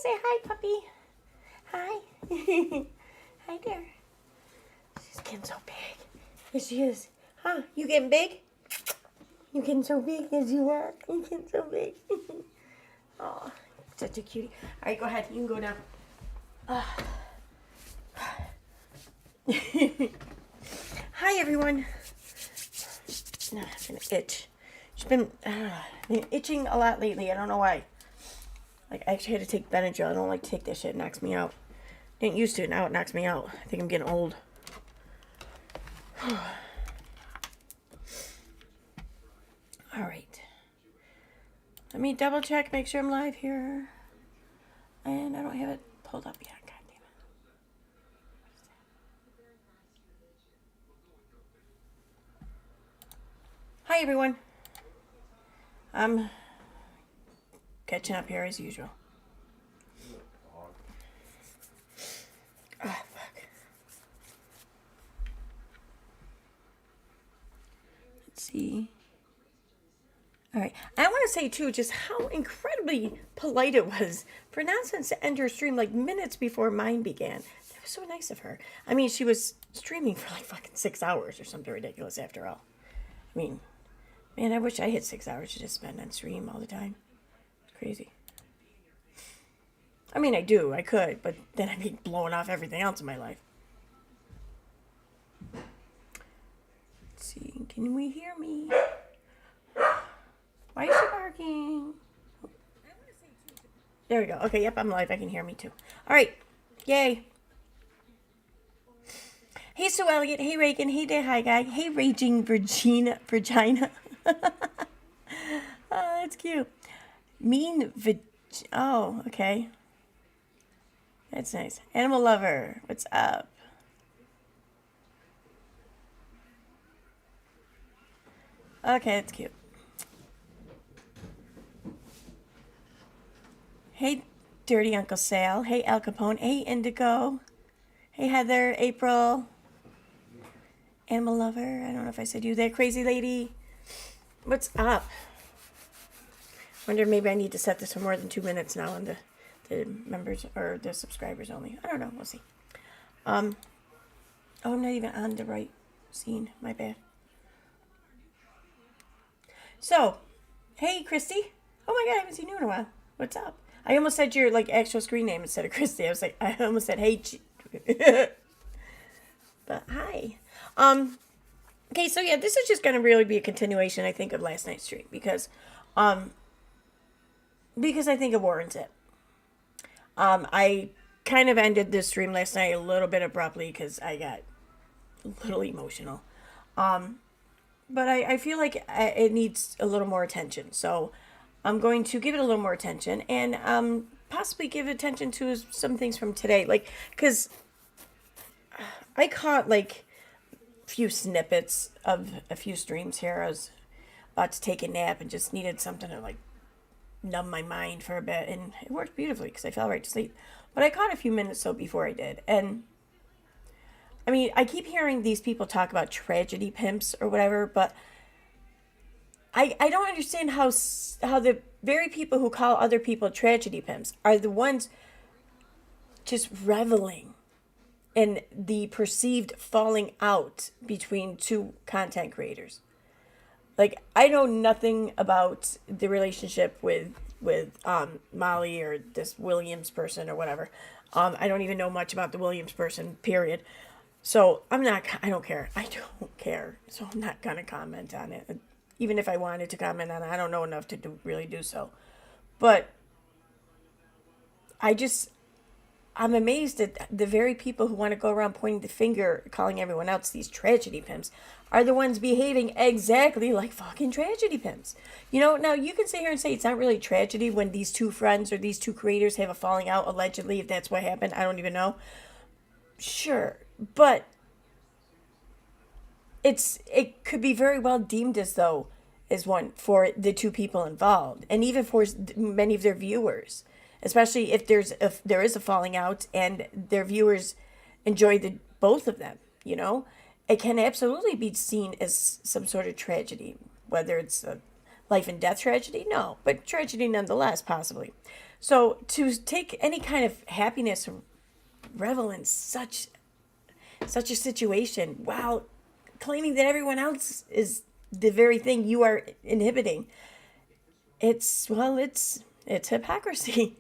Say hi, puppy. Hi. Hi there. She's getting so big. Yes, she is. Huh? You getting big? You getting so big as you are. You getting so big. Oh, such a cutie. All right, go ahead. You can go down. Hi, everyone. No, I'm gonna itch. She's been itching a lot lately. I don't know why. Like, I actually had to take Benadryl. I don't like to take that shit. It knocks me out. Didn't used to. Now it knocks me out. I think I'm getting old. All right. Let me double check, make sure I'm live here. And I don't have it pulled up yet. God damn it. Hi, everyone. I'm catching up here as usual. Ah, fuck. Let's see. All right. I want to say, too, just how incredibly polite it was for Nonsense to end her stream like minutes before mine began. That was so nice of her. I mean, she was streaming for like fucking 6 hours or something ridiculous after all. I mean, man, I wish I had 6 hours to just spend on stream all the time. It's crazy. I mean, I do. I could, but then I'd be blowing off everything else in my life. Let's see. Can we hear me? Why is she barking? There we go. Okay, yep, I'm live. I can hear me too. All right. Yay. Hey, Sue Elliott. Hey, Reagan. Hey, there, hi, guy. Hey, Raging Virginia. Oh, that's cute. Oh, okay. That's nice. Animal lover. What's up? Okay, that's cute. Hey, Dirty Uncle Sal. Hey, Al Capone. Hey, Indigo. Hey, Heather. April. Animal lover. I don't know if I said you there. Crazy lady. What's up? Wonder maybe I need to set this for more than 2 minutes now on the members or the subscribers only. I don't know. We'll see. Oh, I'm not even on the right scene. My bad. So, hey, Christy. Oh my God, I haven't seen you in a while. What's up? I almost said your like actual screen name instead of Christy. I almost said hey. But hi. Okay, so yeah, this is just gonna really be a continuation, I think, of last night's stream because I think it warrants it. I kind of ended this stream last night a little bit abruptly because I got a little emotional. But I feel like it needs a little more attention. So I'm going to give it a little more attention and possibly give attention to some things from today. Like, because I caught like a few snippets of a few streams here. I was about to take a nap and just needed something to like numb my mind for a bit. And it worked beautifully because I fell right to sleep. But I caught a few minutes so before I did. And I mean, I keep hearing these people talk about tragedy pimps or whatever, but I don't understand how the very people who call other people tragedy pimps are the ones just reveling in the perceived falling out between two content creators. Like, I know nothing about the relationship with Molly or this Williams person or whatever. I don't even know much about the Williams person, period. So I don't care. I don't care. So I'm not going to comment on it. Even if I wanted to comment on it, I don't know enough to really do so. But I'm amazed that the very people who want to go around pointing the finger, calling everyone else these tragedy pimps, are the ones behaving exactly like fucking tragedy pimps. You know, now you can sit here and say it's not really tragedy when these two friends or these two creators have a falling out, allegedly, if that's what happened. I don't even know. Sure, but it could be very well deemed as though as one for the two people involved, and even for many of their viewers, especially if there is a falling out and their viewers enjoy the both of them. You know, it can absolutely be seen as some sort of tragedy, whether it's a life and death tragedy? No, but tragedy nonetheless, possibly. So to take any kind of happiness or revel in such a situation while claiming that everyone else is the very thing you are inhibiting, it's hypocrisy.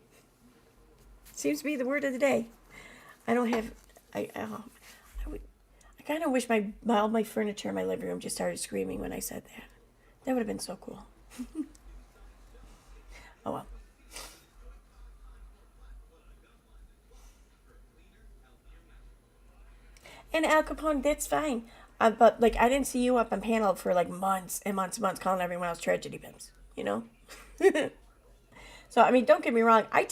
Seems to be the word of the day. I don't have I would I kind of wish all my furniture in my living room just started screaming when I said that. That would have been so cool. Oh well. And Al Capone, that's fine. But like, I didn't see you up on panel for like months and months and months calling everyone else tragedy pimps. You know. So I mean, don't get me wrong. I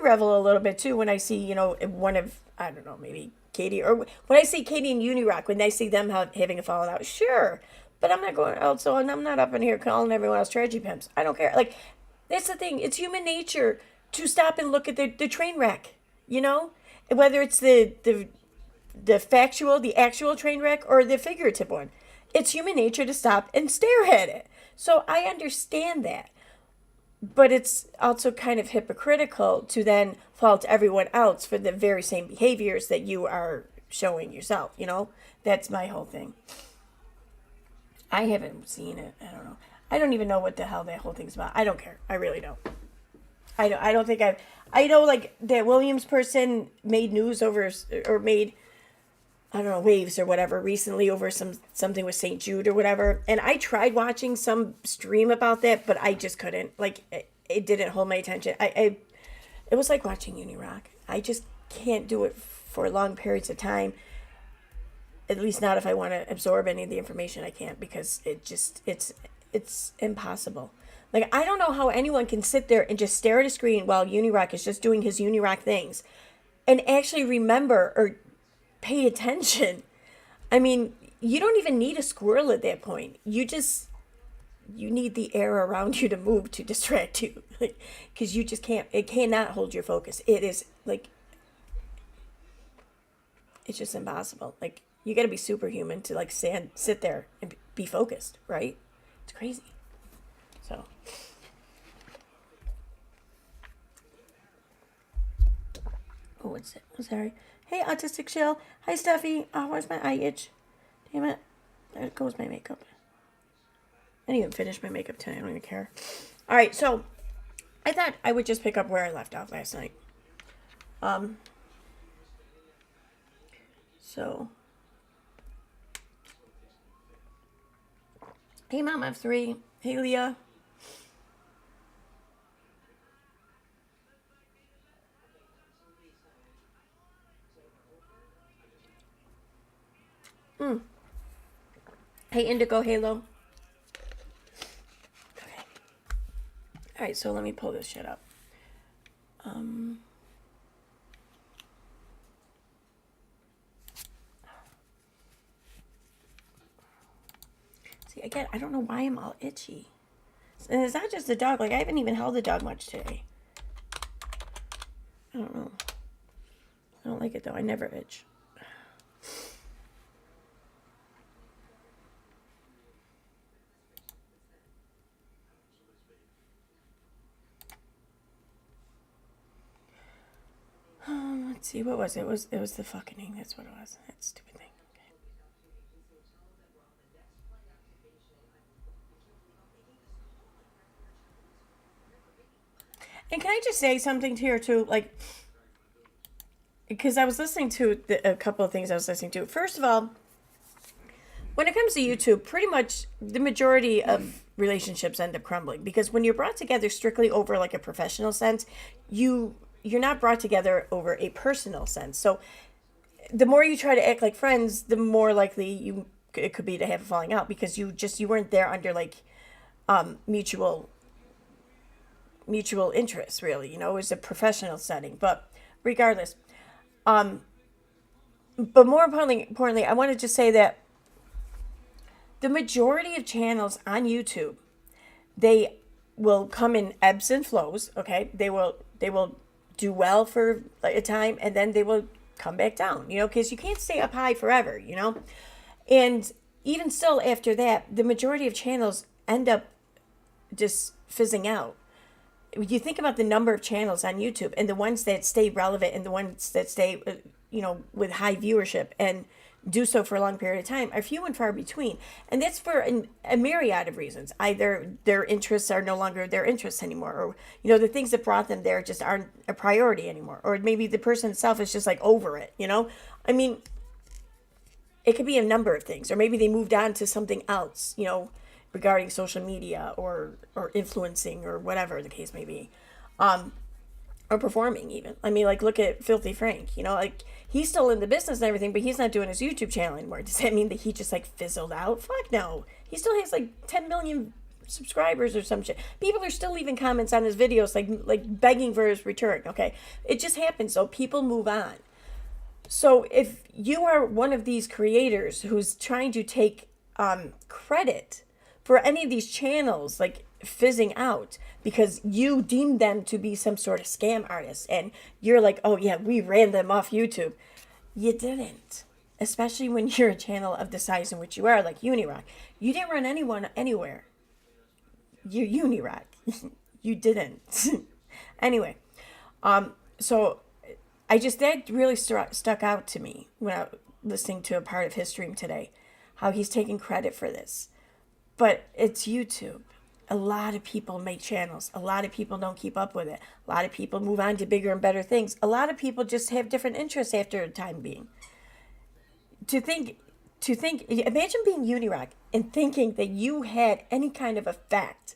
revel a little bit too when I see one of, I don't know, maybe Katie, or when I see Katie and Unirock, when I see them having a falling out. Sure, but I'm not going out. So I'm not up in here calling everyone else tragedy pimps. I don't care. Like, that's the thing. It's human nature to stop and look at the train wreck. You know, whether it's the factual, the actual train wreck, or the figurative one. It's human nature to stop and stare at it. So I understand that. But it's also kind of hypocritical to then fault everyone else for the very same behaviors that you are showing yourself, you know? That's my whole thing. I haven't seen it. I don't know. I don't even know what the hell that whole thing's about. I don't care. I really don't. I don't think I know, like, that Williams person made news over, or made, I don't know, waves or whatever recently over something with St. Jude or whatever. And I tried watching some stream about that, but I just couldn't. Like, it didn't hold my attention. It was like watching Unirock. I just can't do it for long periods of time. At least not if I want to absorb any of the information. I can't, because it's impossible. Like, I don't know how anyone can sit there and just stare at a screen while Unirock is just doing his Unirock things and actually remember or pay attention. I mean, you don't even need a squirrel at that point. You need the air around you to move to distract you. Because you just can't, it cannot hold your focus. It is like, it's just impossible. Like, you got to be superhuman to like sit there and be focused, right? It's crazy. So. Oh, what's it? I'm sorry. Hey, Autistic Shell. Hi, Steffi. Oh, where's my eye itch? Damn it. There goes my makeup. I didn't even finish my makeup tonight. I don't even care. All right, so I thought I would just pick up where I left off last night. So. Hey, Mom F3. Hey, Leah. Hey, Indigo Halo. Okay. All right, so let me pull this shit up. See, again, I don't know why I'm all itchy. And it's not just the dog. Like, I haven't even held the dog much today. I don't know. I don't like it, though. I never itch. Let's see, what was it? It was the fucking, that's what it was. That stupid thing. Okay. And can I just say something here too? Like, because I was listening to a couple of things I was listening to. First of all, when it comes to YouTube, pretty much the majority of relationships end up crumbling, because when you're brought together strictly over like a professional sense, you're not brought together over a personal sense. So the more you try to act like friends, the more likely it could be to have a falling out, because you weren't there under like mutual interests, really. You know, it was a professional setting. But regardless, but more importantly, I want to just say that the majority of channels on YouTube, they will come in ebbs and flows. Okay, they will do well for a time, and then they will come back down, you know, because you can't stay up high forever, you know. And even still, after that, the majority of channels end up just fizzing out. You think about the number of channels on YouTube and the ones that stay relevant and the ones that stay, with high viewership and do so for a long period of time are few and far between. And that's for a myriad of reasons. Either their interests are no longer their interests anymore, or, the things that brought them there just aren't a priority anymore. Or maybe the person itself is just like over it, I mean, it could be a number of things. Or maybe they moved on to something else, regarding social media or influencing or whatever the case may be. Or performing even. I mean, like, look at Filthy Frank, like, he's still in the business and everything, but he's not doing his YouTube channel anymore. Does that mean that he just, like, fizzled out? Fuck no. He still has, like, 10 million subscribers or some shit. People are still leaving comments on his videos, like begging for his return, okay? It just happens, so people move on. So if you are one of these creators who's trying to take credit for any of these channels, like, fizzing out because you deem them to be some sort of scam artist and you're like, oh yeah, we ran them off YouTube. You didn't. Especially when you're a channel of the size in which you are, like Unirock. You didn't run anyone anywhere. You're Unirock. You didn't. Anyway, so that really stuck out to me when I was listening to a part of his stream today, how he's taking credit for this. But it's YouTube. A lot of people make channels. A lot of people don't keep up with it. A lot of people move on to bigger and better things. A lot of people just have different interests after a time being. To think, imagine being Unirock and thinking that you had any kind of effect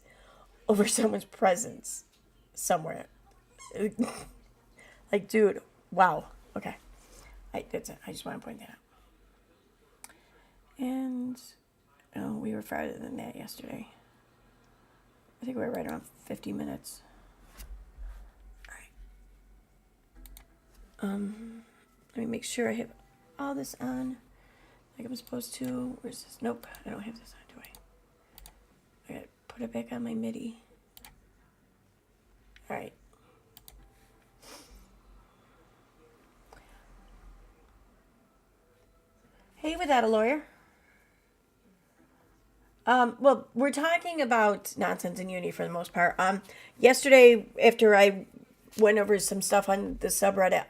over someone's presence somewhere. Like, dude, wow. Okay. That's it. I just want to point that out. And, we were farther than that yesterday. I think we were right around 50 minutes. All right. Let me make sure I have all this on like I'm supposed to. Where's this? Nope, I don't have this on, do I? I gotta put it back on my MIDI. All right. Hey, without a lawyer. Well, we're talking about nonsense in uni for the most part. Yesterday, after I went over some stuff on the subreddit,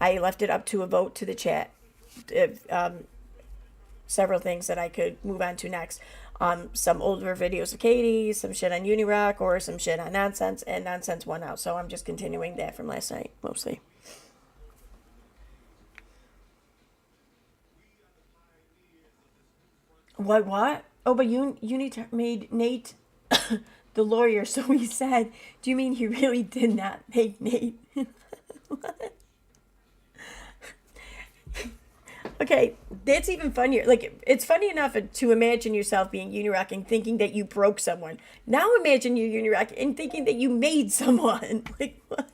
I left it up to a vote to the chat. Several things that I could move on to next. Some older videos of Katie, some shit on Unirock, or some shit on nonsense, and nonsense won out. So I'm just continuing that from last night, mostly. What? Oh, but you made Nate the lawyer, so he said, do you mean he really did not make Nate? What? Okay, that's even funnier. Like, it's funny enough to imagine yourself being Unirock and thinking that you broke someone. Now imagine you Unirock and thinking that you made someone. Like, what?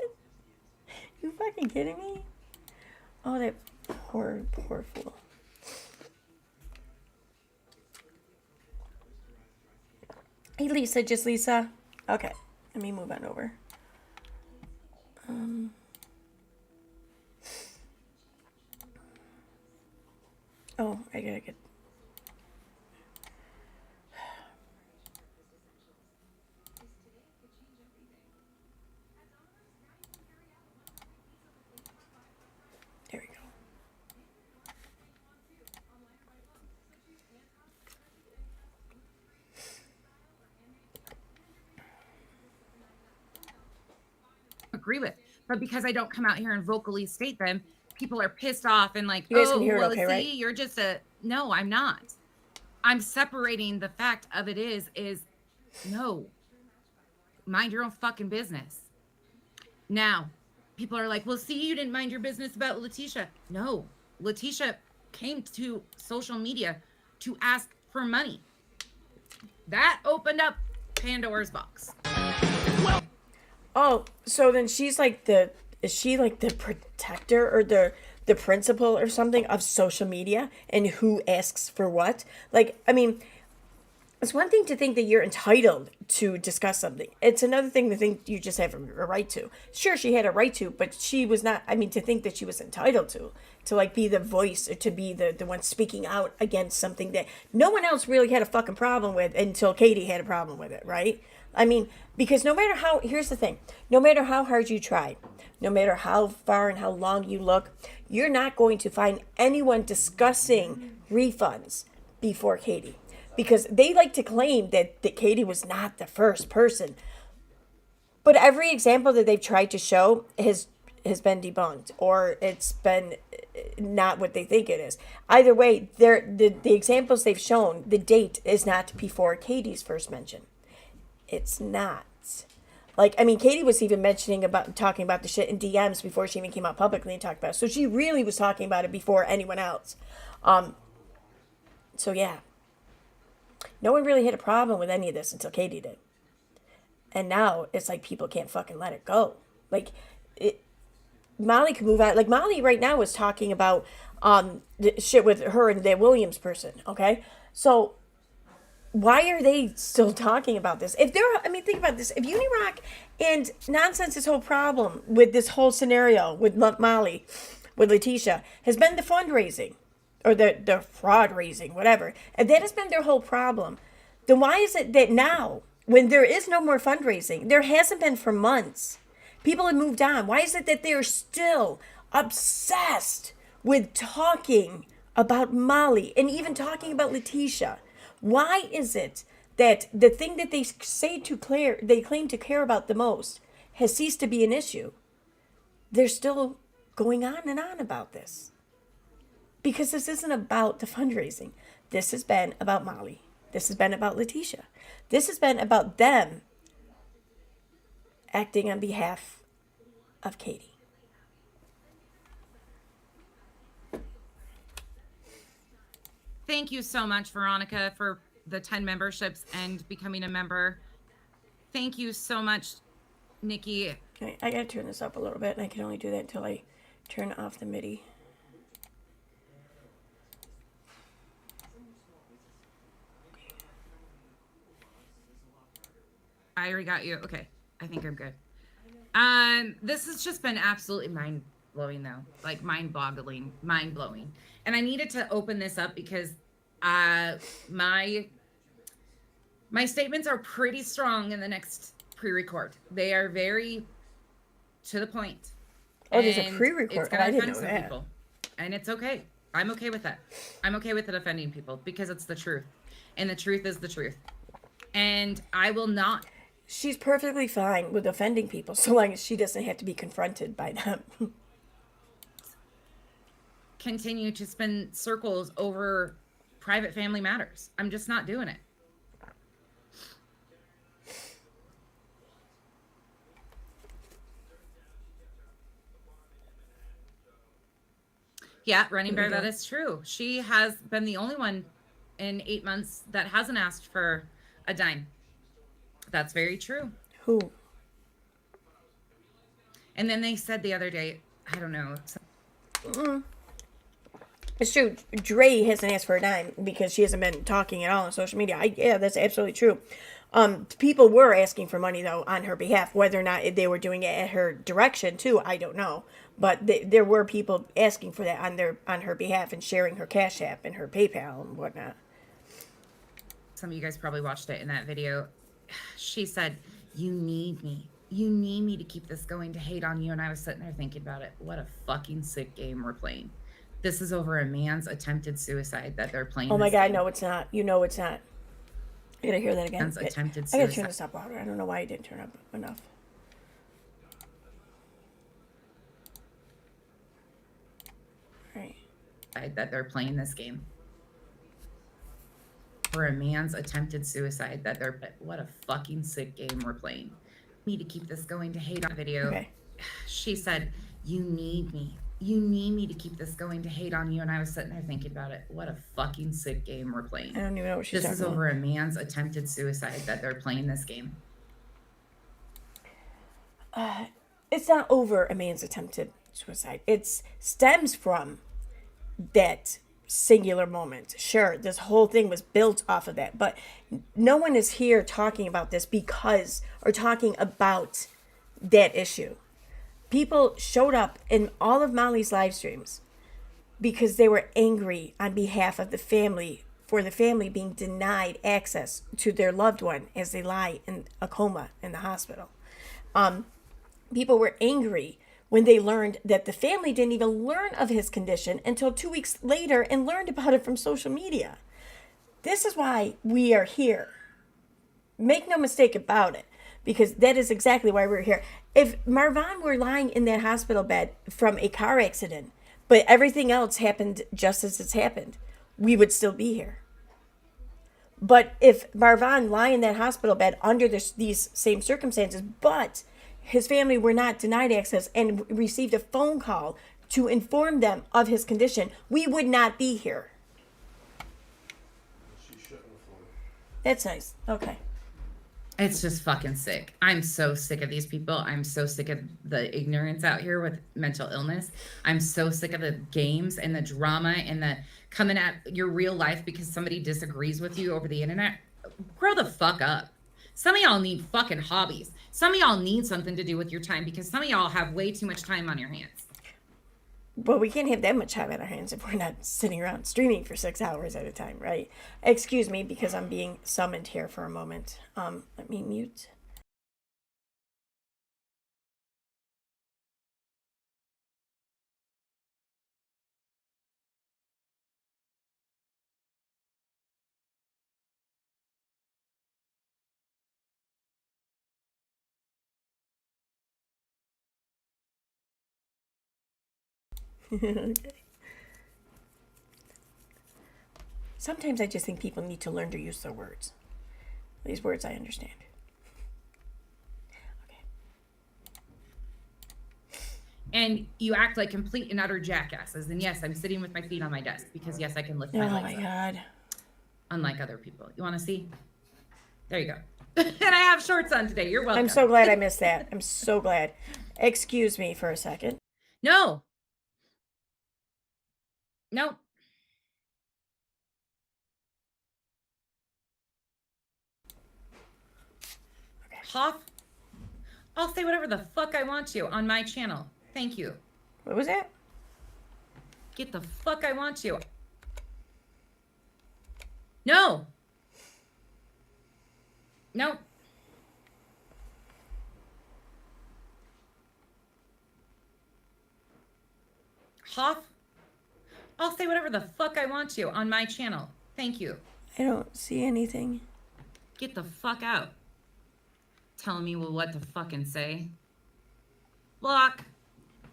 You fucking kidding me? Oh, that poor fool. Hey, Lisa, just Lisa. Okay, let me move on over. Oh, I gotta get... There we go. Agree with, but because I don't come out here and vocally state them, people are pissed off and like, you guys can hear it okay, see, right? You're just no, I'm not. I'm separating the fact of it is no, mind your own fucking business. Now, people are like, well, see, you didn't mind your business about Letitia. No, Letitia came to social media to ask for money. That opened up Pandora's box. Oh, so then she's like is she like the protector or the principal or something of social media and who asks for what? Like, I mean, it's one thing to think that you're entitled to discuss something. It's another thing to think you just have a right to. Sure, she had a right to, but she was not, I mean, to think that she was entitled to like be the voice or to be the one speaking out against something that no one else really had a fucking problem with until Katie had a problem with it, right? I mean, because no matter how, here's the thing, no matter how hard you try, no matter how far and how long you look, you're not going to find anyone discussing refunds before Katie. Because they like to claim that Katie was not the first person. But every example that they've tried to show has been debunked, or it's been not what they think it is. Either way, the examples they've shown, the date is not before Katie's first mention. It's not. Like, I mean, Katie was even talking about the shit in DMs before she even came out publicly and talked about it. So she really was talking about it before anyone else. So yeah. No one really had a problem with any of this until Katie did. And now it's like people can't fucking let it go. Like, Molly can move out. Like, Molly right now is talking about the shit with her and the Williams person, okay? So why are they still talking about this? Think about this. If Unirock and Nonsense's whole problem with this whole scenario with Molly, with Letitia, has been the fundraising, or the fraud raising, whatever, and that has been their whole problem, then why is it that now, when there is no more fundraising, there hasn't been for months, people have moved on, why is it that they're still obsessed with talking about Molly and even talking about Letitia? Why is it that the thing that they claim to care about the most has ceased to be an issue? They're still going on and on about this. Because this isn't about the fundraising. This has been about Molly. This has been about Letitia. This has been about them acting on behalf of Katie. Thank you so much, Veronica, for the 10 memberships and becoming a member. Thank you so much, Nikki. Okay, I gotta turn this up a little bit, and I can only do that until I turn off the MIDI. I already got you. Okay, I think I'm good. This has just been absolutely mind-blowing, though. Like, mind-boggling, mind-blowing. And I needed to open this up because my statements are pretty strong in the next pre-record. They are very to the point. Oh, there's a pre-record. It's gonna I didn't offend know some that. people. And it's okay. I'm okay with that. I'm okay with it offending people because it's the truth. And the truth is the truth. And I will not. She's perfectly fine with offending people so long as she doesn't have to be confronted by them. Continue to spin circles over private family matters. I'm just not doing it. Yeah, Running Bear, that is true. She has been the only one in 8 months that hasn't asked for a dime. That's very true. Who? And then they said the other day, I don't know. It's true. Dre hasn't asked for a dime because she hasn't been talking at all on social media. Yeah, that's absolutely true. People were asking for money, though, on her behalf. Whether or not they were doing it at her direction, too, I don't know. But there were people asking for that on her behalf and sharing her Cash App and her PayPal and whatnot. Some of you guys probably watched it in that video. She said, you need me. You need me to keep this going, to hate on you. And I was sitting there thinking about it. What a fucking sick game we're playing. This is over a man's attempted suicide that they're playing. Oh my God, no, it's not. You know it's not. I gotta hear that again. Man's attempted suicide. I gotta turn this up louder. I don't know why I didn't turn up enough. All right. That they're playing this game. For a man's attempted suicide that they're, what a fucking sick game we're playing. Me to keep this going, to hate on video. Okay. She said, you need me. You need me to keep this going, to hate on you. And I was sitting there thinking about it. What a fucking sick game we're playing. I don't even know what she's talking about. This is over a man's attempted suicide that they're playing this game. It's not over a man's attempted suicide. It stems from that singular moment. Sure, this whole thing was built off of that, but no one is here talking about this talking about that issue. People showed up in all of Molly's live streams because they were angry on behalf of the family for the family being denied access to their loved one as they lie in a coma in the hospital. People were angry when they learned that the family didn't even learn of his condition until 2 weeks later and learned about it from social media. This is why we are here. Make no mistake about it, because that is exactly why we're here. If Marvin were lying in that hospital bed from a car accident, but everything else happened just as it's happened, we would still be here. But if Marvin lay in that hospital bed under these same circumstances, but his family were not denied access and received a phone call to inform them of his condition, we would not be here. That's nice. Okay. It's just fucking sick. I'm so sick of these people. I'm so sick of the ignorance out here with mental illness. I'm so sick of the games and the drama and the coming at your real life because somebody disagrees with you over the internet. Grow the fuck up. Some of y'all need fucking hobbies. Some of y'all need something to do with your time because some of y'all have way too much time on your hands. But we can't have that much time on our hands if we're not sitting around streaming for 6 hours at a time, right? Excuse me, because I'm being summoned here for a moment. Let me mute. Okay. Sometimes I just think people need to learn to use their words. These words I understand. Okay. And you act like complete and utter jackasses. And yes, I'm sitting with my feet on my desk because yes, I can lift my legs up. Oh my God. Unlike other people. You want to see? There you go. And I have shorts on today. You're welcome. I'm so glad I missed that. I'm so glad. Excuse me for a second. No. Hoff, I'll say whatever the fuck I want to on my channel. Thank you. What was that? Get the fuck I want to. No. Hoff, I'll say whatever the fuck I want to on my channel. Thank you. I don't see anything. Get the fuck out. Telling me what to fucking say. Block.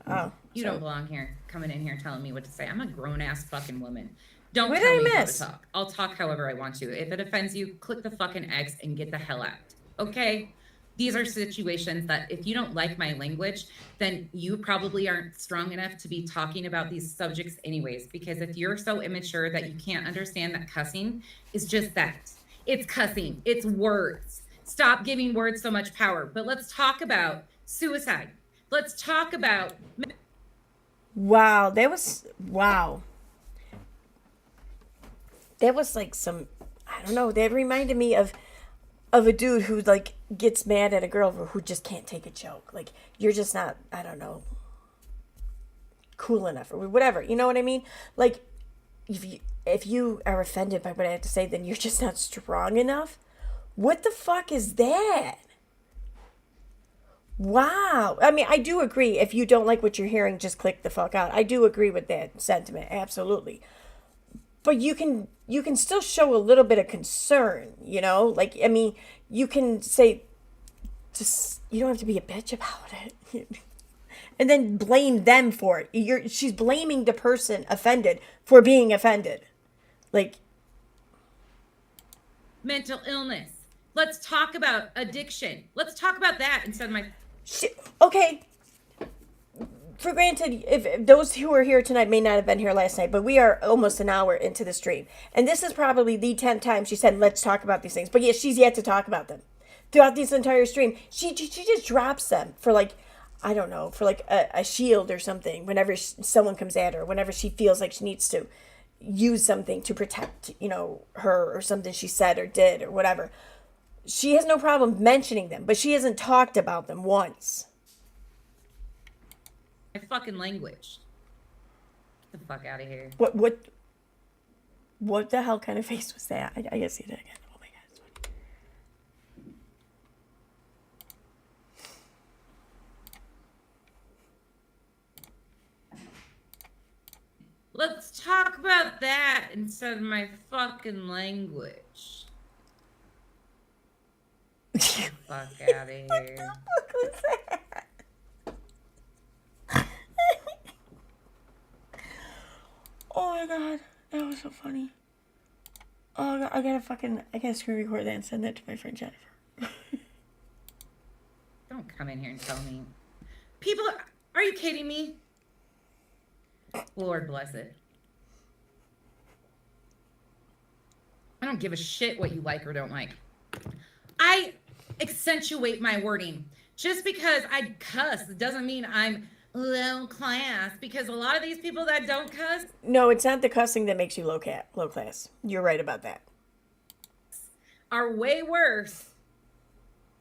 Oh. You don't belong here, coming in here telling me what to say. I'm a grown-ass fucking woman. Don't What tell did me I how to miss? talk. I'll talk however I want to. If it offends you, click the fucking X and get the hell out. Okay? These are situations that if you don't like my language, then you probably aren't strong enough to be talking about these subjects anyways. Because if you're so immature that you can't understand that cussing is just that. It's cussing. It's words. Stop giving words so much power. But let's talk about suicide. Let's talk about... Wow, that was like some, I don't know, that reminded me of a dude who like gets mad at a girl who just can't take a joke. Like, you're just not, I don't know, cool enough or whatever. You know what I mean? Like, if you are offended by what I have to say, then you're just not strong enough. What the fuck is that? Wow. I mean, I do agree. If you don't like what you're hearing, just click the fuck out. I do agree with that sentiment. Absolutely. But you can still show a little bit of concern, you know? Like, I mean, you can say, just, you don't have to be a bitch about it. And then blame them for it. She's blaming the person offended for being offended. Like, mental illness. Let's talk about addiction. Let's talk about that instead of my... Okay. For granted, if those who are here tonight may not have been here last night, but we are almost an hour into the stream. And this is probably the 10th time she said, let's talk about these things. But yet she's yet to talk about them. Throughout this entire stream, she just drops them for like, I don't know, for like a shield or something whenever someone comes at her, whenever she feels like she needs to use something to protect, you know, her or something she said or did or whatever. She has no problem mentioning them, but she hasn't talked about them once. My fucking language. Get the fuck out of here. What? What the hell kind of face was that? I gotta see that again. Oh my god, it's funny. Let's talk about that instead of my fucking language. Fuck out of here. What the fuck was that? Oh my god, that was so funny. Oh god, I gotta screen record that and send that to my friend Jennifer. Don't come in here and tell me. People, are you kidding me? Lord bless it. I don't give a shit what you like or don't like. I accentuate my wording. Just because I cuss doesn't mean I'm low class, because a lot of these people that don't cuss. No, it's not the cussing that makes you low class. You're right about that. Are way worse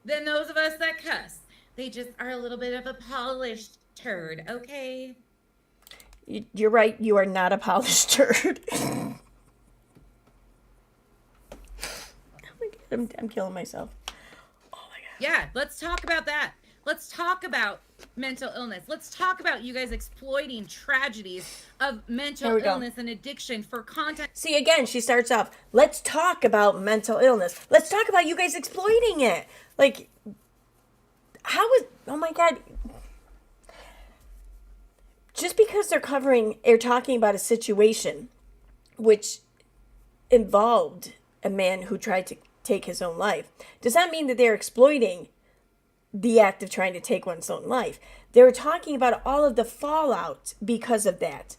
than those of us that cuss. They just are a little bit of a polished turd, okay? You're right. You are not a polished turd. Oh my god, I'm killing myself. Oh my god. Yeah, let's talk about that. Let's talk about mental illness. Let's talk about you guys exploiting tragedies of mental illness and addiction for content. See, again, she starts off, let's talk about mental illness. Let's talk about you guys exploiting it. Like, how is, oh my god. Just because they're talking about a situation which involved a man who tried to take his own life, does that mean that they're exploiting the act of trying to take one's own life. They're talking about all of the fallout because of that.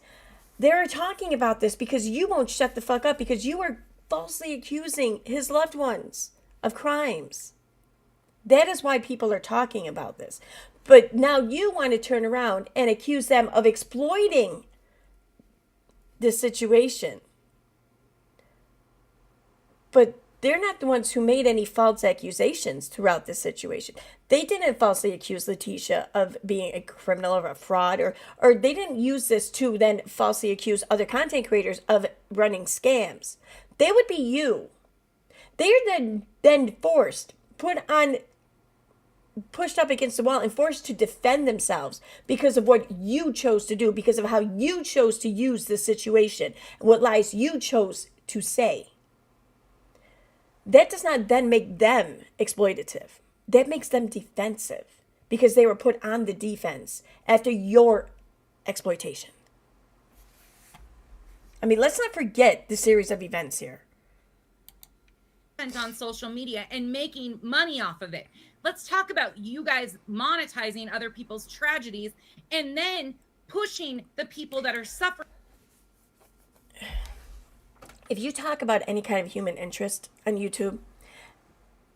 They're talking about this because you won't shut the fuck up, because you are falsely accusing his loved ones of crimes. That is why people are talking about this. But now you want to turn around and accuse them of exploiting this situation. But they're not the ones who made any false accusations throughout this situation. They didn't falsely accuse Letitia of being a criminal or a fraud, or they didn't use this to then falsely accuse other content creators of running scams. They would be you. They are then pushed up against the wall and forced to defend themselves because of what you chose to do, because of how you chose to use the situation, and what lies you chose to say. That does not then make them exploitative. That makes them defensive, because they were put on the defense after your exploitation. I mean, let's not forget the series of events here. On social media and making money off of it. Let's talk about you guys monetizing other people's tragedies and then pushing the people that are suffering. If you talk about any kind of human interest on YouTube,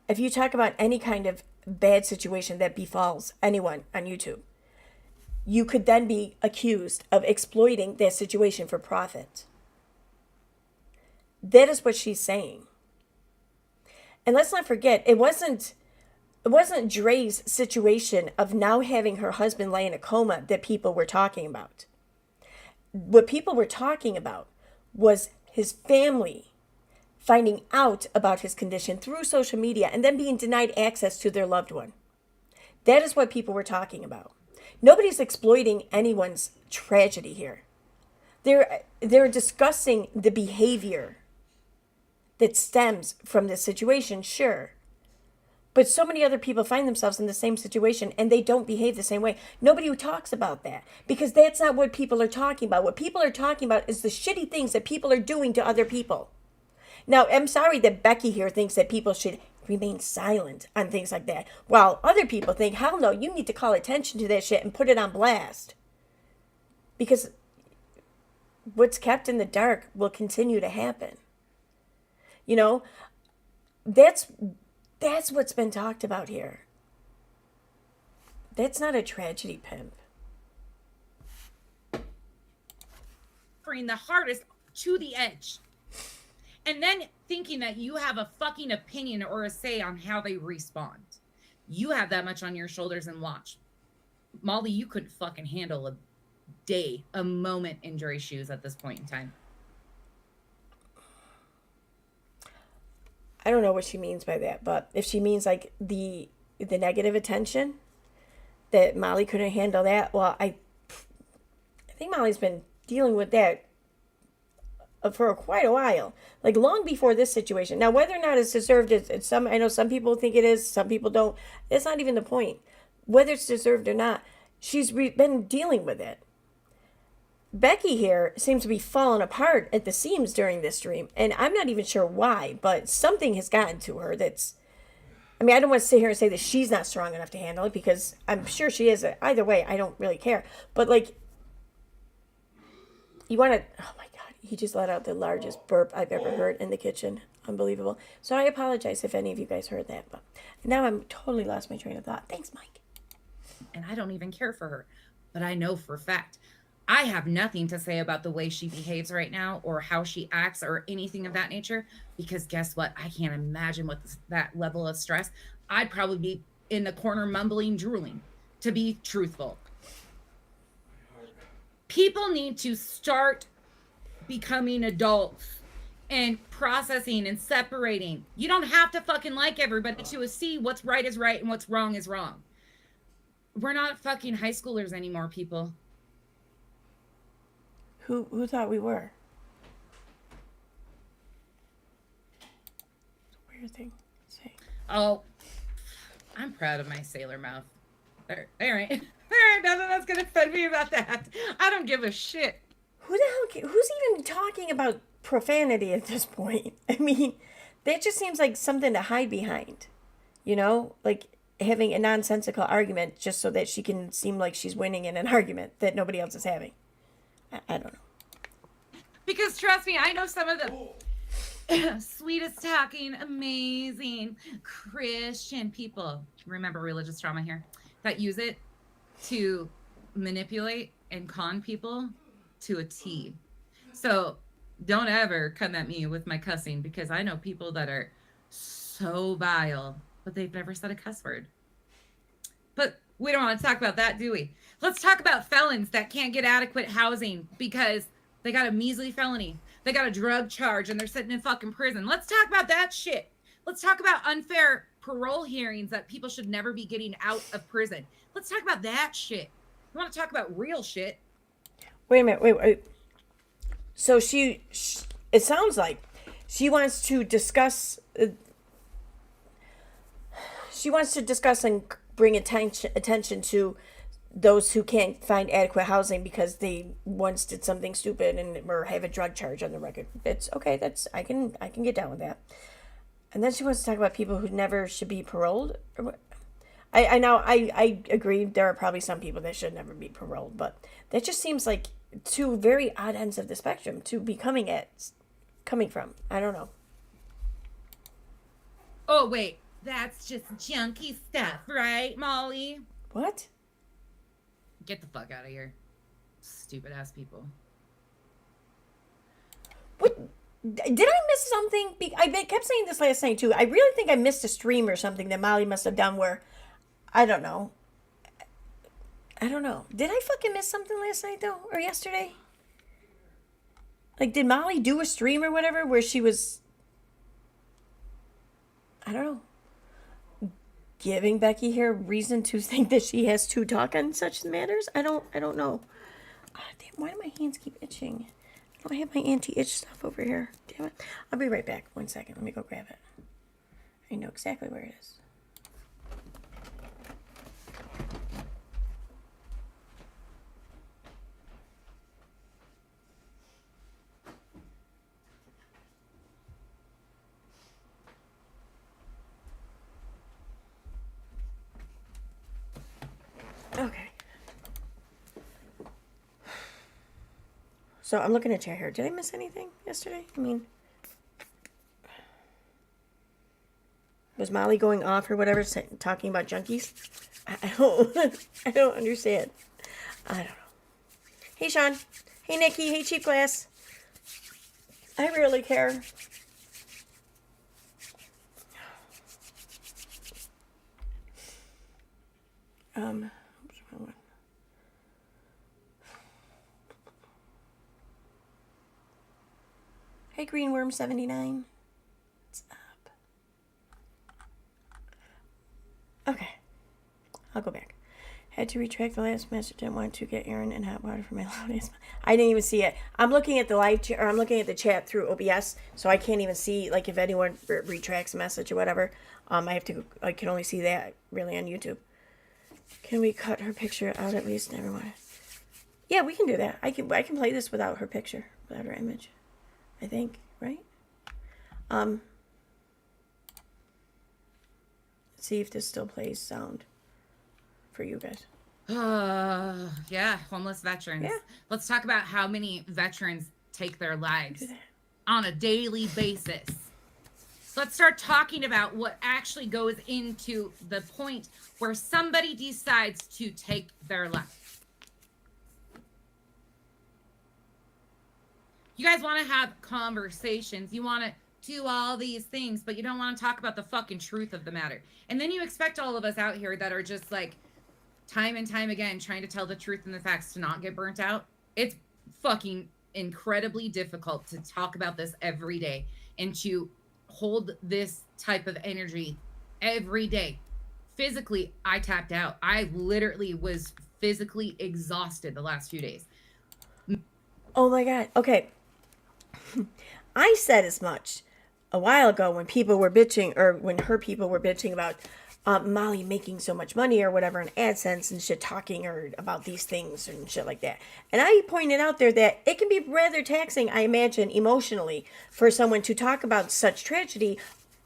if you talk about any kind of bad situation that befalls anyone on YouTube, you could then be accused of exploiting that situation for profit. That is what she's saying. And let's not forget, it wasn't Dre's situation of now having her husband lay in a coma that people were talking about. What people were talking about was his family finding out about his condition through social media and then being denied access to their loved one. That is what people were talking about. Nobody's exploiting anyone's tragedy here. They're discussing the behavior that stems from this situation, sure. But so many other people find themselves in the same situation and they don't behave the same way. Nobody talks about that, because that's not what people are talking about. What people are talking about is the shitty things that people are doing to other people. Now, I'm sorry that Becky here thinks that people should remain silent on things like that, while other people think, hell no, you need to call attention to that shit and put it on blast. Because what's kept in the dark will continue to happen. You know, that's what's been talked about here. That's not a tragedy, pimp. The hardest to the edge. And then thinking that you have a fucking opinion or a say on how they respond. You have that much on your shoulders, and watch. Molly, you couldn't fucking handle a moment in Dre's shoes at this point in time. I don't know what she means by that, but if she means like the negative attention that Molly couldn't handle that, well, I think Molly's been dealing with that for quite a while, like long before this situation. Now, whether or not it's deserved, it's some, I know some people think it is, some people don't. That's not even the point. Whether it's deserved or not, she's been dealing with it. Becky here seems to be falling apart at the seams during this stream, and I'm not even sure why, but something has gotten to her that's. I mean, I don't want to sit here and say that she's not strong enough to handle it, because I'm sure she is. Either way, I don't really care. But, like, you want to. Oh my God, he just let out the largest burp I've ever heard in the kitchen. Unbelievable. So I apologize if any of you guys heard that. But now I'm totally lost my train of thought. Thanks, Mike. And I don't even care for her. But I know for a fact, I have nothing to say about the way she behaves right now or how she acts or anything of that nature, because guess what? I can't imagine with that level of stress. I'd probably be in the corner mumbling, drooling, to be truthful. People need to start becoming adults and processing and separating. You don't have to fucking like everybody to see what's right is right and what's wrong is wrong. We're not fucking high schoolers anymore, people. Who thought we were? It's a weird thing to say. Oh, I'm proud of my sailor mouth. There ain't nothing that's gonna offend me about that. I don't give a shit. Who the hell? Who's even talking about profanity at this point? I mean, that just seems like something to hide behind. You know, like having a nonsensical argument just so that she can seem like she's winning in an argument that nobody else is having. I don't know. Because trust me, I know some of the sweetest talking, amazing Christian people. Remember religious trauma here, that use it to manipulate and con people to a T. So don't ever come at me with my cussing, because I know people that are so vile, but they've never said a cuss word. But we don't want to talk about that, do we? Let's talk about felons that can't get adequate housing because they got a measly felony. They got a drug charge and they're sitting in fucking prison. Let's talk about that shit. Let's talk about unfair parole hearings that people should never be getting out of prison. Let's talk about that shit. We want to talk about real shit. Wait a minute. Wait. So she it sounds like she wants to discuss. She wants to discuss and bring attention to those who can't find adequate housing because they once did something stupid and or have a drug charge on the record. It's okay. That's I can get down with that. And then she wants to talk about people who never should be paroled. I know I agree. There are probably some people that should never be paroled, but that just seems like two very odd ends of the spectrum to be coming from. I don't know. Oh wait, that's just junky stuff, right, Molly? What? Get the fuck out of here. Stupid ass people. What? Did I miss something? I kept saying this last night too. I really think I missed a stream or something that Molly must have done where, I don't know. Did I fucking miss something last night though? Or yesterday? Like, did Molly do a stream or whatever where she was, I don't know, giving Becky here reason to think that she has to talk on such matters? I don't know. Damn, why do my hands keep itching? I don't have my anti-itch stuff over here. Damn it. I'll be right back. 1 second. Let me go grab it. I know exactly where it is. Okay. So I'm looking at chat here. Did I miss anything yesterday? I mean, was Molly going off or whatever, talking about junkies? I don't understand. I don't know. Hey, Sean. Hey, Nikki. Hey, Cheap Glass. I really care. Oops, wrong one. Hey, Greenworm79. What's up? I'll go back. Had to retract the last message. Didn't want to get Aaron in hot water for my loudest. I didn't even see it. I'm looking at the I'm looking at the chat through OBS, so I can't even see like if anyone retracts a message or whatever. I can only see that really on YouTube. Can we cut her picture out at least? Never mind. Yeah, we can do that. I can play this without her picture, without her image. I think, right? See if this still plays sound for you guys. Yeah, homeless veterans. Yeah. Let's talk about how many veterans take their lives on a daily basis. Let's start talking about what actually goes into the point where somebody decides to take their life. You guys want to have conversations. You want to do all these things, but you don't want to talk about the fucking truth of the matter. And then you expect all of us out here that are just like time and time again trying to tell the truth and the facts to not get burnt out. It's fucking incredibly difficult to talk about this every day and to hold this type of energy every day. Physically, I tapped out. I literally was physically exhausted the last few days. Oh my God. Okay. I said as much a while ago when people were bitching, or when her people were bitching about Molly making so much money or whatever on AdSense and shit, talking or about these things and shit like that. And I pointed out there that it can be rather taxing, I imagine, emotionally for someone to talk about such tragedy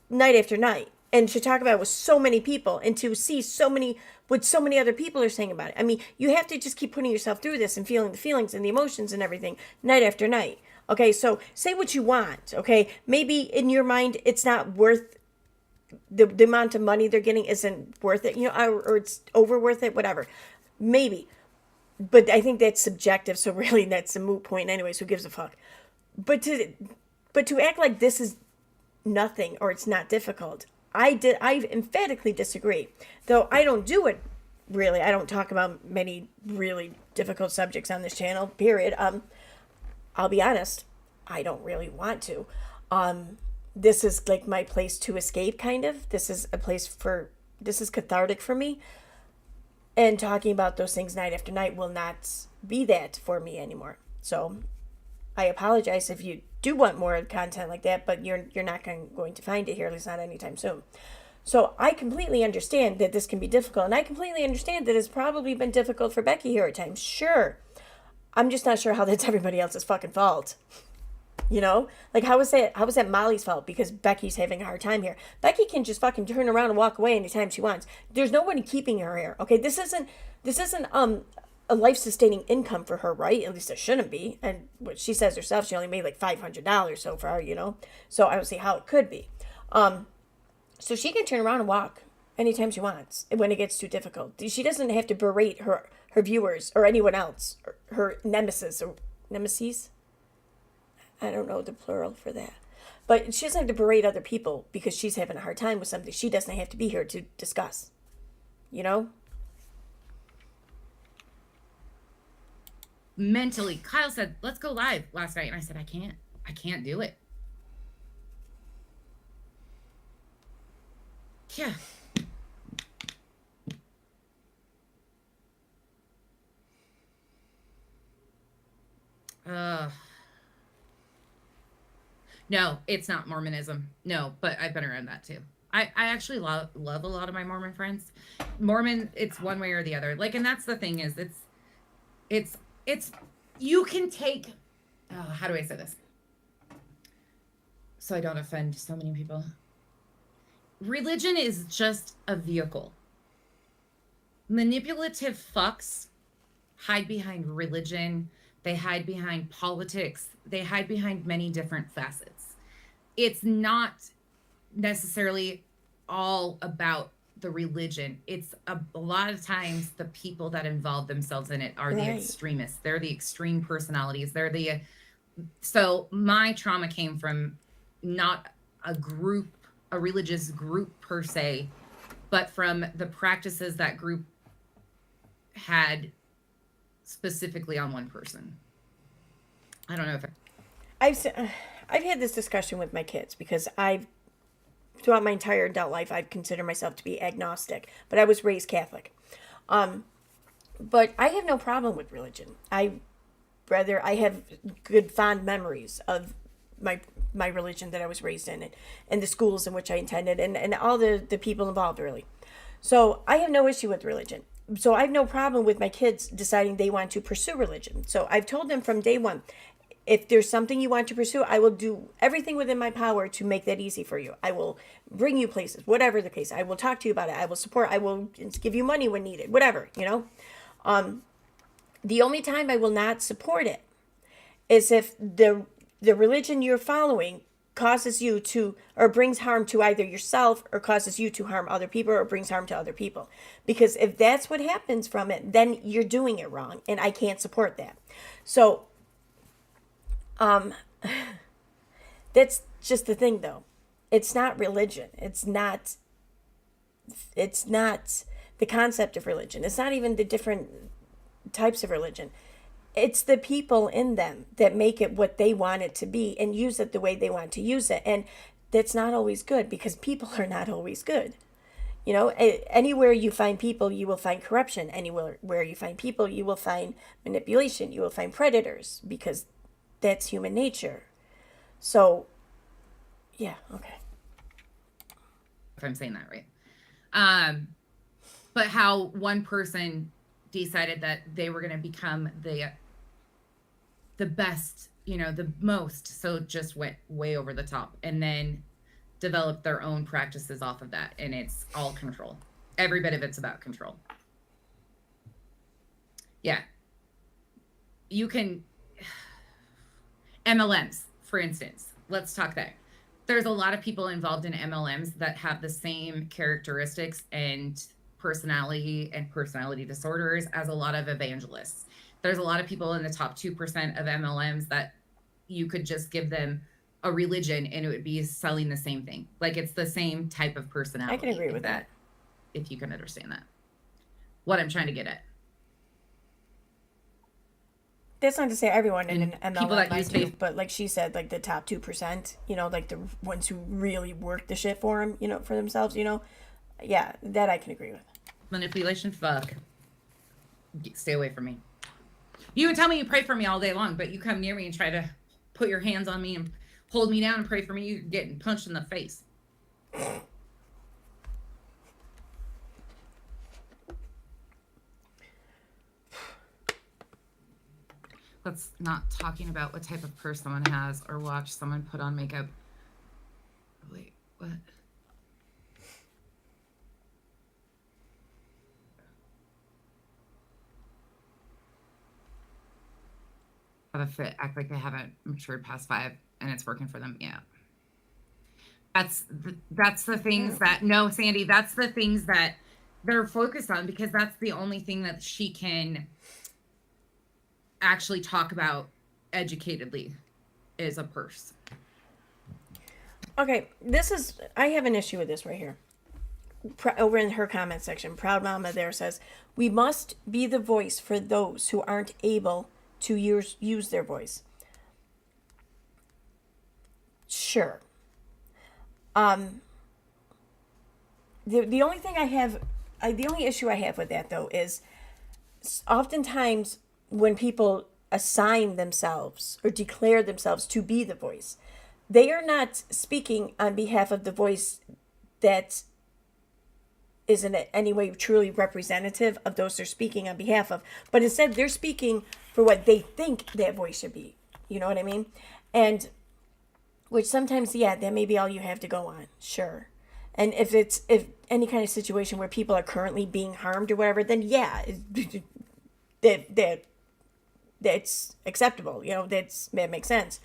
night after night, and to talk about it with so many people, and to see what so many other people are saying about it. I mean, you have to just keep putting yourself through this and feeling the feelings and the emotions and everything night after night. Okay, so say what you want, okay? Maybe in your mind it's not worth the amount of money they're getting isn't worth it, or it's over worth it, whatever. Maybe. But I think that's subjective, so really that's a moot point anyways, who gives a fuck? But to act like this is nothing or it's not difficult, I emphatically disagree. Though I don't do it really. I don't talk about many really difficult subjects on this channel, period. I'll be honest, I don't really want to. This is like my place to escape, kind of. This is cathartic for me. And talking about those things night after night will not be that for me anymore. So I apologize if you do want more content like that, but you're not going to find it here, at least not anytime soon. So I completely understand that this can be difficult, and I completely understand that it's probably been difficult for Becky here at times. Sure. I'm just not sure how that's everybody else's fucking fault. Like how is that Molly's fault because Becky's having a hard time here? Becky can just fucking turn around and walk away anytime she wants. There's nobody keeping her here. Okay, this isn't a life-sustaining income for her, right? At least it shouldn't be. And what she says herself, she only made like $500 so far, So I don't see how it could be. So she can turn around and walk anytime she wants when it gets too difficult. She doesn't have to berate her viewers or anyone else, or her nemesis. I don't know the plural for that. But she doesn't have to berate other people because she's having a hard time with something she doesn't have to be here to discuss. Mentally, Kyle said, let's go live last night. And I said, I can't do it. Yeah. No, it's not Mormonism. No, but I've been around that too. I actually love a lot of my Mormon friends. Mormon, it's one way or the other. Like, and that's the thing is it's you can take, how do I say this? So I don't offend so many people. Religion is just a vehicle. Manipulative fucks hide behind religion. They hide behind politics. They hide behind many different facets. It's not necessarily all about the religion. It's a lot of times the people that involve themselves in it are the extremists. They're the extreme personalities. So my trauma came from not a religious group per se, but from the practices that group had specifically on one person. I don't know if I've had this discussion with my kids because I've throughout my entire adult life, I've considered myself to be agnostic, but I was raised Catholic. But I have no problem with religion. I have good fond memories of my religion that I was raised in, and the schools in which I attended, and all the people involved, really. So I have no issue with religion. So I have no problem with my kids deciding they want to pursue religion. So I've told them from day one, if there's something you want to pursue, I will do everything within my power to make that easy for you. I will bring you places, whatever the case. I will talk to you about it. I will support. I will give you money when needed, whatever, you know. The only time I will not support it is if the religion you're following causes you to, or brings harm to either yourself, or causes you to harm other people, or brings harm to other people. Because if that's what happens from it, then you're doing it wrong, and I can't support that. So that's just the thing, though. It's not religion. It's not the concept of religion. It's not even the different types of religion. It's the people in them that make it what they want it to be and use it the way they want to use it. And that's not always good, because people are not always good. You know, anywhere you find people, you will find corruption. Anywhere where you find people, you will find manipulation. You will find predators, because that's human nature. So, yeah, okay. If I'm saying that right. But how one person decided that they were going to become the best, you know, the most, so just went way over the top, and then developed their own practices off of that, and it's all control. Every bit of it's about control. Yeah. You can MLMs, for instance. Let's talk there. There's a lot of people involved in MLMs that have the same characteristics and personality disorders as a lot of evangelists. There's a lot of people in the top 2% of MLMs that you could just give them a religion and it would be selling the same thing. Like, it's the same type of personality. I can agree with that. If you can understand that. What I'm trying to get at. That's not to say everyone in an people that MLM use might do, but like she said, like the top 2%, you know, like the ones who really work the shit for them, you know, for themselves, you know. Yeah, that I can agree with. Manipulation, fuck. Stay away from me. You can tell me you pray for me all day long, but you come near me and try to put your hands on me and hold me down and pray for me, you're getting punched in the face. Let's not talking about what type of purse someone has or watch someone put on makeup. Wait, what? Have a fit, act like they haven't matured past 5, and it's working for them. Yeah. That's the things that, no, Sandy, that's the things that they're focused on, because that's the only thing that she can actually talk about educatedly is a purse. Okay, I have an issue with this right here. Over in her comment section, Proud Mama there says, we must be the voice for those who aren't able to use their voice. Sure. The only thing the only issue I have with that, though, is oftentimes when people assign themselves or declare themselves to be the voice, they are not speaking on behalf of the voice that is in any way truly representative of those they're speaking on behalf of, but instead they're speaking for what they think that voice should be. You know what I mean? And which sometimes, yeah, that may be all you have to go on. Sure. And if any kind of situation where people are currently being harmed or whatever, then yeah, that's acceptable. You know, that makes sense.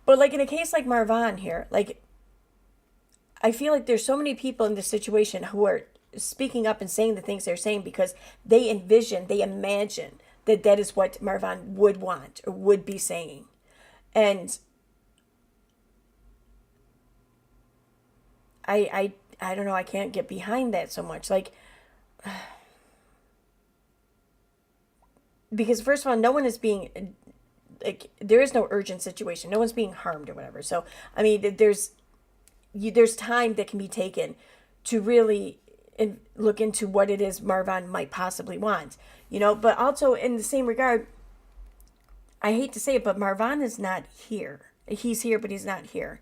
But like in a case like Marvin here, like, I feel like there's so many people in this situation who are speaking up and saying the things they're saying because they imagine that is what Marvin would want or would be saying. And I don't know, I can't get behind that so much. Like, because first of all, no one is being, like, there is no urgent situation. No one's being harmed or whatever. So, I mean, there's, there's time that can be taken to really look into what it is Marvin might possibly want, but also in the same regard, I hate to say it, but Marvin is not here. He's here, but he's not here.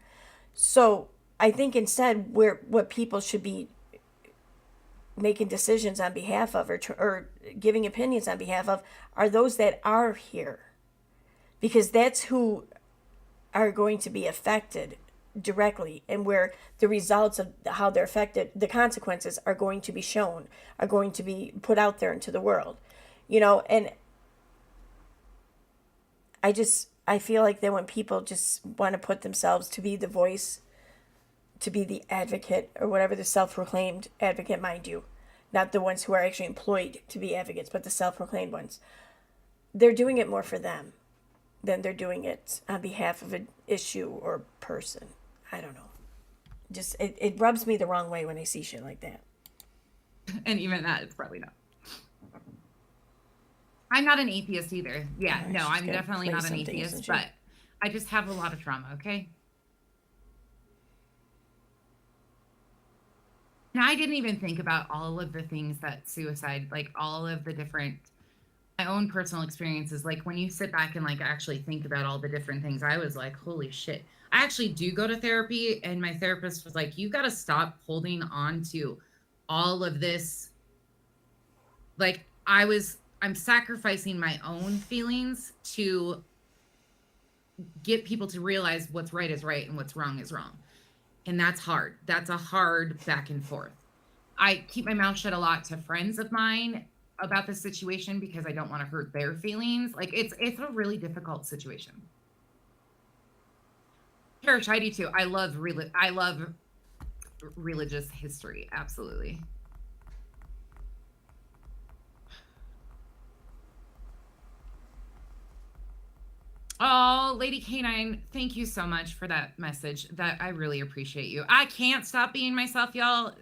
So I think instead what people should be making decisions on behalf of, or giving opinions on behalf of, are those that are here, because that's who are going to be affected directly, and where the results of how they're affected, the consequences are going to be shown, are going to be put out there into the world, and I feel like that when people just want to put themselves to be the voice, to be the advocate, or whatever, the self-proclaimed advocate, mind you, not the ones who are actually employed to be advocates, but the self-proclaimed ones, they're doing it more for them than they're doing it on behalf of an issue or person. I don't know. Just, it rubs me the wrong way when I see shit like that. And even that, it's probably not. I'm not an atheist either. Yeah, no, I'm definitely not an atheist, but I just have a lot of trauma, okay? And I didn't even think about all of the things that suicide, like all of the different, my own personal experiences. Like when you sit back and like actually think about all the different things, I was like, holy shit. I actually do go to therapy, and my therapist was like, you got to stop holding on to all of this. Like I'm sacrificing my own feelings to get people to realize what's right is right and what's wrong is wrong. And that's hard. That's a hard back and forth. I keep my mouth shut a lot to friends of mine about this situation because I don't want to hurt their feelings. Like it's a really difficult situation. Cherish, I do too. I love religious history. Absolutely. Oh, Lady Canine, thank you so much for that message. That I really appreciate you. I can't stop being myself, y'all.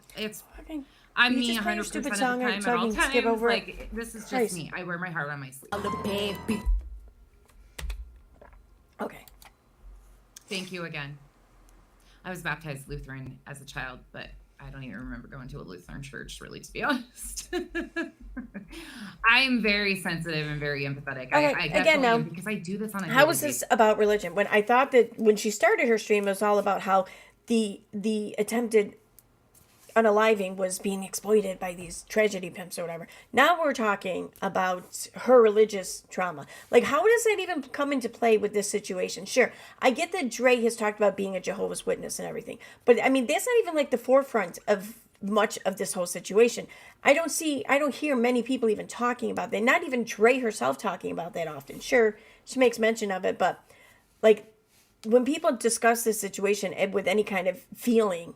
I'm me 100% of the time at all times. Like this is just me. I wear my heart on my sleeve. Okay. Thank you again. I was baptized Lutheran as a child, but I don't even remember going to a Lutheran church, really, to be honest. I'm very sensitive and very empathetic. Okay, I definitely am, because I do this on a daily basis. How is this about religion? When I thought that when she started her stream, it was all about how the attempted unaliving was being exploited by these tragedy pimps or whatever. Now we're talking about her religious trauma. Like, how does that even come into play with this situation? Sure, I get that Dre has talked about being a Jehovah's Witness and everything, but I mean, that's not even like the forefront of much of this whole situation. I don't hear many people even talking about that. Not even Dre herself talking about that often. Sure, she makes mention of it, but like when people discuss this situation with any kind of feeling,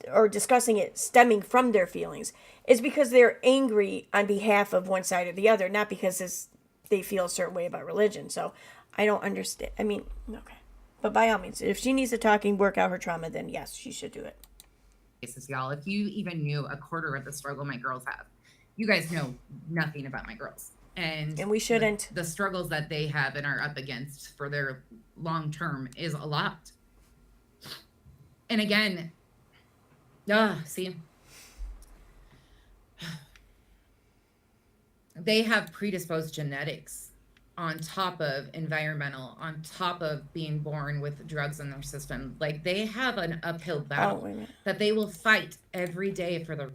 or discussing it stemming from their feelings, is because they're angry on behalf of one side or the other, not because they feel a certain way about religion. So I don't understand. I mean, okay. But by all means, if she needs to work out her trauma, then yes, she should do it. Y'all, if you even knew a quarter of the struggle my girls have, you guys know nothing about my girls. And we shouldn't. The struggles that they have and are up against for their long term is a lot. And again, see, they have predisposed genetics on top of environmental, on top of being born with drugs in their system. Like they have an uphill battle that they will fight every day for the.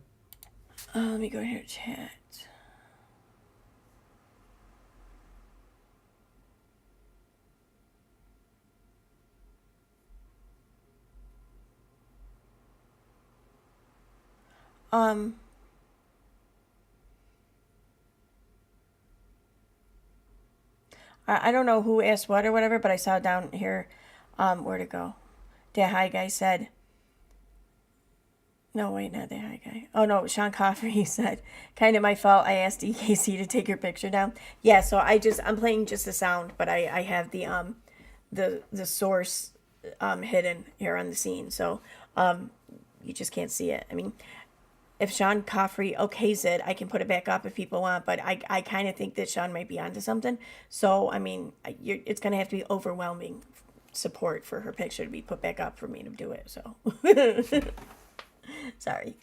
Let me go here, chat. I don't know who asked what or whatever, but I saw down here, where'd it go? The hi guy said, no, wait, not the hi guy. Oh no, Sean Coffey said, kind of my fault. I asked EKC to take your picture down. Yeah, so I'm playing just the sound, but I have the source, hidden here on the scene. So, you just can't see it. I mean, if Sean Coffrey okays it, I can put it back up if people want, but I kind of think that Sean might be onto something. So, I mean, it's going to have to be overwhelming support for her picture to be put back up for me to do it. So, sorry.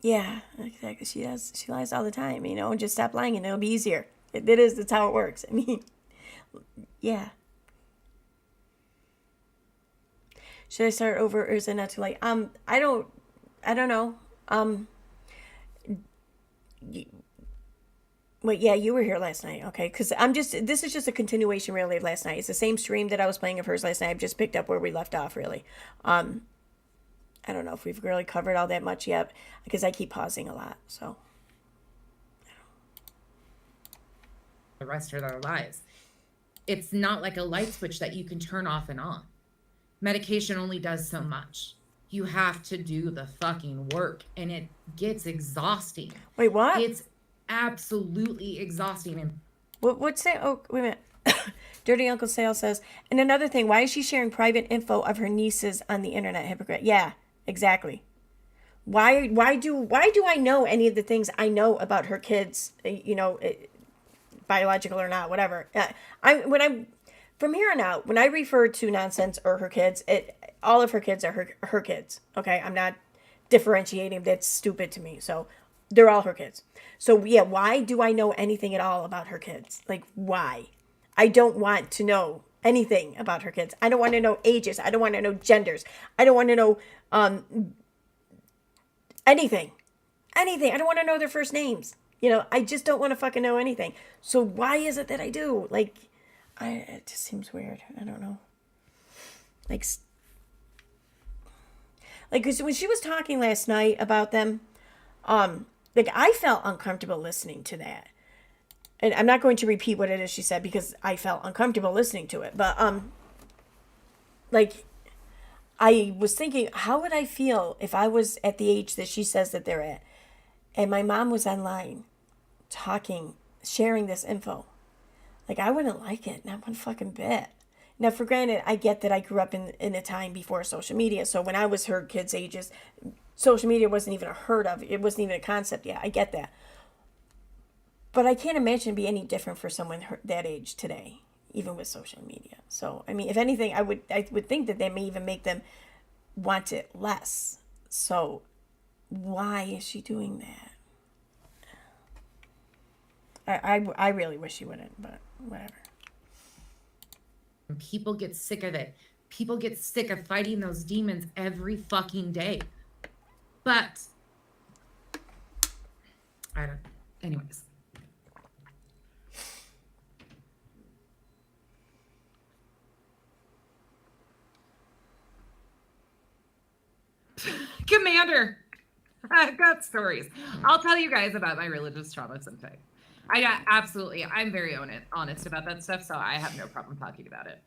Yeah, exactly. She does. She lies all the time. Just stop lying and it'll be easier. It is. That's how it works. I mean, yeah. Should I start over or is it not too late? I don't know. Wait, yeah, you were here last night, okay? Because this is just a continuation, really, of last night. It's the same stream that I was playing of hers last night. I've just picked up where we left off, really. I don't know if we've really covered all that much yet, because I keep pausing a lot, so. The rest of their lives. It's not like a light switch that you can turn off and on. Medication only does so much. You have to do the fucking work, and it gets exhausting. Wait, what? It's absolutely exhausting. And what's that? Oh, wait a minute. Dirty Uncle Sale says, and another thing, why is she sharing private info of her nieces on the internet? Hypocrite. Yeah, exactly. Why do I know any of the things I know about her kids? Biological or not, whatever. From here on out, when I refer to nonsense or her kids, all of her kids are her kids. Okay, I'm not differentiating. That's stupid to me. So they're all her kids. So yeah, why do I know anything at all about her kids? Like, why? I don't want to know anything about her kids. I don't want to know ages. I don't want to know genders. I don't want to know anything. I don't want to know their first names. I just don't want to fucking know anything. So why is it that I do? Like, it just seems weird. I don't know. Because when she was talking last night about them, I felt uncomfortable listening to that. And I'm not going to repeat what it is she said because I felt uncomfortable listening to it. But, I was thinking, how would I feel if I was at the age that she says that they're at, and my mom was online talking, sharing this info? Like, I wouldn't like it, not one fucking bit. Now, for granted, I get that I grew up in a time before social media. So when I was her kids' ages, social media wasn't even heard of. It wasn't even a concept yet. I get that. But I can't imagine it'd be any different for someone that age today, even with social media. So, I mean, if anything, I would think that may even make them want it less. So why is she doing that? I really wish she wouldn't, but whatever. People get sick of it. People get sick of fighting those demons every fucking day. But I don't. Anyways. Commander, I've got stories. I'll tell you guys about my religious trauma sometime. I'm very honest about that stuff, so I have no problem talking about it.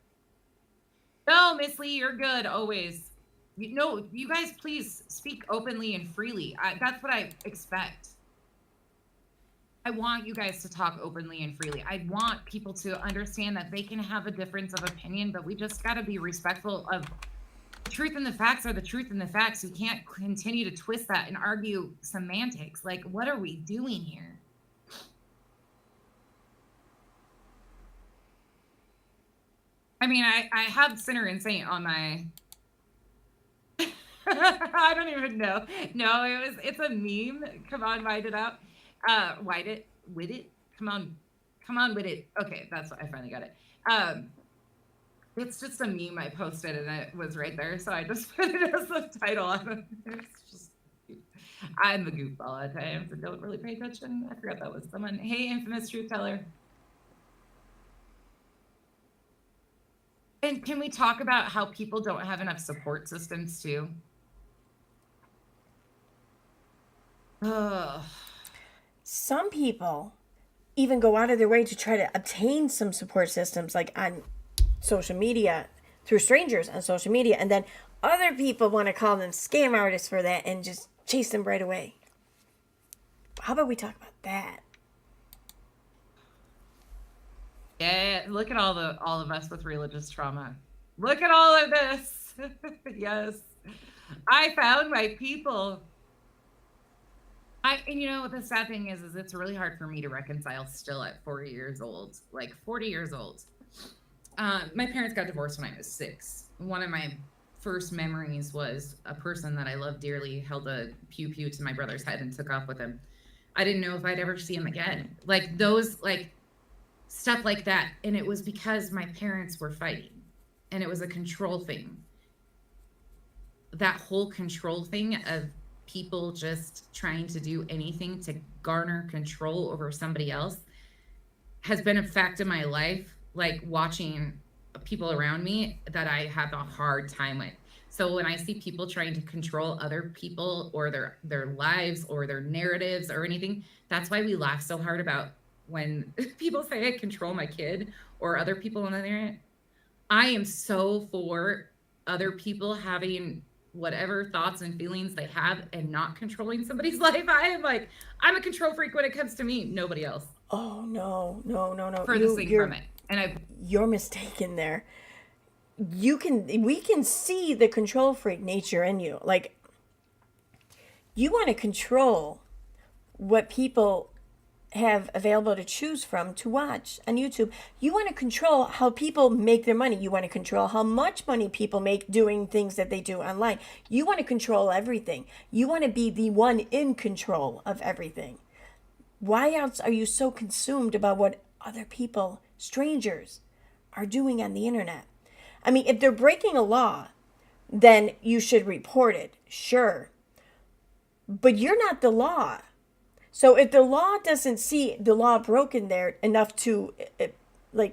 No, Miss Lee, you're good, always. You guys please speak openly and freely. That's what I expect. I want you guys to talk openly and freely. I want people to understand that they can have a difference of opinion, but we just got to be respectful of the truth, and the facts are the truth and the facts. You can't continue to twist that and argue semantics. Like, what are we doing here? I mean, I have Sinner and Saint on my... I don't even know. No, it's a meme. Come on, write it out. With it. Come on with it. Okay, that's what I finally got it. It's just a meme I posted and it was right there, so I just put it as the title. It's just, I'm a goofball at times and don't really pay attention. I forgot that was someone. Hey, infamous truth teller. And can we talk about how people don't have enough support systems too? Ugh. Some people even go out of their way to try to obtain some support systems, like on social media, through strangers on social media, and then other people want to call them scam artists for that and just chase them right away. How about we talk about that? Yeah, look at all of us with religious trauma. Look at all of this. Yes. I found my people. And the sad thing is it's really hard for me to reconcile still at 40 years old. Like 40 years old. My parents got divorced when I was 6. One of my first memories was a person that I loved dearly held a pew pew to my brother's head and took off with him. I didn't know if I'd ever see him again. Like those, like stuff like that. And it was because my parents were fighting, and it was a control thing. That whole control thing of people just trying to do anything to garner control over somebody else has been a fact in my life, like watching people around me that I have a hard time with. So when I see people trying to control other people or their lives or their narratives or anything, that's why we laugh so hard about when people say I control my kid or other people on the internet. I am so for other people having whatever thoughts and feelings they have and not controlling somebody's life. I'm a control freak when it comes to me, nobody else. Oh no. Furthest thing from it. And you're mistaken there. We can see the control freak nature in you. Like, you want to control what people have available to choose from to watch on YouTube. You want to control how people make their money. You want to control how much money people make doing things that they do online. You want to control everything. You want to be the one in control of everything. Why else are you so consumed about what other people, strangers, are doing on the internet? I mean, if they're breaking a law, then you should report it, sure. But you're not the law. So if the law doesn't see the law broken there enough to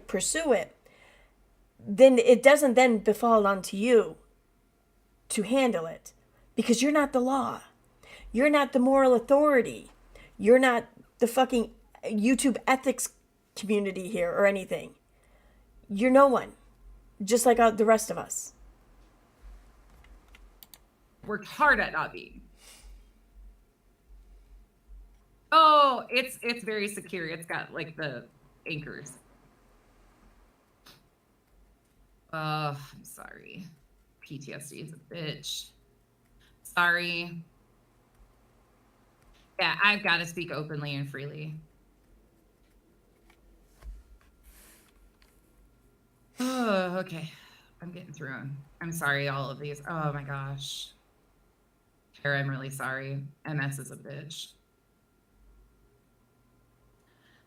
pursue it, then it doesn't then befall onto you to handle it, because you're not the law. You're not the moral authority. You're not the fucking YouTube ethics community here or anything. You're no one, just like the rest of us. Worked hard at not being. Oh, it's very secure. It's got like the anchors. I'm sorry. PTSD is a bitch. Sorry. Yeah, I've got to speak openly and freely. Oh, okay. I'm getting through them. I'm sorry, all of these. Oh my gosh. Tara, I'm really sorry. MS is a bitch.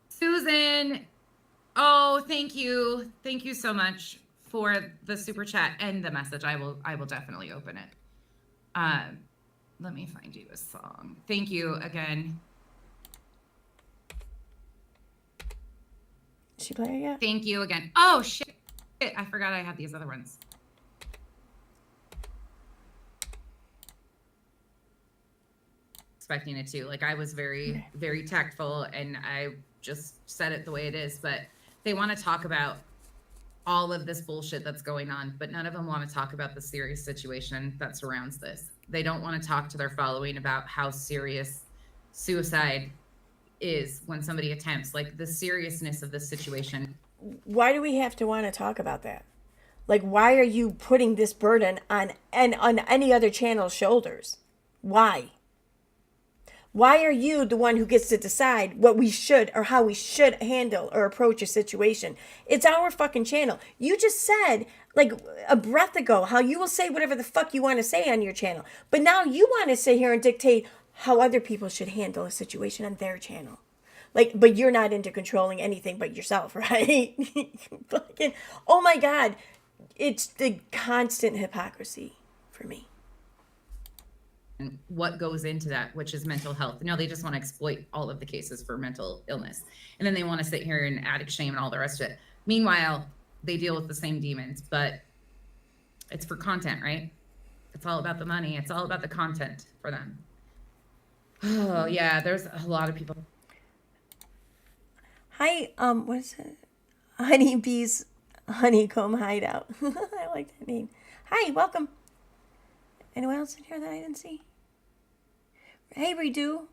Susan, oh, thank you. Thank you so much for the super chat and the message. I will definitely open it. Let me find you a song. Thank you again. Did she play it yet? Thank you again. Oh shit. I forgot I had these other ones. Expecting it to. Like, I was very, very tactful and I just said it the way it is, but they want to talk about all of this bullshit that's going on, but none of them want to talk about the serious situation that surrounds this. They don't want to talk to their following about how serious suicide is when somebody attempts, like the seriousness of this situation. Why do we have to want to talk about that? Like, why are you putting this burden on any other channel's shoulders? Why? Why are you the one who gets to decide what we should or how we should handle or approach a situation? It's our fucking channel. You just said, like a breath ago, how you will say whatever the fuck you want to say on your channel. But now you want to sit here and dictate how other people should handle a situation on their channel. Like, but you're not into controlling anything but yourself, right? Fucking, oh my God. It's the constant hypocrisy for me. What goes into that, which is mental health. No, they just want to exploit all of the cases for mental illness. And then they want to sit here and addict shame and all the rest of it. Meanwhile, they deal with the same demons, but it's for content, right? It's all about the money. It's all about the content for them. Oh, yeah, there's a lot of people. Hi, what is it? Honeybee's Honeycomb Hideout. I like that name. Hi, welcome. Anyone else in here that I didn't see? Hey, Redo.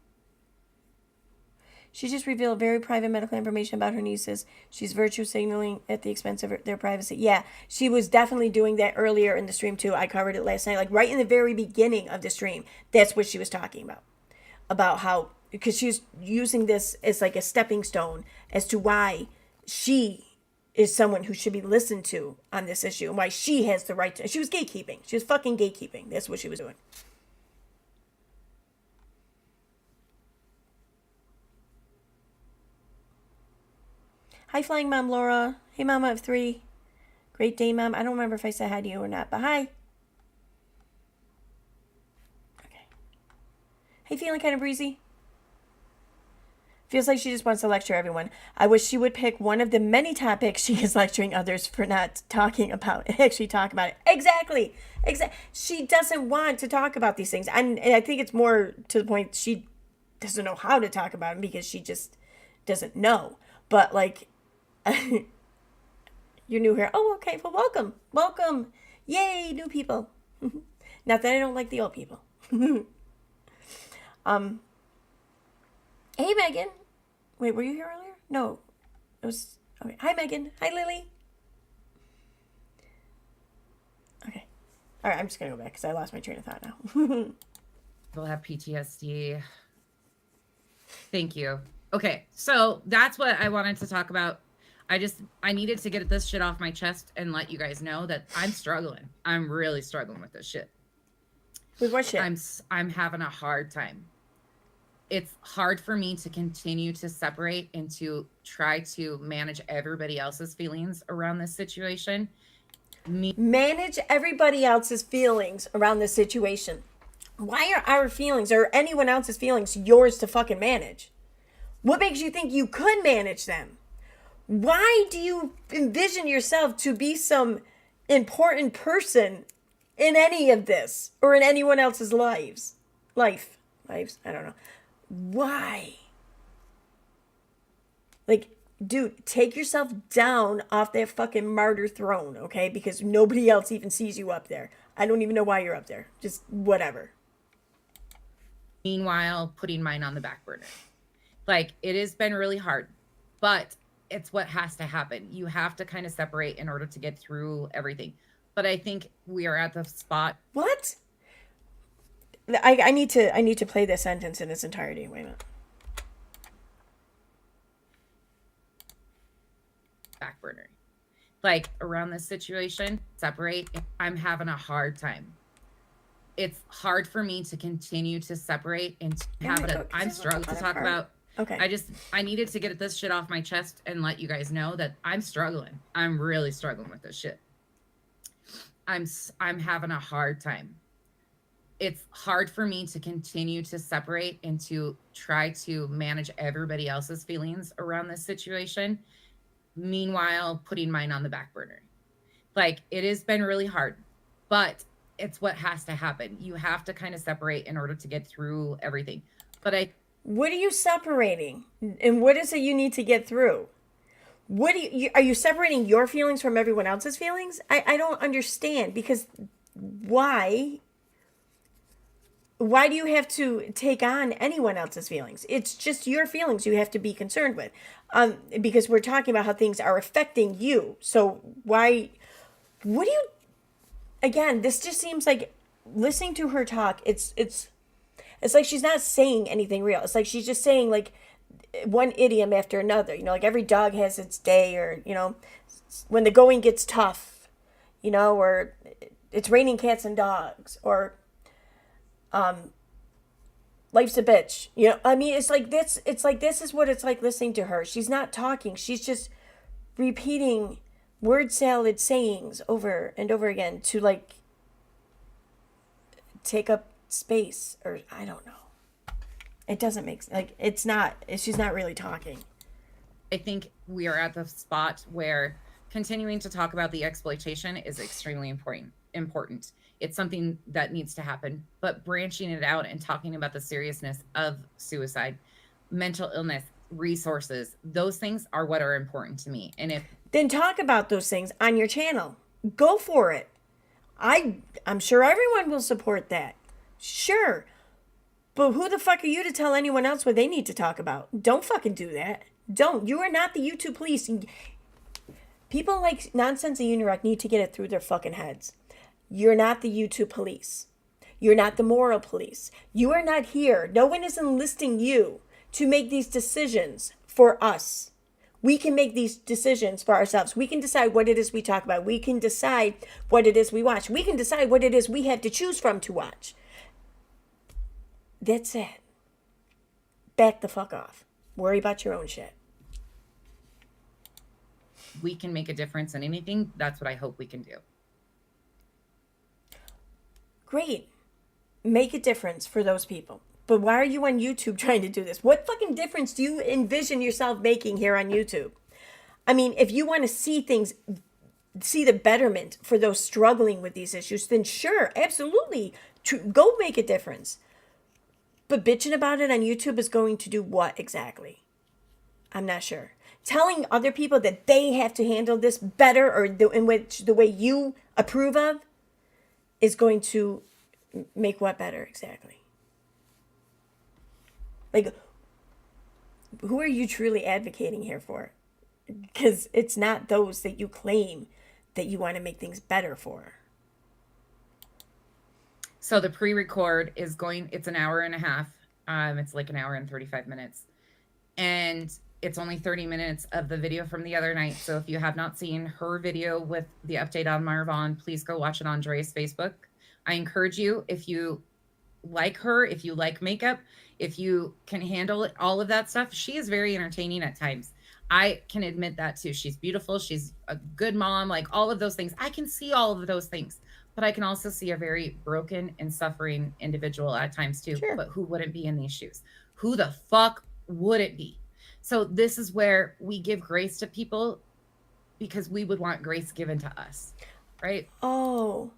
She just revealed very private medical information about her nieces. She's virtue signaling at the expense of their privacy. Yeah, she was definitely doing that earlier in the stream too. I covered it last night, like right in the very beginning of the stream. That's what she was talking about how because she's using this as like a stepping stone as to why she is someone who should be listened to on this issue and why she has the right to. She was gatekeeping. She was fucking gatekeeping. That's what she was doing. Hi, Flying Mom Laura. Hey, Mama of 3. Great day, Mom. I don't remember if I said hi to you or not, but hi. Okay. Hey, feeling kind of breezy? Feels like she just wants to lecture everyone. I wish she would pick one of the many topics she is lecturing others for not talking about and actually talk about it. Exactly. She doesn't want to talk about these things. And I think it's more to the point she doesn't know how to talk about them because she just doesn't know. But like, you're new here. Oh, okay. Well, welcome. Yay, new people. Not that I don't like the old people. Hey, Megan. Wait, were you here earlier? No. It was... Okay. Hi, Megan. Hi, Lily. Okay. All right, I'm just going to go back because I lost my train of thought now. People have PTSD. Thank you. Okay, so that's what I wanted to talk about. I needed to get this shit off my chest and let you guys know that I'm struggling. I'm really struggling with this shit. With what shit? I'm having a hard time. It's hard for me to continue to separate and to try to manage everybody else's feelings around this situation. Manage everybody else's feelings around this situation. Why are our feelings or anyone else's feelings yours to fucking manage? What makes you think you could manage them? Why do you envision yourself to be some important person in any of this or in anyone else's lives? Lives? I don't know. Why? Like, dude, take yourself down off that fucking martyr throne, okay? Because nobody else even sees you up there. I don't even know why you're up there. Just whatever. Meanwhile, putting mine on the back burner. Like, it has been really hard, but it's what has to happen. You have to kind of separate in order to get through everything. But I think we are at the spot. What? I need to play this sentence in its entirety. Wait a minute. Back burner. Like, around this situation, separate. I'm having a hard time. It's hard for me to continue to separate and have it. I'm struggling to talk about. Okay. I needed to get this shit off my chest and let you guys know that I'm struggling. I'm really struggling with this shit. I'm having a hard time. It's hard for me to continue to separate and to try to manage everybody else's feelings around this situation. Meanwhile, putting mine on the back burner. Like, it has been really hard, but it's what has to happen. You have to kind of separate in order to get through everything. But what are you separating? And what is it you need to get through? What are you separating your feelings from everyone else's feelings? I don't understand, because why do you have to take on anyone else's feelings? It's just your feelings you have to be concerned with. Because we're talking about how things are affecting you. So what do you, again, this just seems like, listening to her talk, it's like she's not saying anything real. It's like she's just saying like one idiom after another, like every dog has its day, or, when the going gets tough, or it's raining cats and dogs, or, life's a bitch. I mean, it's like this is what it's like listening to her. She's not talking. She's just repeating word salad sayings over and over again to like take up space, or I don't know. It doesn't make like she's not really talking. I think we are at the spot where continuing to talk about the exploitation is extremely important. It's something that needs to happen, but branching it out and talking about the seriousness of suicide, mental illness, resources, those things are what are important to me. And then talk about those things on your channel. Go for it. I'm sure everyone will support that. Sure. But who the fuck are you to tell anyone else what they need to talk about? Don't fucking do that. Don't. You are not the YouTube police. People like Nonsense and Unirock need to get it through their fucking heads. You're not the YouTube police. You're not the moral police. You are not here. No one is enlisting you to make these decisions for us. We can make these decisions for ourselves. We can decide what it is we talk about. We can decide what it is we watch. We can decide what it is we have to choose from to watch. That's it. Back the fuck off. Worry about your own shit. We can make a difference in anything. That's what I hope we can do. Great. Make a difference for those people. But why are you on YouTube trying to do this? What fucking difference do you envision yourself making here on YouTube? I mean, if you want to see things, see the betterment for those struggling with these issues, then sure, absolutely, go make a difference. But bitching about it on YouTube is going to do what exactly? I'm not sure. Telling other people that they have to handle this better or in which the way you approve of is going to make what better exactly? Like, who are you truly advocating here for? Because it's not those that you claim that you want to make things better for. So the pre-record is it's an hour and a half. It's like an hour and 35 minutes. And it's only 30 minutes of the video from the other night. So if you have not seen her video with the update on Marvon, please go watch it on Dre's Facebook. I encourage you, if you like her, if you like makeup, if you can handle it, all of that stuff, she is very entertaining at times. I can admit that too. She's beautiful. She's a good mom, like all of those things. I can see all of those things, but I can also see a very broken and suffering individual at times too. Sure. But who wouldn't be in these shoes? Who the fuck would it be? So this is where we give grace to people because we would want grace given to us, right? Oh.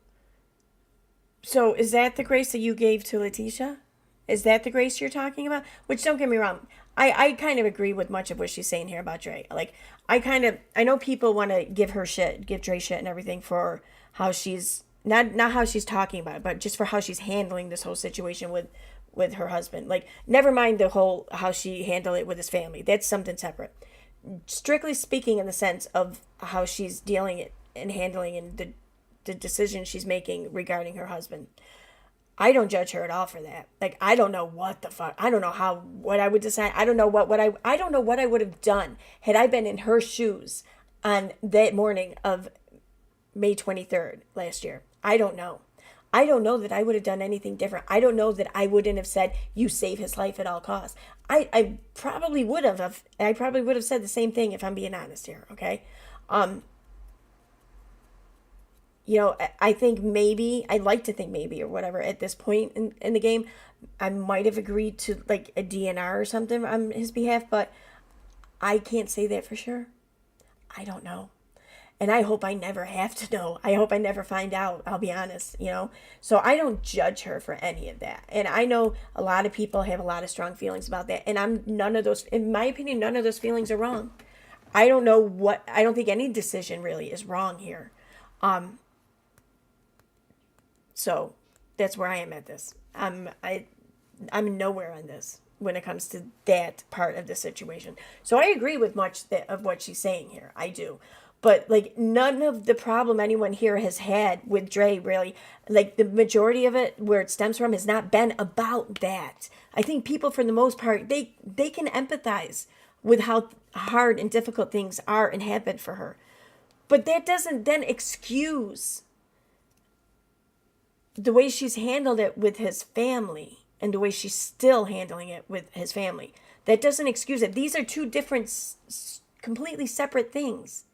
So is that the grace that you gave to Letitia? Is that the grace you're talking about? Which, don't get me wrong, I kind of agree with much of what she's saying here about Dre. Like, I know people want to give her shit, give Dre shit and everything for how she's, not how she's talking about it, but just for how she's handling this whole situation with her husband. Like, never mind the whole, how she handled it with his family. That's something separate. Strictly speaking, in the sense of how she's dealing it and handling and the decision she's making regarding her husband. I don't judge her at all for that. Like, I don't know what the fuck. I don't know what I would decide. I don't know I don't know what I would have done had I been in her shoes on that morning of May 23rd last year. I don't know. I don't know that I would have done anything different. I don't know that I wouldn't have said, you save his life at all costs. I probably would have. I probably would have said the same thing if I'm being honest here, okay? You know, I think maybe, I'd like to think maybe or whatever at this point in the game, I might have agreed to like a DNR or something on his behalf, but I can't say that for sure. I don't know. And I hope I never have to know. I hope I never find out, I'll be honest, you know. So I don't judge her for any of that. And I know a lot of people have a lot of strong feelings about that. And in my opinion, none of those feelings are wrong. I don't think any decision really is wrong here. So that's where I am at this. I'm nowhere on this when it comes to that part of the situation. So I agree with much of what she's saying here. I do. But like, none of the problem anyone here has had with Dre, really, like the majority of it where it stems from has not been about that. I think people, for the most part, they can empathize with how hard and difficult things are and have been for her. But that doesn't then excuse the way she's handled it with his family and the way she's still handling it with his family. That doesn't excuse it. These are two different, completely separate things.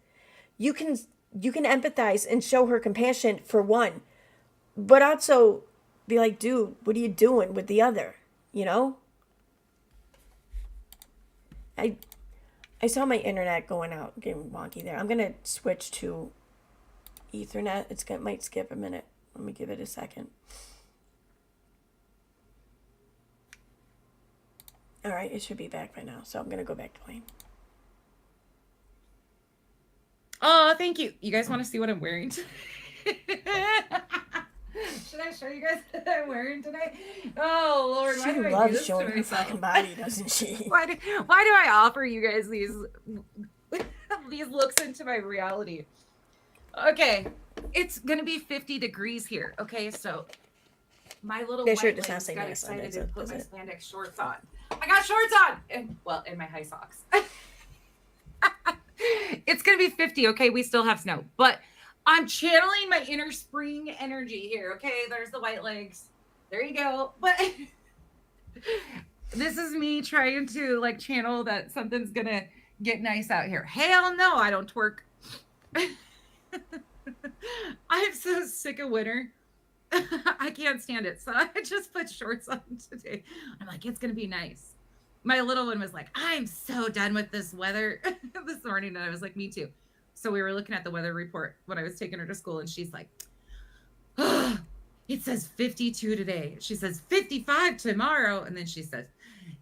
You can empathize and show her compassion for one, but also be like, dude, what are you doing with the other? You know? I saw my internet going out, getting wonky there. I'm gonna switch to Ethernet. It might skip a minute. Let me give it a second. All right, it should be back by now. So I'm going to go back to playing. Oh, thank you. You guys want to see what I'm wearing today? Should I show you guys what I'm wearing today? Oh, Lord. She loves showing her fucking body, doesn't she? Why do I offer you guys these looks into my reality? Okay. It's going to be 50 degrees here. Okay, so my little That shirt white does not legs say got nice on it, excited and put does my it? spandex shorts on. I got shorts on, and my high socks. It's gonna be 50. Okay, we still have snow, but I'm channeling my inner spring energy here. Okay, there's the white legs. There you go. But this is me trying to like channel that something's gonna get nice out here. Hell no, I don't twerk. I'm so sick of winter. I can't stand it. So I just put shorts on today. I'm like, it's gonna be nice. My little one was like, I'm so done with this weather this morning. And I was like, me too. So we were looking at the weather report when I was taking her to school, and she's like, oh, it says 52 today. She says 55 tomorrow. And then she says,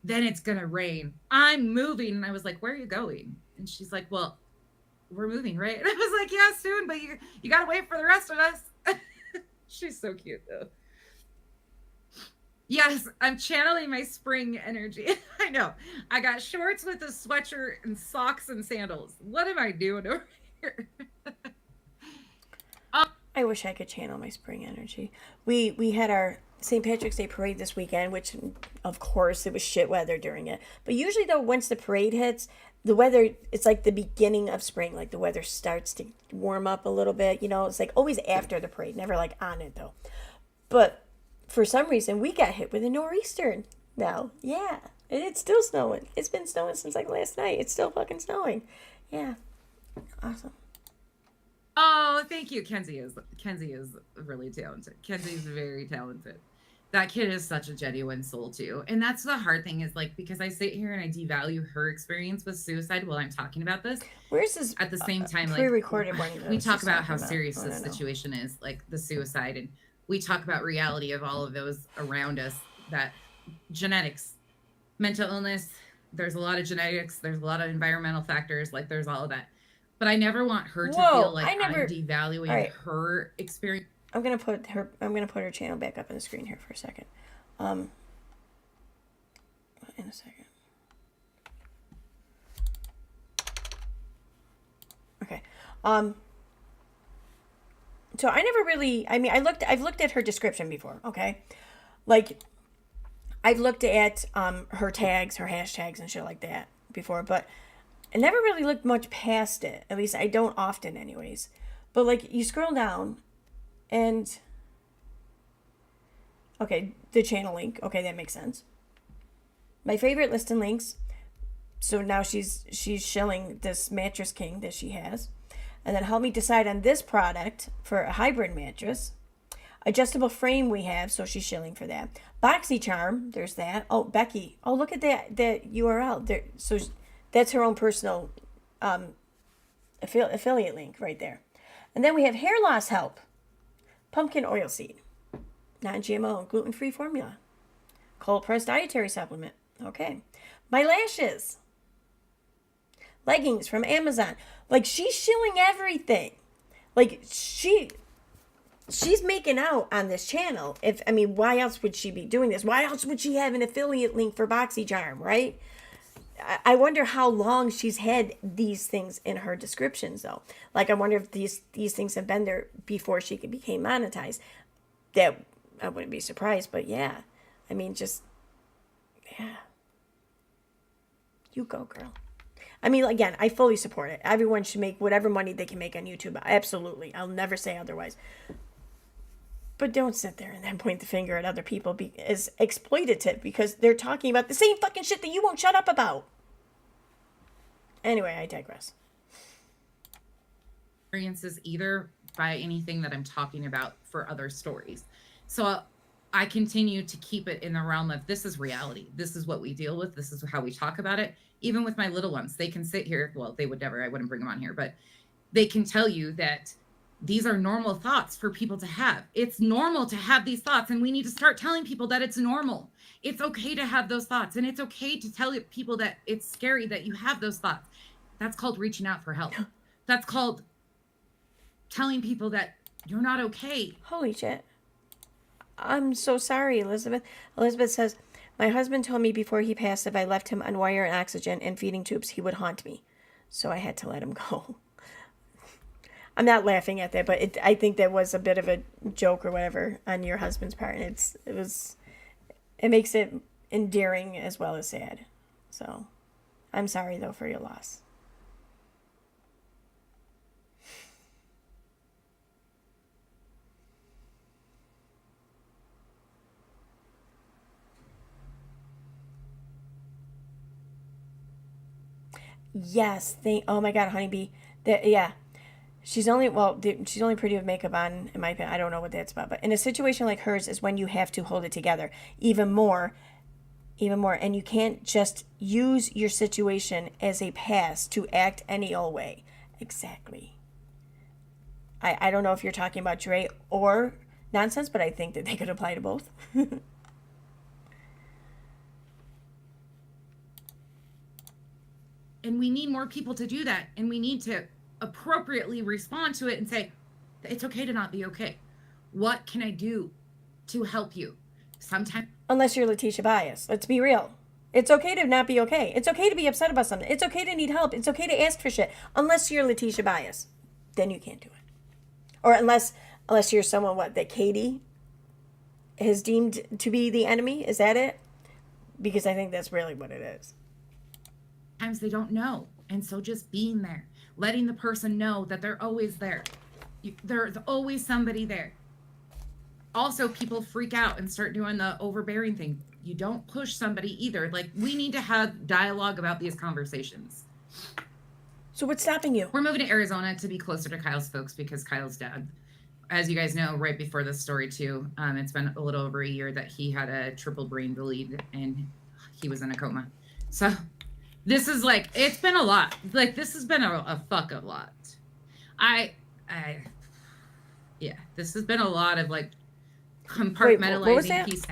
then it's gonna rain. I'm moving. And I was like, where are you going? And she's like, well, we're moving, right? And I was like, yeah, soon, but you gotta wait for the rest of us. She's so cute though. Yes, I'm channeling my spring energy. I know. I got shorts with a sweatshirt and socks and sandals. What am I doing over here? I wish I could channel my spring energy. We had our St. Patrick's Day parade this weekend, which of course it was shit weather during it. But usually though, once the parade hits, the weather, it's like the beginning of spring. Like the weather starts to warm up a little bit. You know, it's like always after the parade, never like on it though. But for some reason, we got hit with a nor'easter now. Yeah. And it's still snowing. It's been snowing since like last night. It's still fucking snowing. Yeah. Awesome. Oh, thank you. Kenzie is really talented. Kenzie's very talented. That kid is such a genuine soul too. And that's the hard thing is like, because I sit here and I devalue her experience with suicide while I'm talking about this. Where's this at the same time, like pre-recorded one? We talk about how serious this situation is, like the suicide, and we talk about reality of all of those around us, that genetics, mental illness, there's a lot of genetics, there's a lot of environmental factors, like there's all of that. But I never want her to feel like I'm devaluing her experience. I'm gonna put her channel back up on the screen here for a second. In a second. Okay. So I never really, I mean, I've looked at her description before, okay? Like, I've looked at her tags, her hashtags and shit like that before, but I never really looked much past it. At least I don't often anyways. But like, you scroll down and, okay, the channel link, okay, that makes sense. My favorite listing links, so now she's shilling this mattress king that she has. And then help me decide on this product for a hybrid mattress. Adjustable frame we have, so she's shilling for that. BoxyCharm, there's that. Oh, Becky. Oh, look at that URL. There, so that's her own personal affiliate link right there. And then we have hair loss help. Pumpkin oil seed. Non-GMO, gluten-free formula. Cold-pressed dietary supplement. Okay. My lashes. Leggings from Amazon. Like, she's shilling everything. Like, she's making out on this channel. Why else would she be doing this? Why else would she have an affiliate link for BoxyCharm, right? I wonder how long she's had these things in her descriptions, though. Like, I wonder if these things have been there before she became monetized. That, I wouldn't be surprised, but yeah. Yeah. You go, girl. Again, I fully support it. Everyone should make whatever money they can make on YouTube. Absolutely. I'll never say otherwise. But don't sit there and then point the finger at other people as exploitative because they're talking about the same fucking shit that you won't shut up about. Anyway, I digress. Experiences either by anything that I'm talking about for other stories. So I continue to keep it in the realm of this is reality. This is what we deal with. This is how we talk about it. Even with my little ones, they can sit here. Well, they would never, I wouldn't bring them on here, but they can tell you that these are normal thoughts for people to have. It's normal to have these thoughts, and we need to start telling people that it's normal. It's okay to have those thoughts, and it's okay to tell people that it's scary that you have those thoughts. That's called reaching out for help. That's called telling people that you're not okay. Holy shit. I'm so sorry, Elizabeth. Elizabeth says, my husband told me before he passed if I left him on wire and oxygen and feeding tubes, he would haunt me. So I had to let him go. I'm not laughing at that, but I think that was a bit of a joke or whatever on your husband's part. And it makes it endearing as well as sad. So I'm sorry though for your loss. Yes, oh my God, honeybee. Yeah, she's only pretty with makeup on, in my opinion. I don't know what that's about, but in a situation like hers is when you have to hold it together even more, and you can't just use your situation as a pass to act any old way. Exactly. I don't know if you're talking about Dre or nonsense, but I think that they could apply to both. And we need more people to do that. And we need to appropriately respond to it and say, it's okay to not be okay. What can I do to help you? Sometimes. Unless you're Letitia Bias. Let's be real. It's okay to not be okay. It's okay to be upset about something. It's okay to need help. It's okay to ask for shit. Unless you're Letitia Bias. Then you can't do it. Or unless you're someone, that Katie has deemed to be the enemy. Is that it? Because I think that's really what it is. Sometimes they don't know. And so just being there, letting the person know that they're always there. There's always somebody there. Also, people freak out and start doing the overbearing thing. You don't push somebody either. Like, we need to have dialogue about these conversations. So what's stopping you? We're moving to Arizona to be closer to Kyle's folks because Kyle's dad, as you guys know, right before this story too, it's been a little over a year that he had a triple brain bleed and he was in a coma. So this is like, it's been a lot. Like, this has been a fucking lot. Yeah, this has been a lot of like compartmentalizing pieces.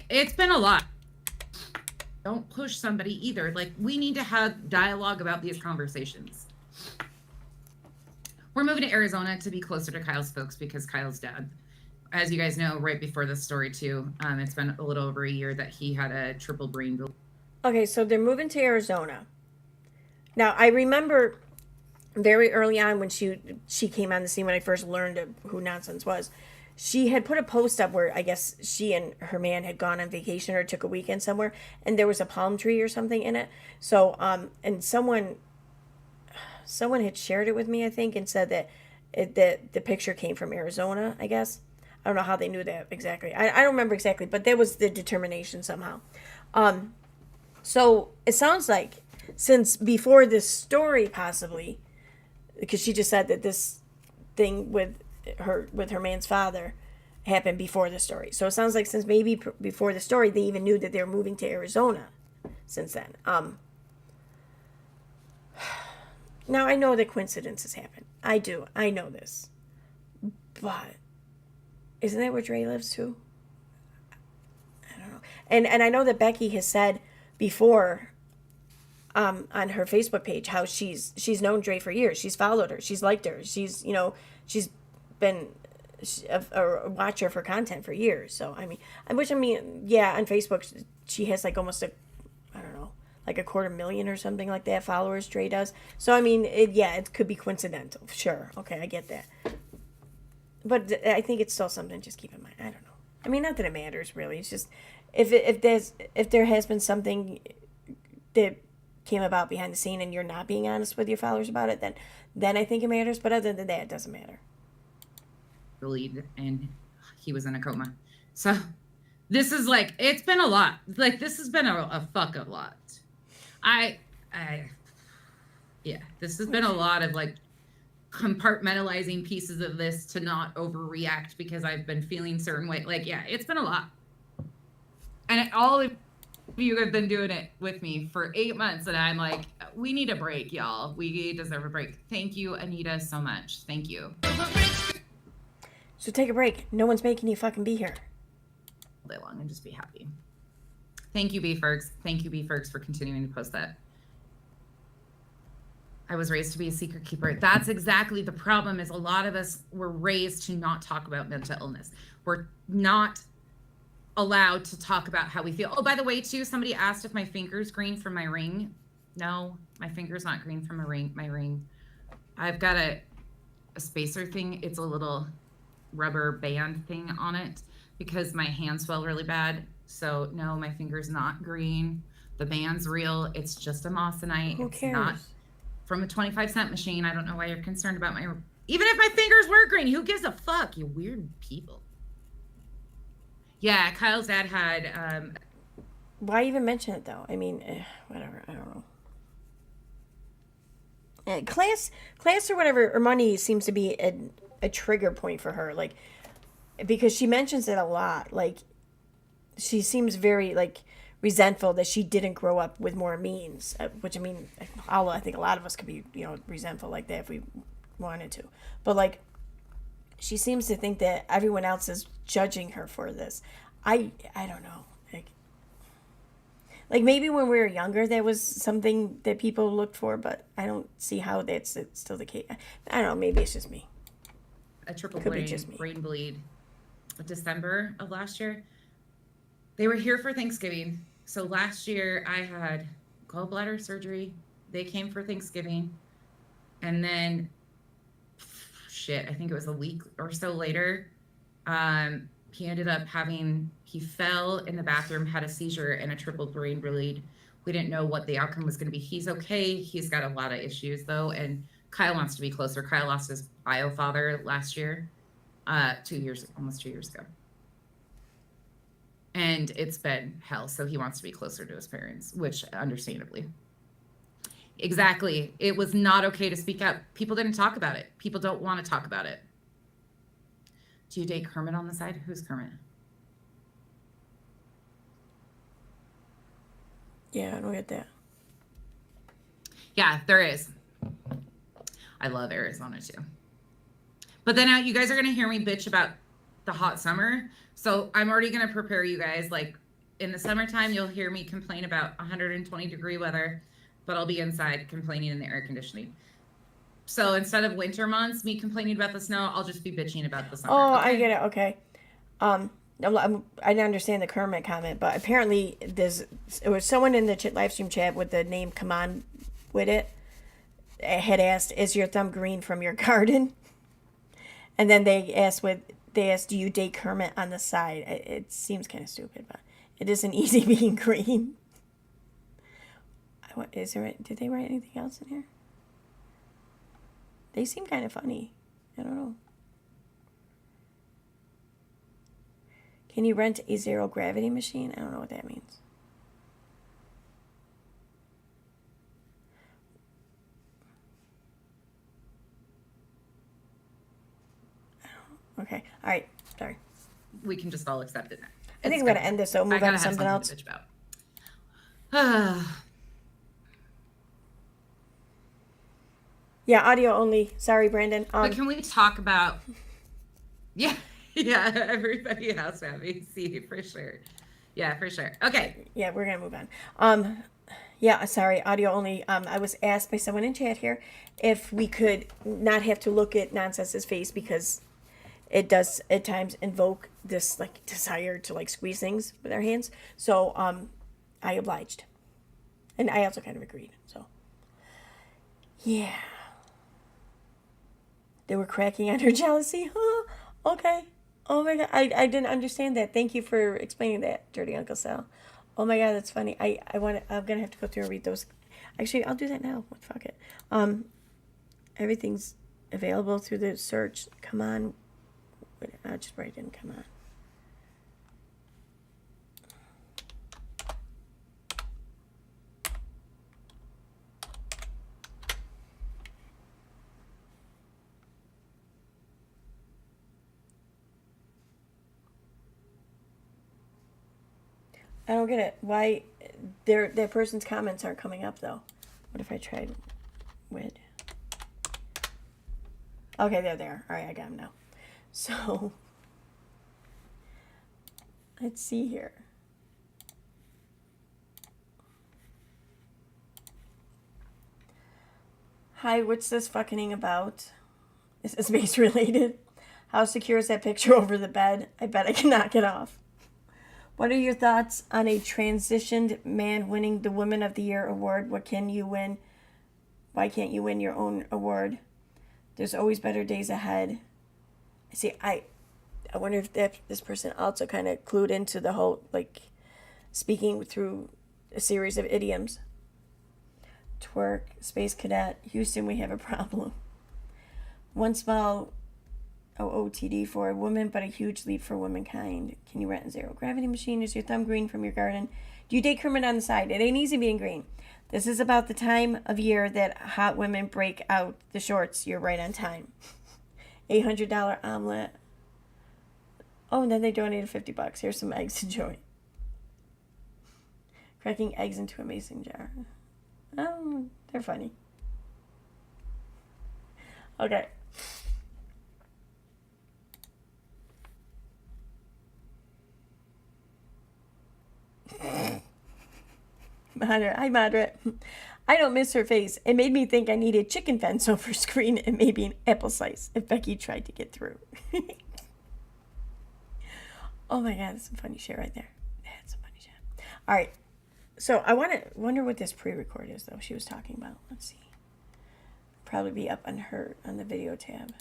It's been a lot. Don't push somebody either. Like, we need to have dialogue about these conversations. We're moving to Arizona to be closer to Kyle's folks because Kyle's dad, as you guys know, right before this story too, it's been a little over a year that he had a triple brain bleed. Okay, so they're moving to Arizona. Now, I remember very early on when she came on the scene, when I first learned who Nonsense was, she had put a post up where I guess she and her man had gone on vacation or took a weekend somewhere, and there was a palm tree or something in it. So, and someone had shared it with me, I think, and said that the picture came from Arizona, I guess. I don't know how they knew that exactly. I don't remember exactly, but that was the determination somehow. So it sounds like since before this story, possibly, because she just said that this thing with her man's father happened before the story. So it sounds like since maybe before the story, they even knew that they were moving to Arizona since then. Now I know that coincidences happen. I do. I know this. But isn't that where Dre lives too? I don't know. And I know that Becky has said before on her Facebook page how she's known Dre for years. She's followed her. She's liked her. She's been a watcher for content for years. So yeah, on Facebook she has like almost like a 250,000 or something like that followers. Dre does. So it could be coincidental. Sure, okay, I get that. But I think it's still something to just keep in mind. I don't know. Not that it matters really. It's just if there has been something that came about behind the scene and you're not being honest with your followers about it, then I think it matters. But other than that, it doesn't matter. Bleed and he was in a coma. So this is like, it's been a lot. Like, this has been a fucking lot. Yeah, this has been a lot of like compartmentalizing pieces of this to not overreact because I've been feeling certain way. Like, yeah, it's been a lot. And all of you have been doing it with me for 8 months. And I'm like, we need a break, y'all. We deserve a break. Thank you, Anita, so much. Thank you. So take a break. No one's making you fucking be here. All day long and just be happy. Thank you, B-Fergs. Thank you, B-Fergs, for continuing to post that. I was raised to be a secret keeper. That's exactly the problem, is a lot of us were raised to not talk about mental illness. We're not allowed to talk about how we feel. Oh, by the way, too, somebody asked if my finger's green from my ring. No, my finger's not green from my ring. I've got a spacer thing. It's a little rubber band thing on it because my hands swell really bad. So no, my finger's not green. The band's real. It's just a moissanite. Who It's not cares? from a 25-cent machine. I don't know why you're concerned about my. Even if my fingers were green, who gives a fuck? You weird people. Yeah, Kyle's dad had. Why even mention it though? I mean, whatever. I don't know. Class or whatever, or money seems to be a trigger point for her. Like, because she mentions it a lot. Like, she seems very like resentful that she didn't grow up with more means. Which I mean, I think a lot of us could be resentful like that if we wanted to. But like, she seems to think that everyone else is judging her for this. I don't know. Like maybe when we were younger, that was something that people looked for, but I don't see how that's still the case. I don't know. Maybe it's just me. A triple Could be just me. brain bleed December of last year. They were here for Thanksgiving. So last year I had gallbladder surgery. They came for Thanksgiving. And then, I think it was a week or so later, he ended up he fell in the bathroom, had a seizure, and a triple brain bleed. We didn't know what the outcome was going to be. He's okay. He's got a lot of issues, though, and Kyle wants to be closer. Kyle lost his bio father last year, almost 2 years ago. And it's been hell, so he wants to be closer to his parents, which understandably. Exactly. It was not okay to speak up. People didn't talk about it. People don't want to talk about it. Do you date Kermit on the side? Who's Kermit? Yeah, I don't get that. Yeah, there is. I love Arizona too. But then you guys are going to hear me bitch about the hot summer. So I'm already going to prepare you guys. Like in the summertime, you'll hear me complain about 120-degree weather, but I'll be inside complaining in the air conditioning. So instead of winter months, me complaining about the snow, I'll just be bitching about the summer. Oh, okay? I get it. Okay. I didn't understand the Kermit comment, but apparently it was someone in the live stream chat with the name "Come On With It" had asked, "Is your thumb green from your garden?" And then they asked, "Do you date Kermit on the side?" It seems kind of stupid, but it isn't easy being green. Did they write anything else in here? They seem kind of funny. I don't know. Can you rent a zero gravity machine? I don't know what that means. Okay. All right. Sorry. We can just all accept it now. I think I'm going to end this, though. Move on to something else. To bitch about. Yeah, audio only. Sorry, Brandon. But can we talk about... Yeah, everybody has to have AC for sure. Yeah, for sure. Okay. Yeah, we're going to move on. Yeah, sorry, audio only. I was asked by someone in chat here if we could not have to look at Nonsense's face because it does at times invoke this like desire to like squeeze things with our hands. So I obliged. And I also kind of agreed. So yeah. They were cracking on her jealousy. Huh? Okay. Oh my god. I didn't understand that. Thank you for explaining that, Dirty Uncle Sal. Oh my god, that's funny. I'm gonna have to go through and read those. Actually, I'll do that now. Fuck it. Everything's available through the search. Come on. I just write in. Come on. I don't get it. Why their person's comments aren't coming up though? What if I tried with? Okay, they're there. All right, I got them now. So let's see here. Hi, what's this fucking about? Is this space related? How secure is that picture over the bed? I bet I can knock it off. What are your thoughts on a transitioned man winning the Woman of the Year award? What can you win? Why can't you win your own award? There's always better days ahead. See, I wonder if this person also kind of clued into the whole, like, speaking through a series of idioms. Twerk, Space Cadet, Houston, we have a problem. One small OOTD for a woman, but a huge leap for womankind. Can you rent a zero gravity machine? Is your thumb green from your garden? Do you date Kermit on the side? It ain't easy being green. This is about the time of year that hot women break out the shorts. You're right on time. $800 omelet. Oh, and then they donated $50. Here's some eggs to enjoy. Cracking eggs into a mason jar. Oh, they're funny. Okay. Moderate. Hi, Moderate. I don't miss her face. It made me think I needed chicken fence over screen and maybe an apple slice if Becky tried to get through. Oh my God, that's some funny shit right there. That's some funny shit. All right. So I wonder what this pre-record is though she was talking about. Let's see. Probably be up on the video tab.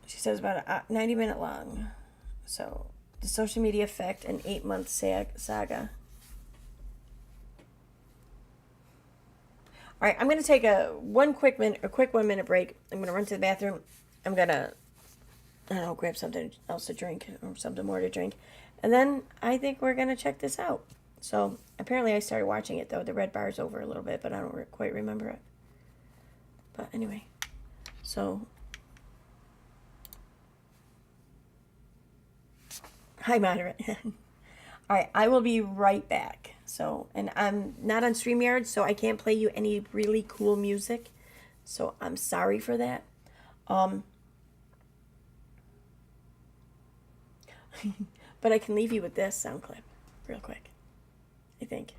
She says about a 90-minute long. So the social media effect, an 8-month saga. All right, I'm gonna take a quick 1 minute break. I'm gonna run to the bathroom. I'm gonna, I don't know, grab something else to drink or something more to drink, and then I think we're gonna check this out. So apparently I started watching it though. The red bar's over a little bit, but I don't quite remember it. But anyway, so hi, Moderate. All right, I will be right back. So, and I'm not on StreamYard, so I can't play you any really cool music. So I'm sorry for that. But I can leave you with this sound clip real quick, I think.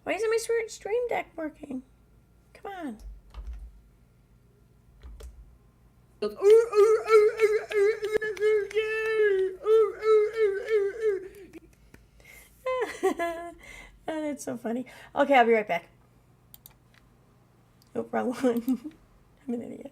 Why isn't my stream deck working? Come on. Oh, that's so funny. Okay, I'll be right back. Oh, wrong one. I'm an idiot.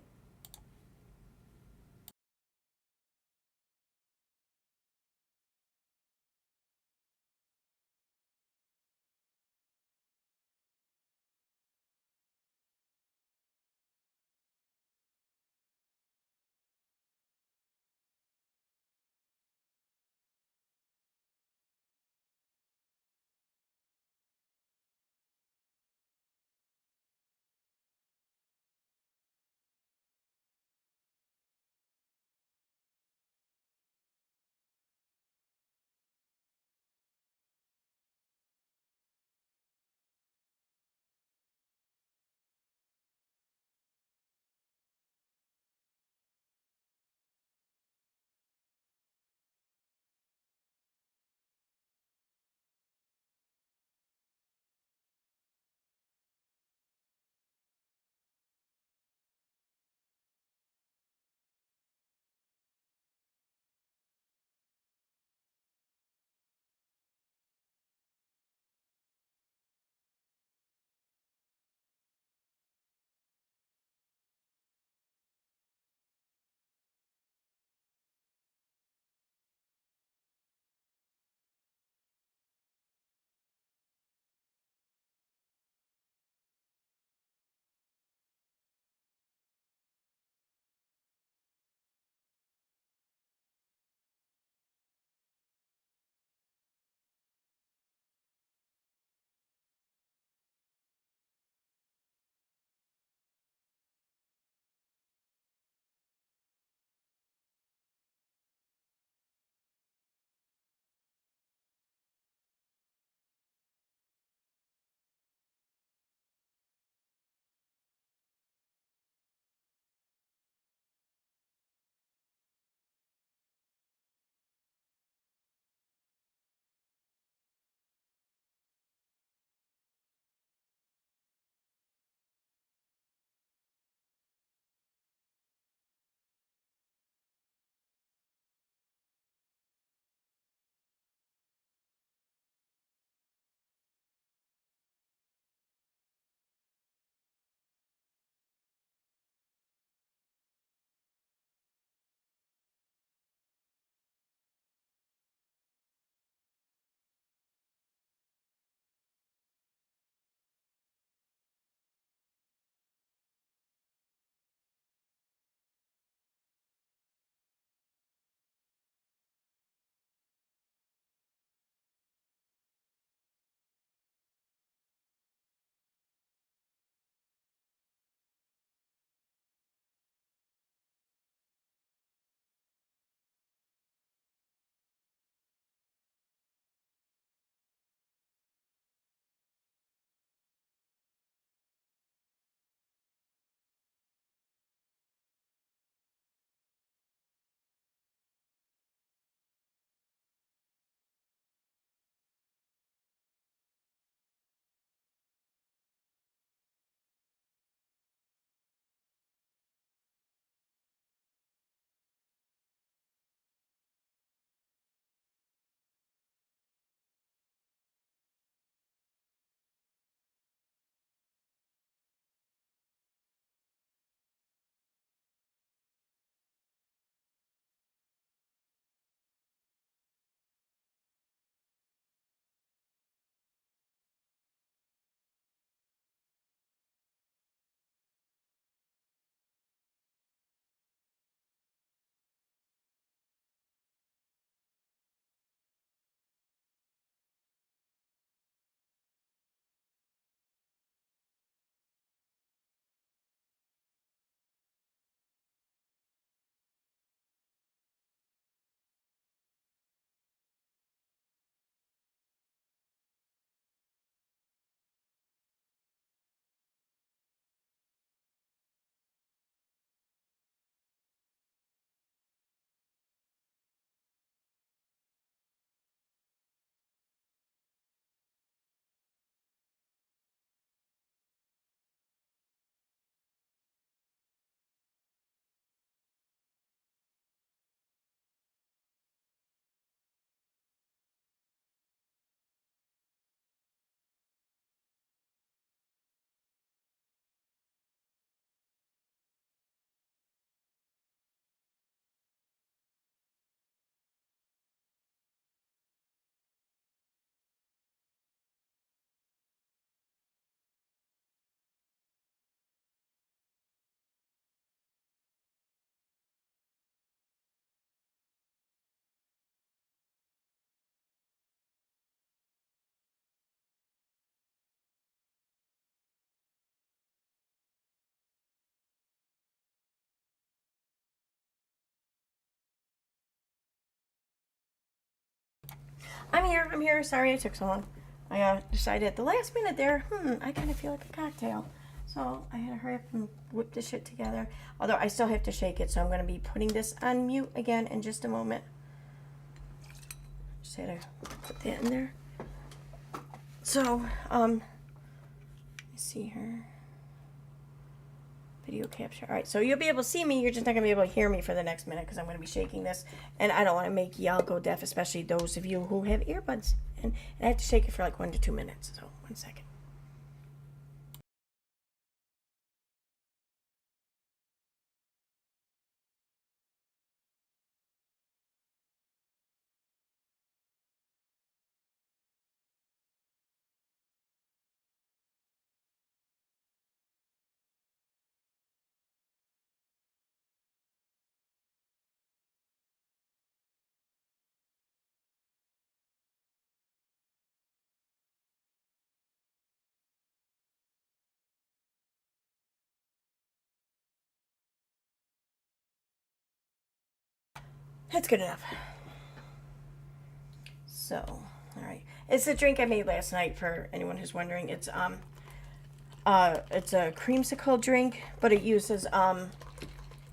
I'm here. I'm here. Sorry I took so long. I decided at the last minute there, I kind of feel like a cocktail. So I had to hurry up and whip this shit together. Although I still have to shake it, so I'm going to be putting this on mute again in just a moment. Just had to put that in there. So, let me see here. Video capture. All right, so you'll be able to see me. You're just not going to be able to hear me for the next minute because I'm going to be shaking this. And I don't want to make y'all go deaf, especially those of you who have earbuds. And I have to shake it for like 1 to 2 minutes. So, 1 second. That's good enough. So, all right. It's the drink I made last night for anyone who's wondering. It's a creamsicle drink, but it uses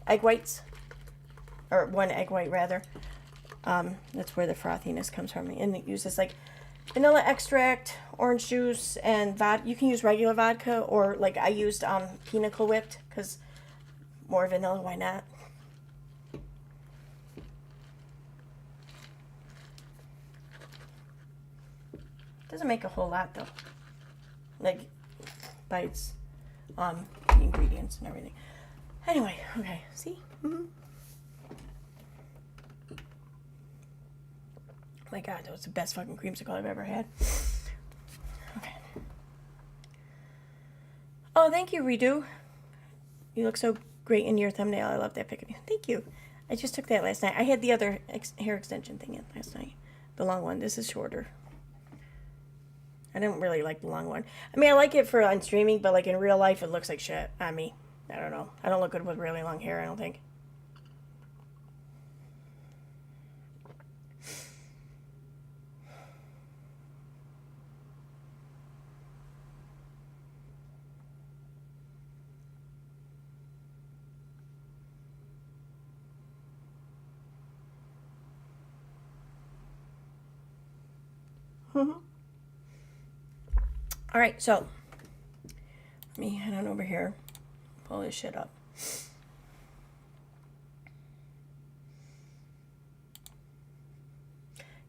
egg whites, or 1 egg white rather. That's where the frothiness comes from, and it uses like vanilla extract, orange juice, and vodka. You can use regular vodka, or like I used Pinnacle whipped because more vanilla. Why not? Doesn't make a whole lot though. Like by its the ingredients and everything. Anyway, okay, see? My God, that was the best fucking creamsicle I've ever had. Okay. Oh, thank you, Redo. You look so great in your thumbnail. I love that pic of you. Thank you. I just took that last night. I had the other hair extension thing in last night. The long one. This is shorter. I don't really like the long one. I mean, I like it for on streaming, but like in real life, it looks like shit on me. I don't know. I don't look good with really long hair, I don't think. All right, so let me head on over here, pull this shit up.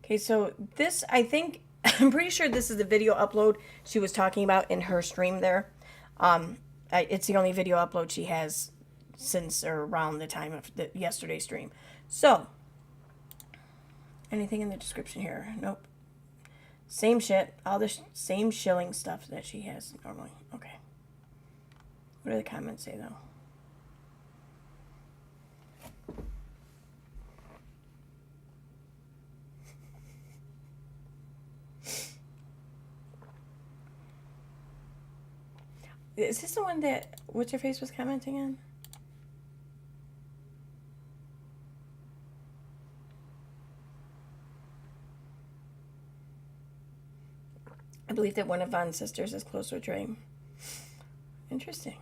Okay, so this, I think, I'm pretty sure this is the video upload she was talking about in her stream there. It's the only video upload she has since or around the time of yesterday's stream. So, anything in the description here? Nope. Same shit, all the same shilling stuff that she has normally. Okay. What do the comments say, though? Is this the one that What's Your Face was commenting on? I believe that one of Von's sisters is close with Dre. Interesting.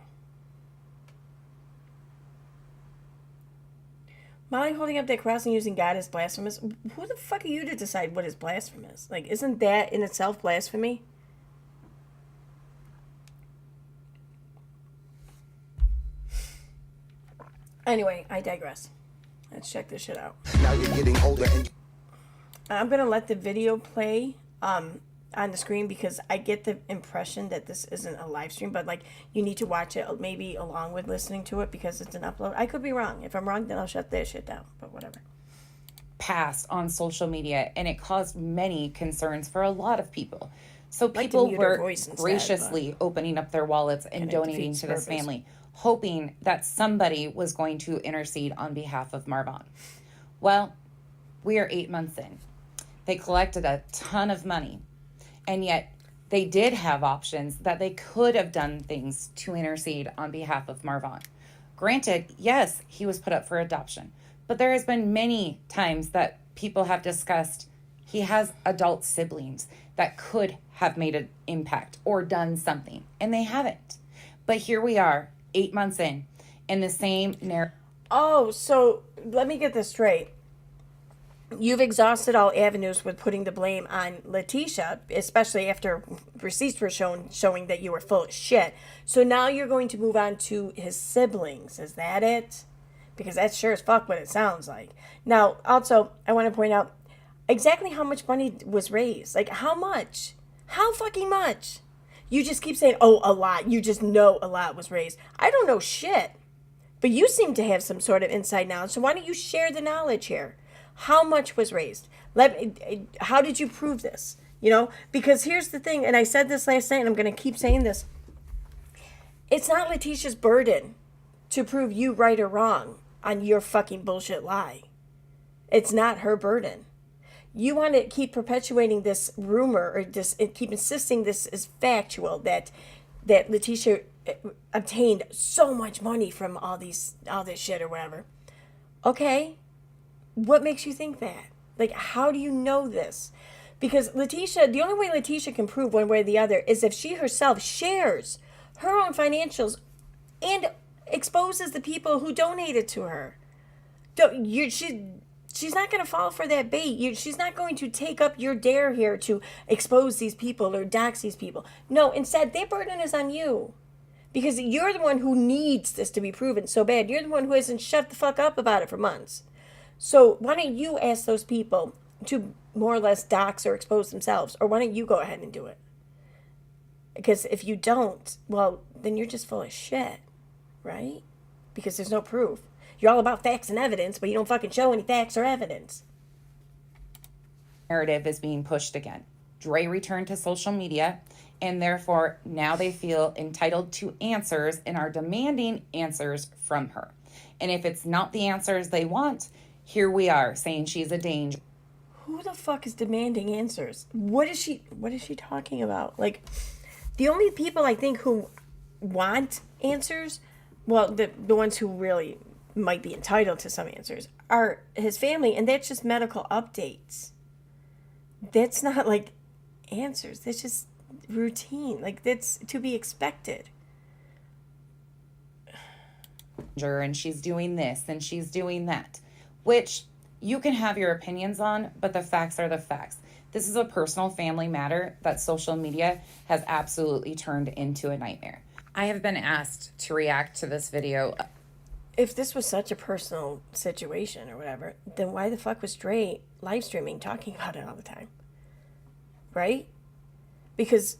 Molly holding up that cross and using God is blasphemous. Who the fuck are you to decide what is blasphemous? Like, isn't that in itself blasphemy? Anyway, I digress. Let's check this shit out. Now you're getting older and I'm gonna let the video play on the screen because I get the impression that this isn't a live stream, but like you need to watch it maybe along with listening to it because it's an upload. I could be wrong. If I'm wrong, then I'll shut that shit down, but whatever. Passed on social media, and it caused many concerns for a lot of people. So Like to people mute her were voice instead, graciously opening up their wallets and kinda donating defeats to this purpose. family, hoping that somebody was going to intercede on behalf of Marvon. Well, we are 8 months in. They collected a ton of money, and yet they did have options that they could have done things to intercede on behalf of Marvon. Granted, yes, he was put up for adoption, but there has been many times that people have discussed He has adult siblings that could have made an impact or done something, and they haven't. But here we are, 8 months in the same narrative. Oh, so let me get this straight. You've exhausted all avenues with putting the blame on Letitia, especially after receipts were showing that you were full of shit. So now you're going to move on to his siblings. Is that it? Because that's sure as fuck what it sounds like. Now, also, I want to point out exactly how much money was raised. Like, how much? How fucking much? You just keep saying, oh, a lot. You just know a lot was raised. I don't know shit. But you seem to have some sort of inside knowledge. So why don't you share the knowledge here? How much was raised? How did you prove this? You know, because here's the thing, and I said this last night, and I'm going to keep saying this. It's not Letitia's burden to prove you right or wrong on your fucking bullshit lie. It's not her burden. You want to keep perpetuating this rumor or keep insisting this is factual, that Letitia obtained so much money from all this shit or whatever. Okay. What makes you think that? Like, how do you know this? Because Letitia, the only way Letitia can prove one way or the other is if she herself shares her own financials and exposes the people who donated to her. She's not going to fall for that bait. She's not going to take up your dare here to expose these people or dox these people. No, instead, their burden is on you. Because you're the one who needs this to be proven so bad. You're the one who hasn't shut the fuck up about it for months. So why don't you ask those people to more or less dox or expose themselves? Or why don't you go ahead and do it? Because if you don't, well, then you're just full of shit, right? Because there's no proof. You're all about facts and evidence, but you don't fucking show any facts or evidence. Narrative is being pushed again. Dre returned to social media, and therefore now they feel entitled to answers and are demanding answers from her. And if it's not the answers they want, here we are saying she's a danger. Who the fuck is demanding answers? What is she talking about? Like, the only people I think who want answers, well, the ones who really might be entitled to some answers, are his family, and that's just medical updates. That's not like answers. That's just routine. Like, that's to be expected. And she's doing this and she's doing that, which you can have your opinions on, but the facts are the facts. This is a personal family matter that social media has absolutely turned into a nightmare. I have been asked to react to this video. If this was such a personal situation or whatever, then why the fuck was Dre live streaming talking about it all the time? Right? Because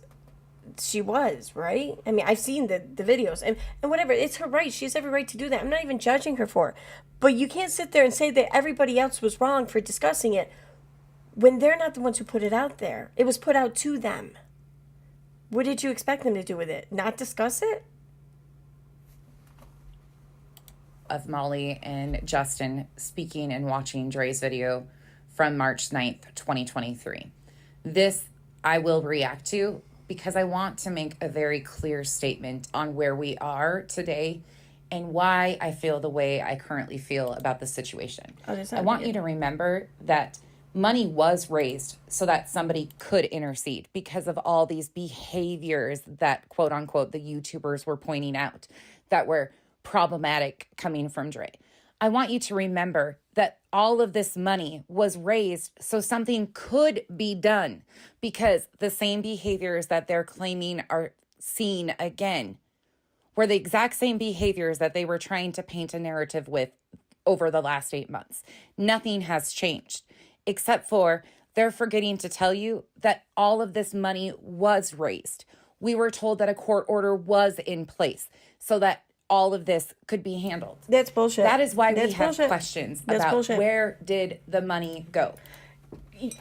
she was, right? I mean, I've seen the videos and whatever. It's her right. She has every right to do that. I'm not even judging her for it. But you can't sit there and say that everybody else was wrong for discussing it when they're not the ones who put it out there. It was put out to them. What did you expect them to do with it? Not discuss it? Of Molly and Justin speaking and watching Dre's video from March 9th, 2023. This I will react to because I want to make a very clear statement on where we are today and why I feel the way I currently feel about the situation. I want you to remember that money was raised so that somebody could intercede because of all these behaviors that, quote unquote, the YouTubers were pointing out that were problematic coming from Dre. I want you to remember that all of this money was raised so something could be done because the same behaviors that they're claiming are seen again were the exact same behaviors that they were trying to paint a narrative with over the last 8 months. Nothing has changed, except for they're forgetting to tell you that all of this money was raised. We were told that a court order was in place so that all of this could be handled. That's bullshit. That is why we have questions about where did the money go.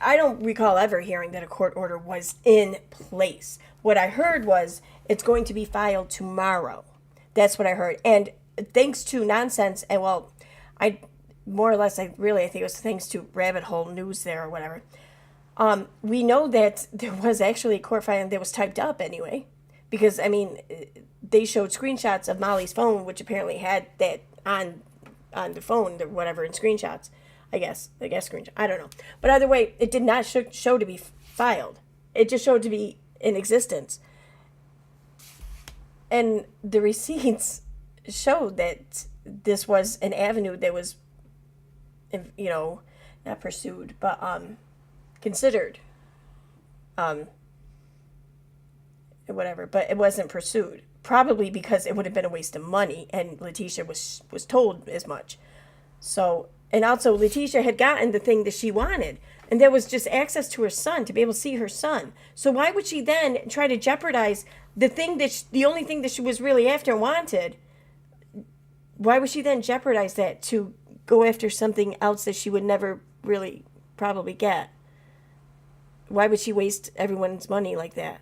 I don't recall ever hearing that a court order was in place. What I heard was it's going to be filed tomorrow. That's what I heard. And thanks to nonsense, and well, I think it was thanks to Rabbit Hole News there or whatever. We know that there was actually a court filing that was typed up anyway. Because, I mean, they showed screenshots of Molly's phone, which apparently had that on the phone or whatever in screenshots. I guess screenshot. I don't know. But either way, it did not show to be filed. It just showed to be in existence. And the receipts showed that this was an avenue that was, not pursued, but considered, whatever. But it wasn't pursued, probably because it would have been a waste of money, and Letitia was told as much. So, and also Letitia had gotten the thing that she wanted, and there was just access to her son, to be able to see her son. So why would she then try to jeopardize the only thing that she was really after and wanted? Why would she then jeopardize that to go after something else that she would never really probably get? Why would she waste everyone's money like that?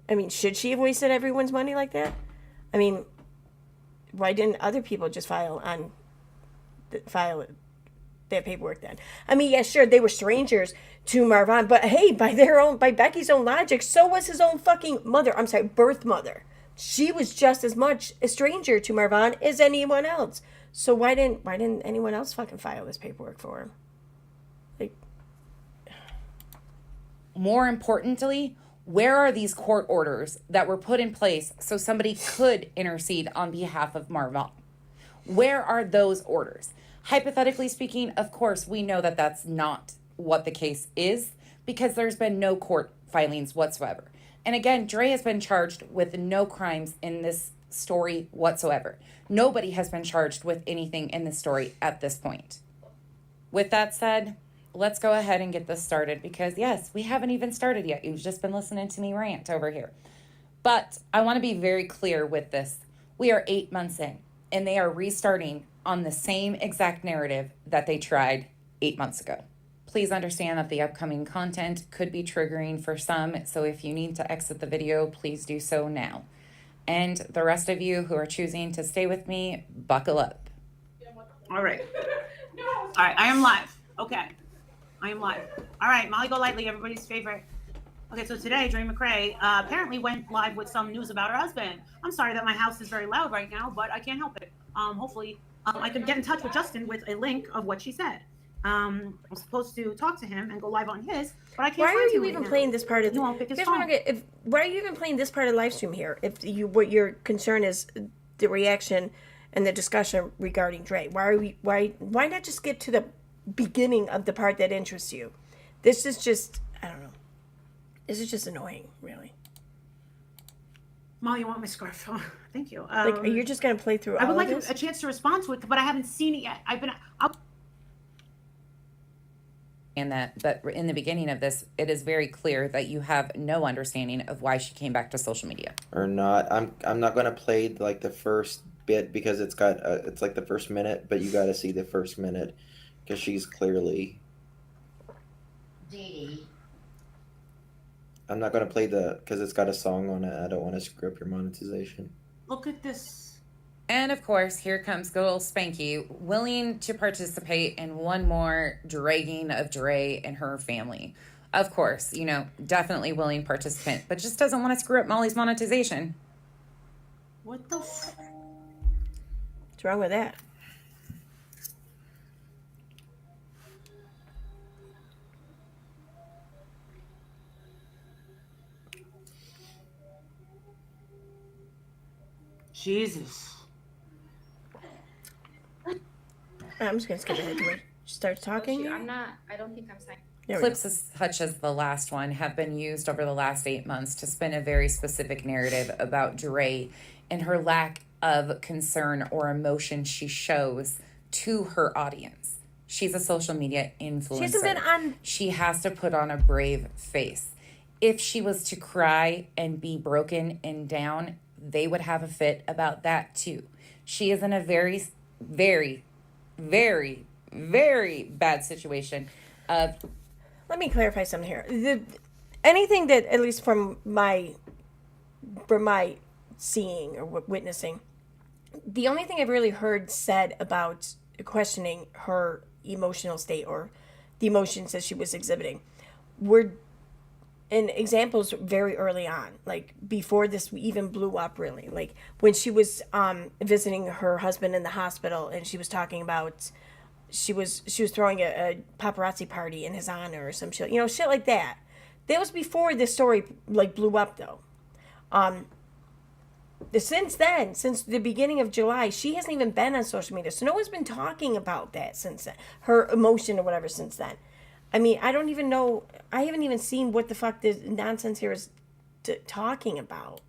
I mean, should she have wasted everyone's money like that? I mean, why didn't other people just file that paperwork then? I mean, yeah, sure, they were strangers to Marvin, but hey, by Becky's own logic, so was his own fucking birth mother. She was just as much a stranger to Marvin as anyone else. So why didn't anyone else fucking file this paperwork for him? Like, more importantly, where are these court orders that were put in place so somebody could intercede on behalf of Marvin? Where are those orders? Hypothetically speaking, of course, we know that that's not what the case is because there's been no court filings whatsoever. And again, Dre has been charged with no crimes in this story whatsoever. Nobody has been charged with anything in this story at this point. With that said, let's go ahead and get this started because, yes, we haven't even started yet. You've just been listening to me rant over here. But I want to be very clear with this. We are 8 months in, and they are restarting on the same exact narrative that they tried 8 months ago. Please understand that the upcoming content could be triggering for some, so if you need to exit the video, please do so now. And the rest of you who are choosing to stay with me, buckle up. All right. All right, I am live. Okay. I am live. All right, Molly Golightly, everybody's favorite. Okay, so today, Dre McRae apparently went live with some news about her husband. I'm sorry that my house is very loud right now, but I can't help it. Hopefully, I can get in touch with Justin with a link of what she said. I'm supposed to talk to him and go live on his, but I can't. Why are you even playing this part of the? Why are you even playing this part of the live stream here? If what your concern is the reaction and the discussion regarding Dre, why not just get to the beginning of the part that interests you? This is just, I don't know. This is just annoying, really. Molly, you want my scarf? Oh, thank you. Are you just gonna play through? I would all like of this? a chance to respond to it, but I haven't seen it yet. But in the beginning of this, it is very clear that you have no understanding of why she came back to social media. Or not. I'm not gonna play like the first bit because it's got it's like the first minute, but you got to see the first minute because she's clearly. I'm not gonna play because it's got a song on it. I don't want to screw up your monetization. Look at this. And of course, here comes good old Spanky, willing to participate in one more dragging of Dre and her family. Of course, definitely willing participant, but just doesn't want to screw up Molly's monetization. What the What's wrong with that? Jesus. I'm just gonna skip ahead to it. She starts talking. I don't think I'm saying. Clips such as the last one have been used over the last 8 months to spin a very specific narrative about Dre and her lack of concern or emotion she shows to her audience. She's a social media influencer. She hasn't been on. She has to put on a brave face. If she was to cry and be broken and down, they would have a fit about that too. She is in a very, very, very, very bad situation. Let me clarify something here. Anything that, at least from my seeing or witnessing, the only thing I've really heard said about questioning her emotional state or the emotions that she was exhibiting were in examples very early on, like before this even blew up, really. Like when she was visiting her husband in the hospital and she was talking about she was throwing a paparazzi party in his honor or some shit, shit like that. That was before this story like blew up though. Since then, since the beginning of July, she hasn't even been on social media, so no one's been talking about that since then, her emotion or whatever since then. I mean, I don't even know. I haven't even seen what the fuck this nonsense here is talking about.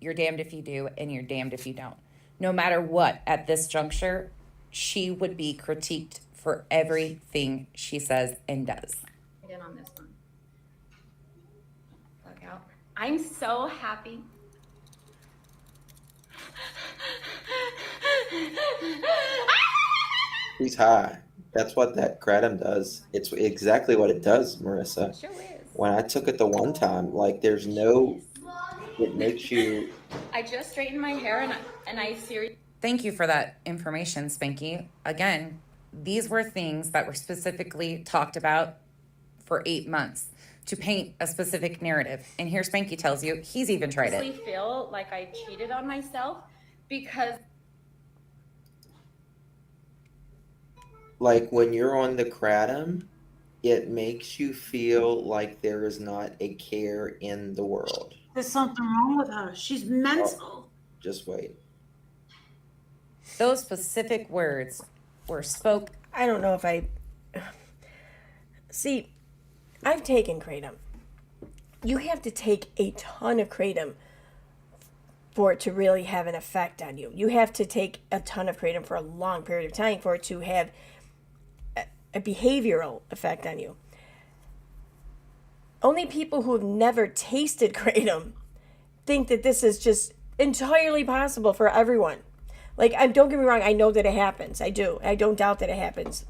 You're damned if you do, and you're damned if you don't. No matter what, at this juncture, she would be critiqued for everything she says and does. In on this one. Look out. I'm so happy. She's high. That's what that kratom does. It's exactly what it does, Marissa. Sure is. When I took it the one time, like there's no, it makes you. I just straightened my hair and I seriously. Thank you for that information, Spanky. Again, these were things that were specifically talked about for 8 months to paint a specific narrative. And here Spanky tells you he's even tried I it. feel like I cheated on myself because Like when you're on the kratom, it makes you feel like there is not a care in the world. There's something wrong with her. She's mental. Just wait. Those specific words were spoke. I don't know if I see. I've taken kratom. You have to take a ton of kratom for it to really have an effect on you. You have to take a ton of kratom for a long period of time for it to have a behavioral effect on you. Only people who have never tasted kratom think that this is just entirely possible for everyone. Like, don't get me wrong, I know that it happens. I do. I don't doubt that it happens.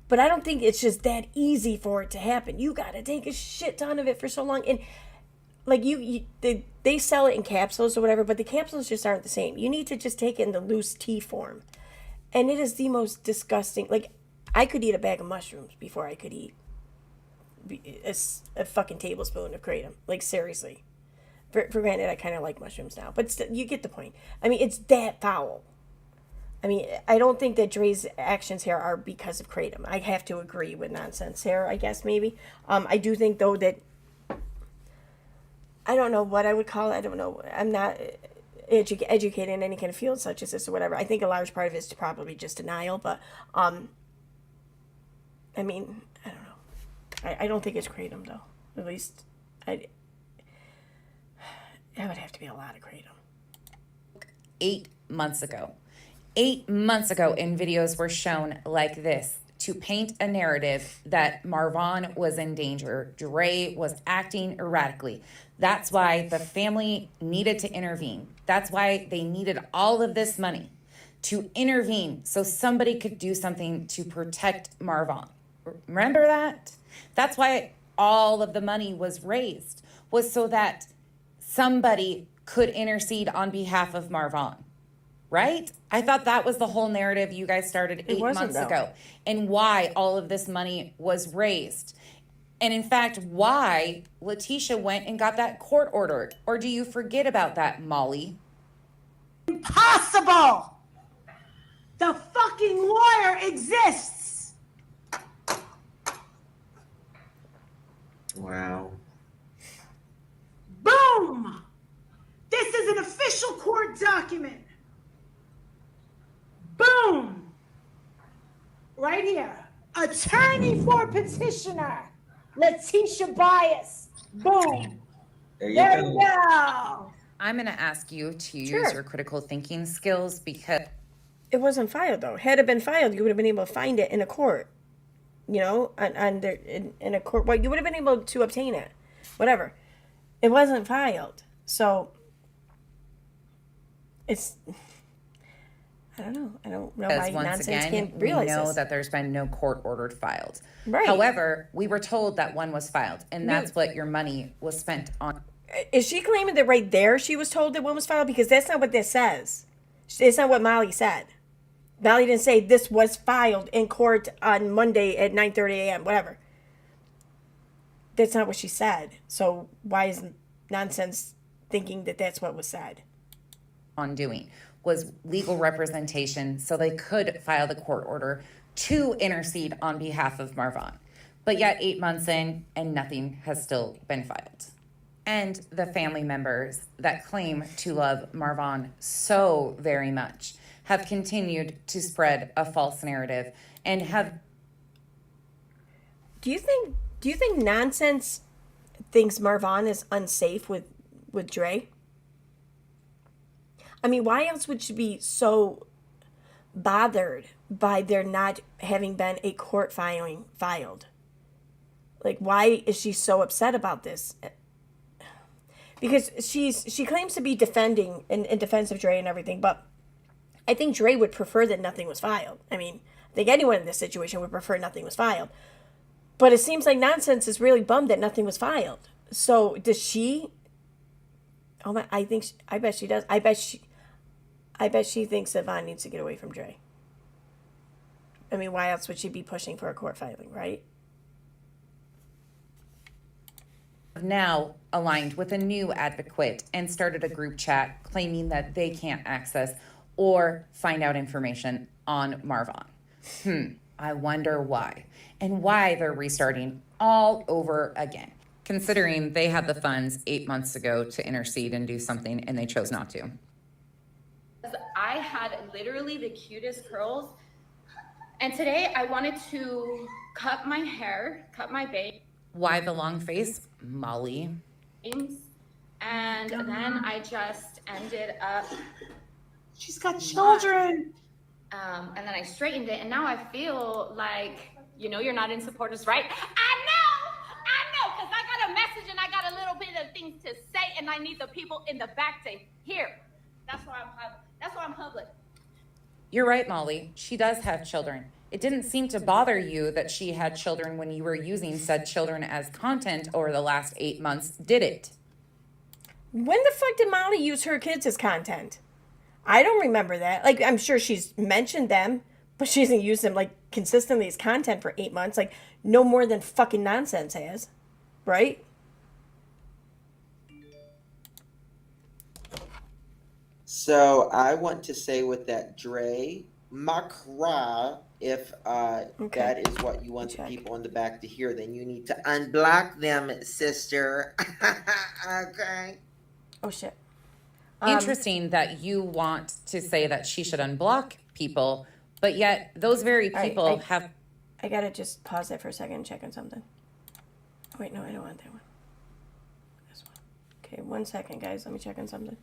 But I don't think it's just that easy for it to happen. You got to take a shit ton of it for so long. And, like, they sell it in capsules or whatever, but the capsules just aren't the same. You need to just take it in the loose tea form. And it is the most disgusting. Like, I could eat a bag of mushrooms before I could eat a fucking tablespoon of kratom. Like, seriously. For granted, I kind of like mushrooms now. But you get the point. I mean, it's that foul. I mean, I don't think that Dre's actions here are because of kratom. I have to agree with nonsense here, I guess, maybe. I do think, though, that... I don't know what I would call it. I don't know. I'm not educated in any kind of field such as this or whatever. I think a large part of it is probably just denial. But, I mean, I don't know. I don't think it's kratom, though. At least, that would have to be a lot of kratom. 8 months ago. 8 months ago, and videos were shown like this to paint a narrative that Marvon was in danger. Dre was acting erratically. That's why the family needed to intervene. That's why they needed all of this money to intervene so somebody could do something to protect Marvon. Remember that? That's why all of the money was raised, was so that somebody could intercede on behalf of Marvon. Right? I thought that was the whole narrative you guys started 8 months ago, and why all of this money was raised. And in fact, why Letitia went and got that court order. Or do you forget about that, Molly? Impossible! The fucking lawyer exists! Wow. Boom! This is an official court document. Boom! Right here. Attorney for petitioner, Letitia Bias. Boom. There you There go. you go. I'm going to ask you to Sure. use your critical thinking skills because It wasn't filed, though. Had it been filed, you would have been able to find it in a court. You know, in a court. Well, you would have been able to obtain it. Whatever. It wasn't filed. So, it's... I don't know. I don't know why once nonsense again, can't we realize know this. that there's been no court ordered filed. Right. However, we were told that one was filed, and that's what your money was spent on. Is she claiming that right there she was told that one was filed? Because that's not what this says. It's not what Molly said. Molly didn't say this was filed in court on Monday at 9:30 a.m., whatever. That's not what she said. So why is nonsense thinking that that's what was said? On doing. was legal representation so they could file the court order to intercede on behalf of Marvon. But yet 8 months in and nothing has still been filed. And the family members that claim to love Marvon so very much have continued to spread a false narrative and have. Do you think Nonsense thinks Marvon is unsafe with Dre? I mean, why else would she be so bothered by there not having been a court filing filed? Like, why is she so upset about this? Because she claims to be defending in defense of Dre and everything, but I think Dre would prefer that nothing was filed. I mean, I think anyone in this situation would prefer nothing was filed. But it seems like Nonsense is really bummed that nothing was filed. So does she? Oh my! I bet she does. I bet she thinks that Von needs to get away from Dre. I mean, why else would she be pushing for a court filing, right? Now aligned with a new advocate and started a group chat claiming that they can't access or find out information on Marvon. I wonder why. And why they're restarting all over again, considering they had the funds 8 months ago to intercede and do something and they chose not to. I had literally the cutest curls. And today I wanted to cut my hair, cut my bangs. Why the long face? Molly. And then I just ended up. She's got children. And then I straightened it, and now I feel like, you're not in supporters, right? I know, because I got a message and I got a little bit of things to say, and I need the people in the back to hear. That's why I'm public. You're right, Molly. She does have children. It didn't seem to bother you that she had children when you were using said children as content over the last 8 months, did it? When the fuck did Molly use her kids as content? I don't remember that. Like, I'm sure she's mentioned them, but she hasn't used them, like, consistently as content for 8 months. Like, no more than fucking Nonsense has. Right? So I want to say with that, Dre, Makra, if that is what you want the people in the back to hear, then you need to unblock them, sister. Okay. Oh, shit. Interesting that you want to say that she should unblock people, but yet those very people have. I gotta just pause that for a second and check on something. Wait, no, I don't want that one. This one. Okay, 1 second, guys. Let me check on something.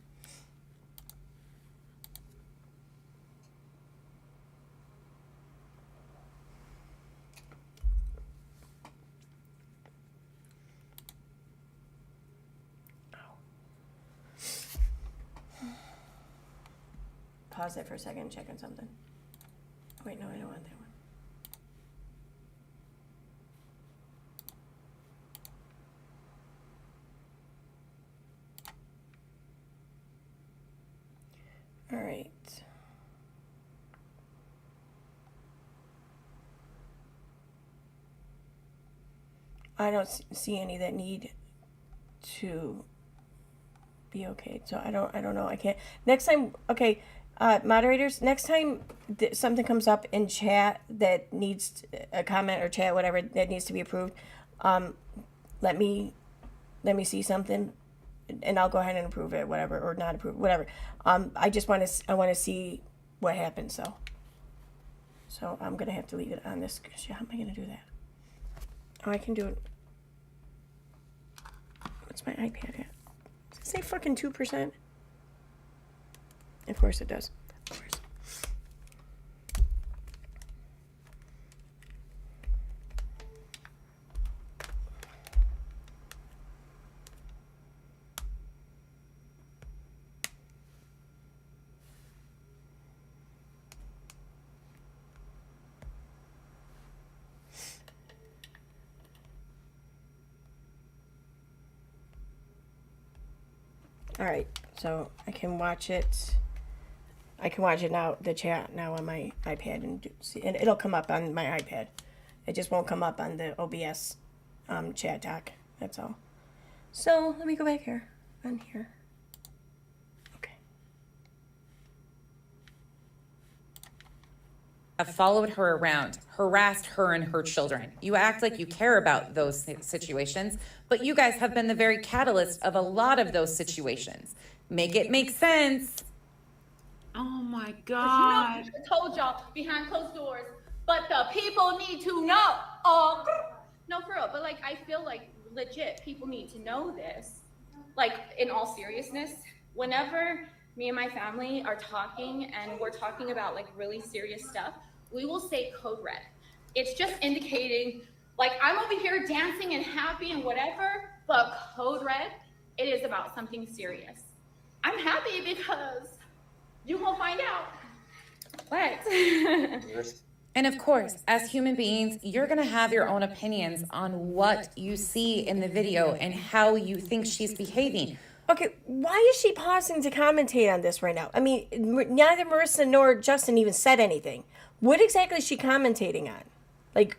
Pause it for a second and check on something. Wait, no, I don't want that one. All right. I don't see any that need to be okay. So I don't know. I can't. Next time, okay. Moderators, next time something comes up in chat that needs a comment or chat, whatever, that needs to be approved, let me see something, and I'll go ahead and approve it, whatever, or not approve, whatever. I want to see what happens. So I'm gonna have to leave it on this. How am I gonna do that? Oh, I can do it. What's my iPad at? Does it say fucking 2%? Of course it does. Of course. All right, so I can watch it. I can watch it now, the chat now on my iPad, and it'll come up on my iPad. It just won't come up on the OBS chat doc. That's all. So let me go back here. On here. Okay. have followed her around, harassed her and her children. You act like you care about those situations, but you guys have been the very catalyst of a lot of those situations. Make it make sense. Oh my You know, God. I told y'all behind closed doors, but the people need to know. Oh, no, for real. But like, I feel like legit people need to know this. Like, in all seriousness, whenever me and my family are talking and we're talking about like really serious stuff, we will say code red. It's just indicating like I'm over here dancing and happy and whatever, but code red, it is about something serious. I'm happy because you won't find out. What? And of course, as human beings, you're going to have your own opinions on what you see in the video and how you think she's behaving. Okay, why is she pausing to commentate on this right now? I mean, neither Marissa nor Justin even said anything. What exactly is she commentating on? Like,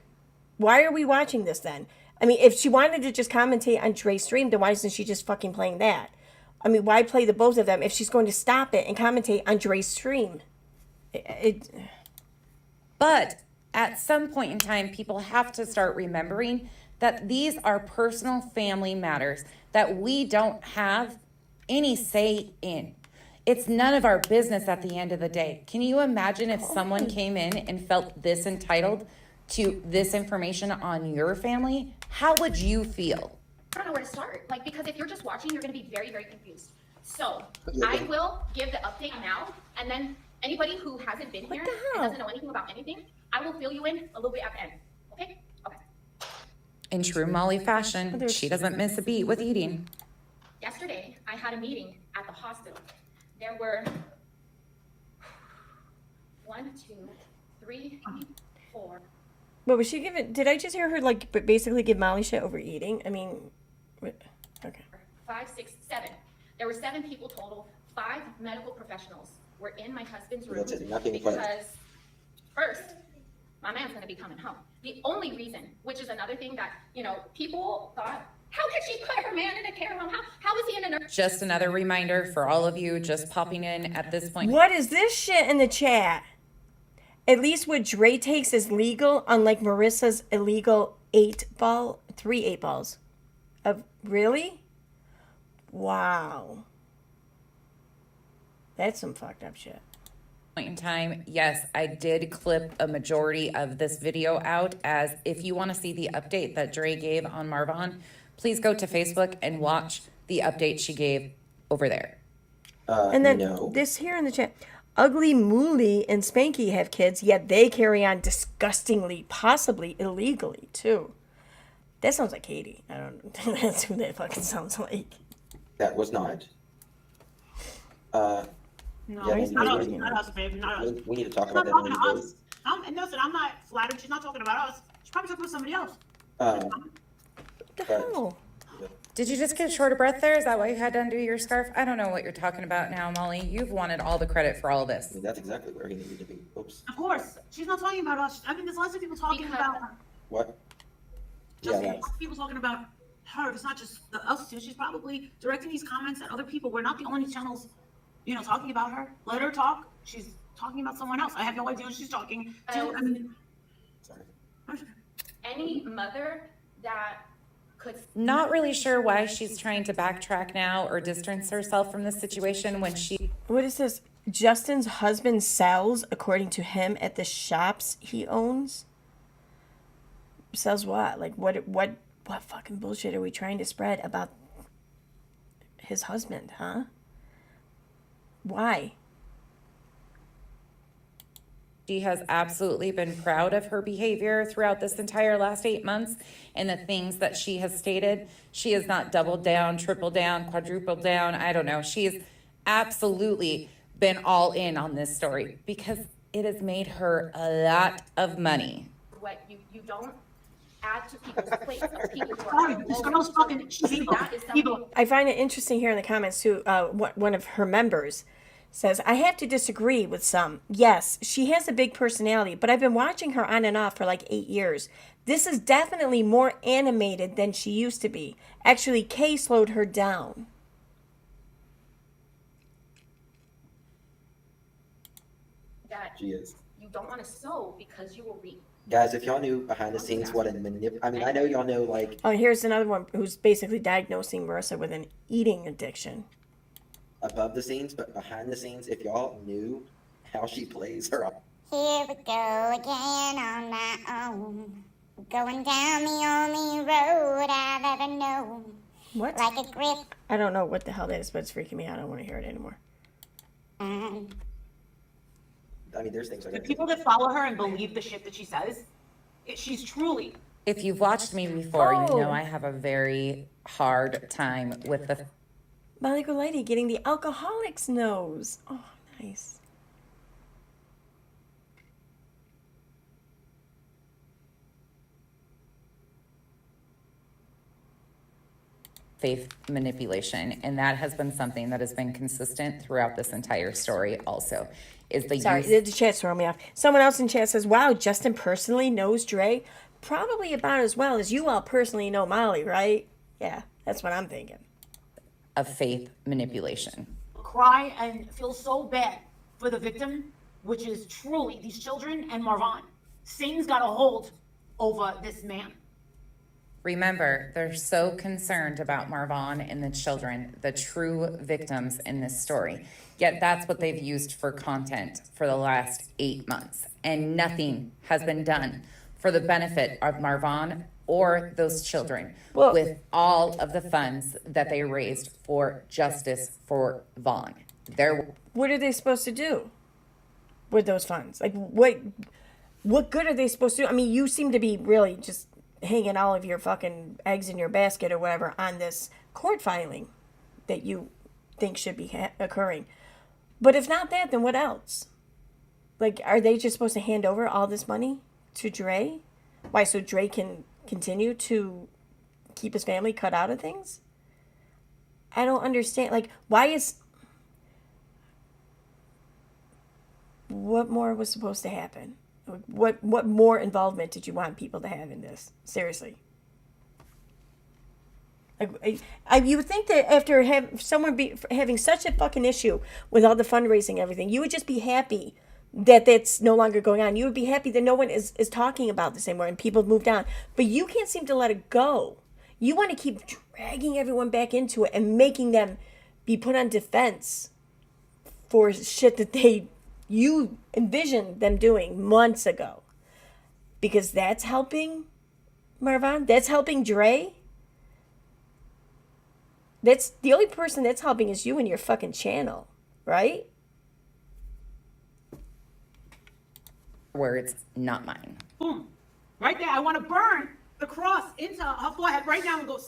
why are we watching this then? I mean, if she wanted to just commentate on Dre's stream, then why isn't she just fucking playing that? I mean, why play the both of them if she's going to stop it and commentate on Dre's stream? But at some point in time, people have to start remembering that these are personal family matters that we don't have any say in. It's none of our business at the end of the day. Can you imagine if someone came in and felt this entitled to this information on your family? How would you feel? I don't know where to start. Like, because if you're just watching, you're going to be very, very confused. So I will give the update now, and then anybody who hasn't been here and doesn't know anything about anything, I will fill you in a little bit at the end. Okay? Okay. In true Molly fashion, she doesn't miss a beat with eating. Yesterday, I had a meeting at the hospital. There were 1, 2, 3, 4. What was she giving? Did I just hear her like basically give Molly shit over eating? I mean, okay. 5, 6, 7. There were 7 people total. 5 medical professionals were in my husband's room because first, my man's gonna be coming home. The only reason, which is another thing that, you know, people thought, how could she put her man in a care home? How is he in a nurse? Just another reminder for all of you just popping in at this point. What is this shit in the chat? At least what Dre takes is legal, unlike Marissa's illegal 3 8 balls. Really? Wow. That's some fucked up shit. Point in time, yes, I did clip a majority of this video out, as if you want to see the update that Dre gave on Marvon, please go to Facebook and watch the update she gave over there. And then this here in the chat. Ugly Mooly and Spanky have kids, yet they carry on disgustingly, possibly illegally, too. That sounds like Katie. I don't know. That's who that fucking sounds like. That was not. No, Yeah, not us, babe. Not us. We need to talk She's about not that. talking to us. And listen, I'm not flattered. She's not talking about us. She's probably talking about somebody else. What the hell? Did you just get short of breath there? Is that why you had to undo your scarf? I don't know what you're talking about now, Molly. You've wanted all the credit for all this. That's exactly where he needed to be. Oops. Of course. She's not talking about us. I mean, there's lots of people talking about her. What? Just Yeah, lots of people talking about her. It's not just us two. She's probably directing these comments at other people. We're not the only channels, you know, talking about her. Let her talk. She's talking about someone else. I have no idea who she's talking to. I mean, sorry. Any mother that could Not really sure why she's trying to backtrack now or distance herself from this situation when she... What is this? Justin's husband sells, according to him, at the shops he owns? Sells what? Like, what fucking bullshit are we trying to spread about his husband, huh? Why? She has absolutely been proud of her behavior throughout this entire last 8 months and the things that she has stated. She has not doubled down, tripled down, quadrupled down. I don't know. She's absolutely been all in on this story because it has made her a lot of money. what you don't add to people's plates of people who sorry, are this girl's fucking, she's evil. that is something I find it interesting here in the comments too. One of her members says, I have to disagree with some. Yes, she has a big personality, but I've been watching her on and off for like 8 years. This is definitely more animated than she used to be. Actually, Kay slowed her down. that She is. you don't want to sow because you will reap. Guys, if y'all knew behind the scenes what I mean, I know y'all know, like, Oh, here's another one who's basically diagnosing Marissa with an eating addiction. above the scenes, but behind the scenes, if y'all knew how she plays her. Here we go again on my own, going down the only road I've ever known. What? Like a grip. I don't know what the hell that is, but it's freaking me out. I don't want to hear it anymore. I mean, there's things like The that. people that follow her and believe the shit that she says, she's truly. If you've watched me before, you Oh. know I have a very hard time with the Molly Golightly getting the alcoholic's nose. Oh, nice. faith manipulation, and that has been something that has been consistent throughout this entire story also, is the Sorry, use. the chat's throwing me off. Someone else in chat says, wow, Justin personally knows Dre? Probably about as well as you all personally know Molly, right? Yeah, that's what I'm thinking. Of faith manipulation. Cry and feel so bad for the victim, which is truly these children and Marvon. Satan's got a hold over this man. Remember, they're so concerned about Marvon and the children, the true victims in this story. Yet that's what they've used for content for the last 8 months. And nothing has been done for the benefit of Marvon or those children Well- with all of the funds that they raised for justice for Vaughn. What are they supposed to do with those funds? Like, what good are they supposed to do? I mean, you seem to be really just hanging all of your fucking eggs in your basket or whatever on this court filing that you think should be occurring. But if not that, then what else? Like, are they just supposed to hand over all this money to Dre? Why, so Dre can continue to keep his family cut out of things? I don't understand. Like, why is... What more was supposed to happen? What more involvement did you want people to have in this? Seriously. Like, you would think that after having such a fucking issue with all the fundraising and everything, you would just be happy that that's no longer going on. You would be happy that no one is talking about this anymore and people have moved on. But you can't seem to let it go. You want to keep dragging everyone back into it and making them be put on defense for shit that you envisioned them doing months ago. Because that's helping Marvon? That's helping Dre? That's the only person that's helping is you and your fucking channel, right? Words, not mine. Boom. Right there. I want to burn the cross into her forehead right now and go.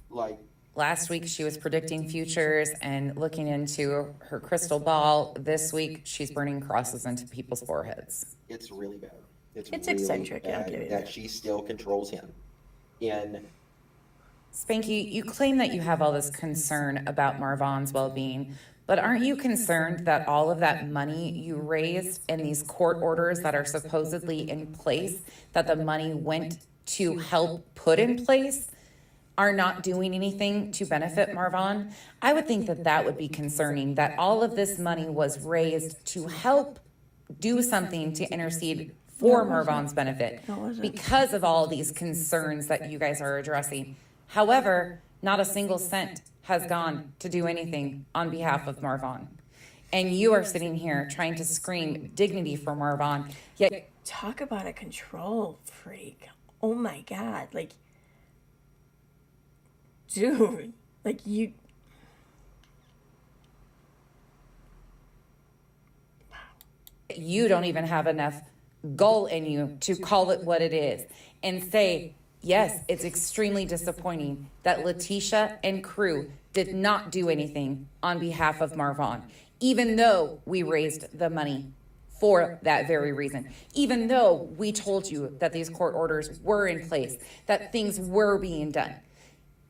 Like, Last week, she was predicting futures and looking into her crystal ball. This week, she's burning crosses into people's foreheads. it's really bad. It's It's really eccentric, yeah, I'll bad give you that that. she still controls him. And Spanky, you claim that you have all this concern about Marvon's well-being, but aren't you concerned that all of that money you raised and these court orders that are supposedly in place, that the money went to help put in place, are not doing anything to benefit Marvon? I would think that that would be concerning, that all of this money was raised to help do something to intercede for Marvon's benefit because of all these concerns that you guys are addressing. However, not a single cent has gone to do anything on behalf of Marvon. And you are sitting here trying to scream dignity for Marvon, yet Talk about a control freak. Oh my God. Like, dude, like you... you don't even have enough gall in you to call it what it is and say, yes, it's extremely disappointing that Letitia and crew did not do anything on behalf of Marvon, even though we raised the money for that very reason, even though we told you that these court orders were in place, that things were being done.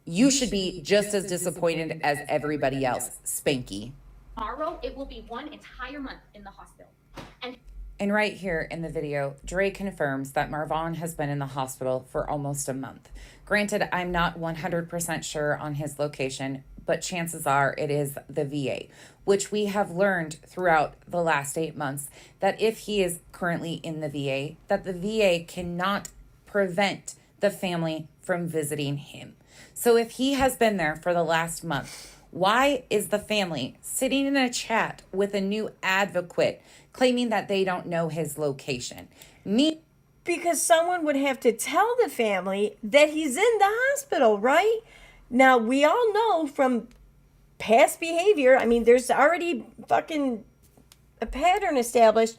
You should be just as disappointed as everybody else, Spanky. Tomorrow, it will be one entire month in the hospital. And right here in the video, Dre confirms that Marvon has been in the hospital for almost a month. Granted, I'm not 100% sure on his location, but chances are it is the VA, which we have learned throughout the last 8 months that if he is currently in the VA, that the VA cannot prevent the family from visiting him. So if he has been there for the last month, why is the family sitting in a chat with a new advocate claiming that they don't know his location? Because someone would have to tell the family that he's in the hospital, right? Now, we all know from past behavior, I mean, there's already fucking a pattern established.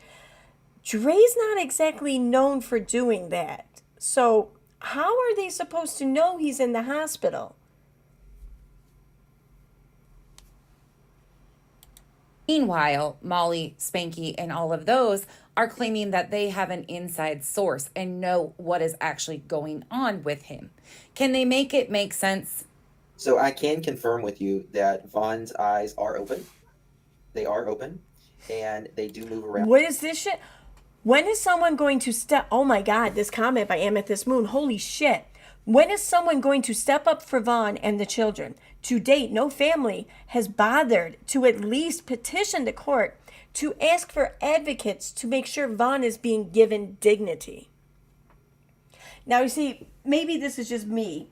Dre's not exactly known for doing that. So, how are they supposed to know he's in the hospital? Meanwhile, Molly, Spanky, and all of those are claiming that they have an inside source and know what is actually going on with him. Can they make it make sense? So I can confirm with you that Vaughn's eyes are open. They are open, and they do move around. What is this shit? When is someone going to step... Oh my God, this comment by Amethyst Moon. Holy shit. When is someone going to step up for Vaughn and the children? To date, no family has bothered to at least petition the court to ask for advocates to make sure Vaughn is being given dignity. Now, you see, maybe this is just me,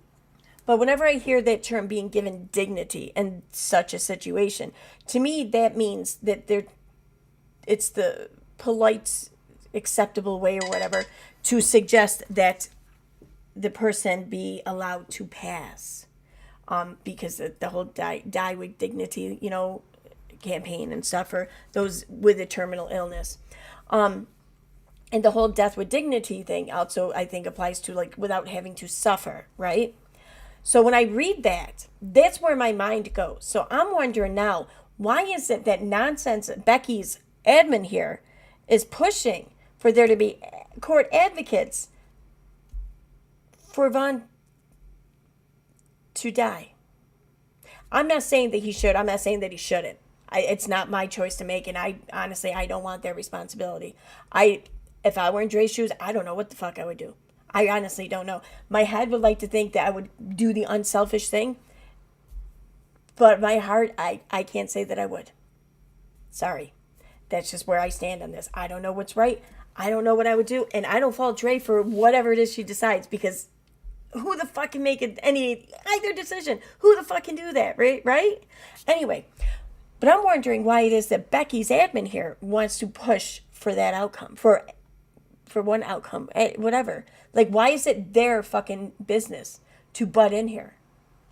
but whenever I hear that term being given dignity in such a situation, to me, that means that it's the polite, acceptable way or whatever to suggest that the person be allowed to pass. Because the whole die with dignity, campaign and stuff for those with a terminal illness. And the whole death with dignity thing also, I think, applies to like without having to suffer, right? So when I read that, that's where my mind goes. So I'm wondering now, why is it that nonsense Becky's admin here is pushing for there to be court advocates for Vaughn to die? I'm not saying that he should. I'm not saying that he shouldn't. It's not my choice to make, and I honestly don't want that responsibility. If I were in Dre's shoes, I don't know what the fuck I would do. I honestly don't know. My head would like to think that I would do the unselfish thing, but my heart, I can't say that I would. Sorry. That's just where I stand on this. I don't know what's right. I don't know what I would do, and I don't fault Dre for whatever it is she decides, because who the fuck can make it either decision? Who the fuck can do that, right? Anyway, but I'm wondering why it is that Becky's admin here wants to push for that outcome, for one outcome, whatever. Like, why is it their fucking business to butt in here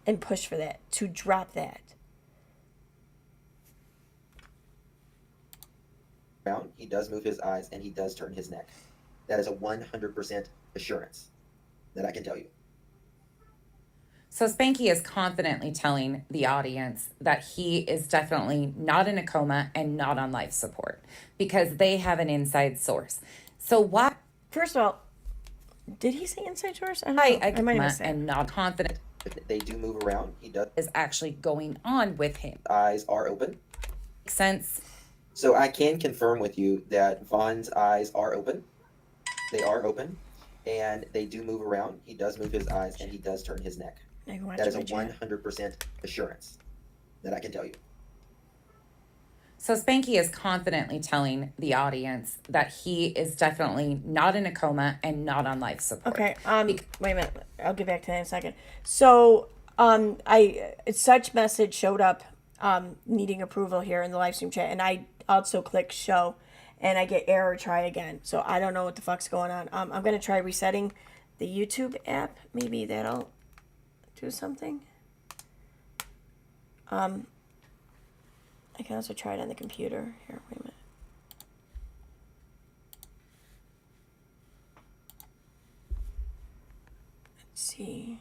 and push for that, to drop that? He does move his eyes, and he does turn his neck. That is a 100% assurance that I can tell you. So Spanky is confidently telling the audience that he is definitely not in a coma and not on life support because they have an inside source. So why? First of all, did he say inside source? I don't know. I might have missed that. And not confident. They do move around. He does. Is actually going on with him. Eyes are open. Makes sense. So I can confirm with you that Vaughn's eyes are open. They are open, and they do move around. He does move his eyes, and he does turn his neck. That is a 100% assurance that I can tell you. So Spanky is confidently telling the audience that he is definitely not in a coma and not on life support. Okay. Wait a minute. I'll get back to that in a second. So, such message showed up, needing approval here in the live stream chat, and I also click show, and I get error, try again. So I don't know what the fuck's going on. I'm gonna try resetting the YouTube app. Maybe that'll do something. I can also try it on the computer. Here, wait a minute. Let's see.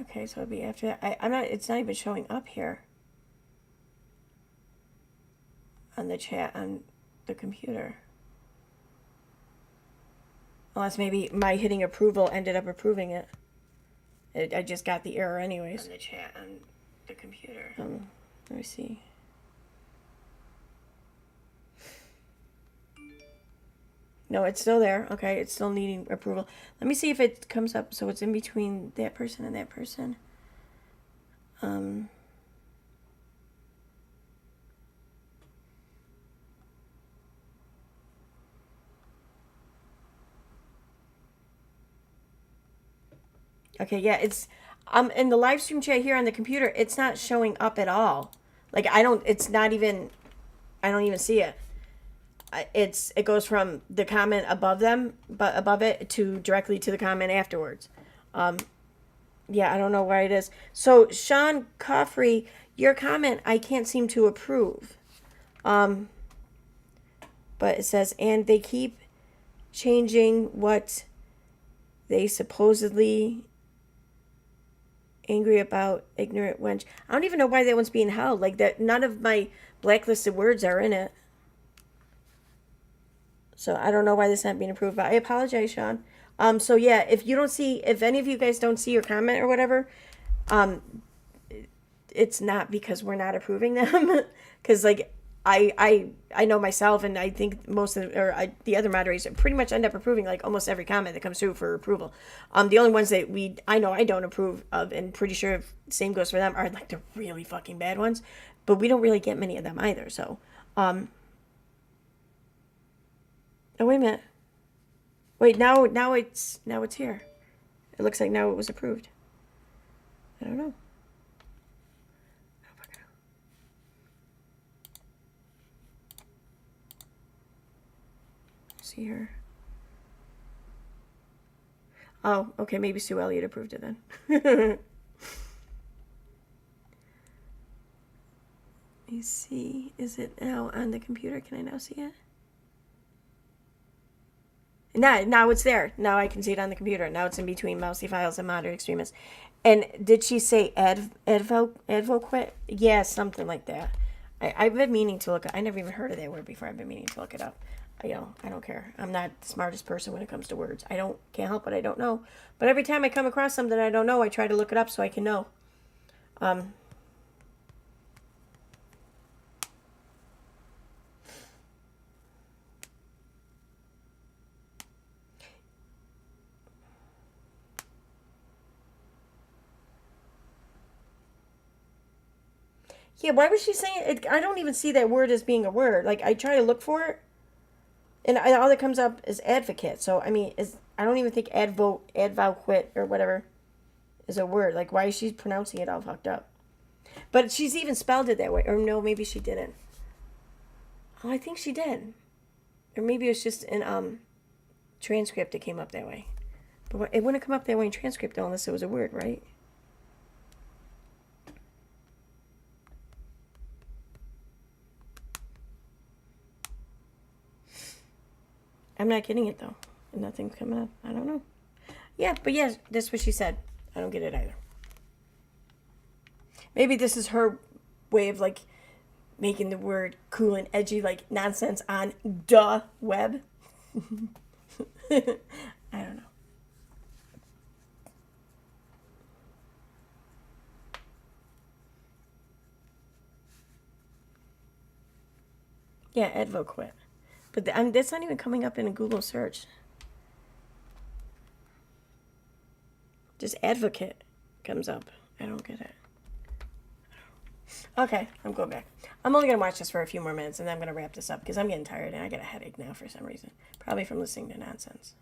Okay, so it'll be after that. It's not even showing up here on the chat on the computer. Unless maybe my hitting approval ended up approving it. I just got the error anyways. On the chat on the computer. Let me see. No, it's still there. Okay, it's still needing approval. Let me see if it comes up. So it's in between that person and that person. Okay, yeah, it's in the live stream chat here on the computer, it's not showing up at all. Like I don't even see it. It goes from the comment above them, but above it to directly to the comment afterwards. Yeah, I don't know why it is. So Sean Coffrey, your comment I can't seem to approve. But it says, and they keep changing what they supposedly angry about, ignorant wench. I don't even know why that one's being held. Like that, none of my blacklisted words are in it. So I don't know why this is not being approved, but I apologize, Sean. So yeah, if any of you guys don't see your comment or whatever, it's not because we're not approving them. Because like I know myself, and I think the other moderators pretty much end up approving like almost every comment that comes through for approval. The only ones that I know I don't approve of, and pretty sure the same goes for them, are like the really fucking bad ones. But we don't really get many of them either. So, oh wait a minute. Wait, now it's here. It looks like now it was approved. I don't know. See here. Oh, okay, maybe Sue Elliott approved it then. Let me see. Is it now on the computer? Can I now see it? Now it's there. Now I can see it on the computer. Now it's in between Mousy Files and Moderate Extremists. And did she say advocate? Yeah, something like that. I've been meaning to look up. I never even heard of that word before. I've been meaning to look it up. I don't care. I'm not the smartest person when it comes to words. Can't help it. I don't know. But every time I come across something I don't know, I try to look it up so I can know. Yeah, why was she saying it? I don't even see that word as being a word. Like, I try to look for it, and all that comes up is advocate. So, I mean, I don't even think advocate or whatever is a word. Like, why is she pronouncing it all fucked up? But she's even spelled it that way. Or no, maybe she didn't. Oh, I think she did. Or maybe it's just in transcript it came up that way. But it wouldn't come up that way in transcript, though, unless it was a word, right? I'm not getting it, though. Nothing's coming up. I don't know. Yeah, but yeah, that's what she said. I don't get it either. Maybe this is her way of, like, making the word cool and edgy, like nonsense on the web. I don't know. Yeah, advocate. But that's not even coming up in a Google search. Just advocate comes up. I don't get it. Okay, I'm going back. I'm only going to watch this for a few more minutes, and then I'm going to wrap this up because I'm getting tired and I get a headache now for some reason. Probably from listening to nonsense.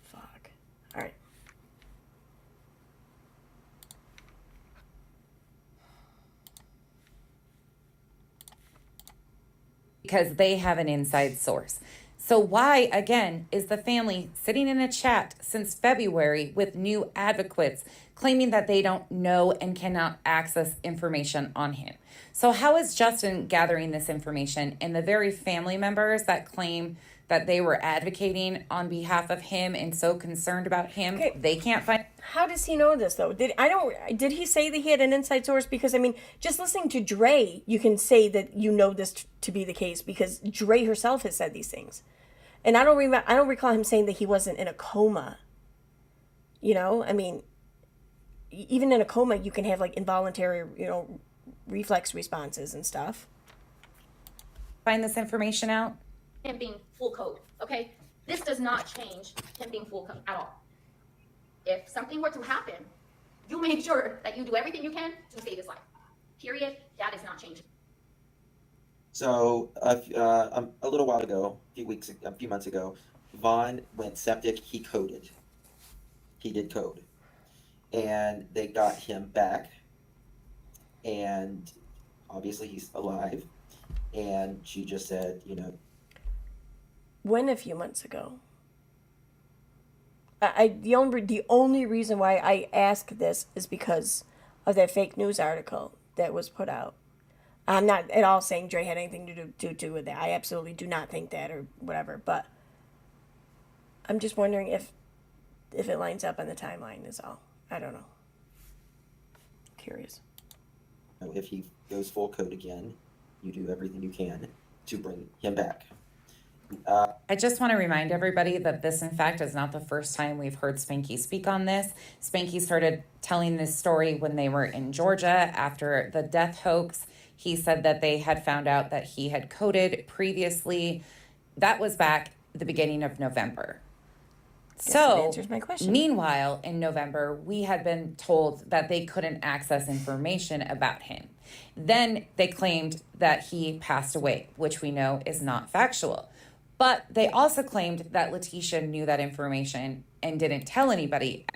Fuck. All right. Because they have an inside source. So why, again, is the family sitting in a chat since February with new advocates claiming that they don't know and cannot access information on him? So how is Justin gathering this information, and the very family members that claim that they were advocating on behalf of him and so concerned about him, okay, they can't find... How does he know this, though? Did he say that he had an inside source? Because, I mean, just listening to Dre, you can say that you know this to be the case because Dre herself has said these things. And I don't recall him saying that he wasn't in a coma. You know, I mean, even in a coma, you can have, like, involuntary, reflex responses and stuff. Find this information out? him being full code, okay? This does not change him being full code at all. If something were to happen, you make sure that you do everything you can to save his life. Period. That is not changing. So a little while ago, a few months ago, Vaughn went septic. He coded. He did code, and they got him back, and obviously he's alive. And she just said, When a few months ago. The only reason why I ask this is because of that fake news article that was put out. I'm not at all saying Dre had anything to do with that. I absolutely do not think that or whatever. But I'm just wondering if it lines up on the timeline is all. I don't know. Curious. if he goes full code again, you do everything you can to bring him back. I just want to remind everybody that this, in fact, is not the first time we've heard Spanky speak on this. Spanky started telling this story when they were in Georgia after the death hoax. He said that they had found out that he had coded previously. That was back at the beginning of November. Yes, that So, answers my question. meanwhile, in November, we had been told that they couldn't access information about him. Then they claimed that he passed away, which we know is not factual. But they also claimed that Letitia knew that information and didn't tell anybody.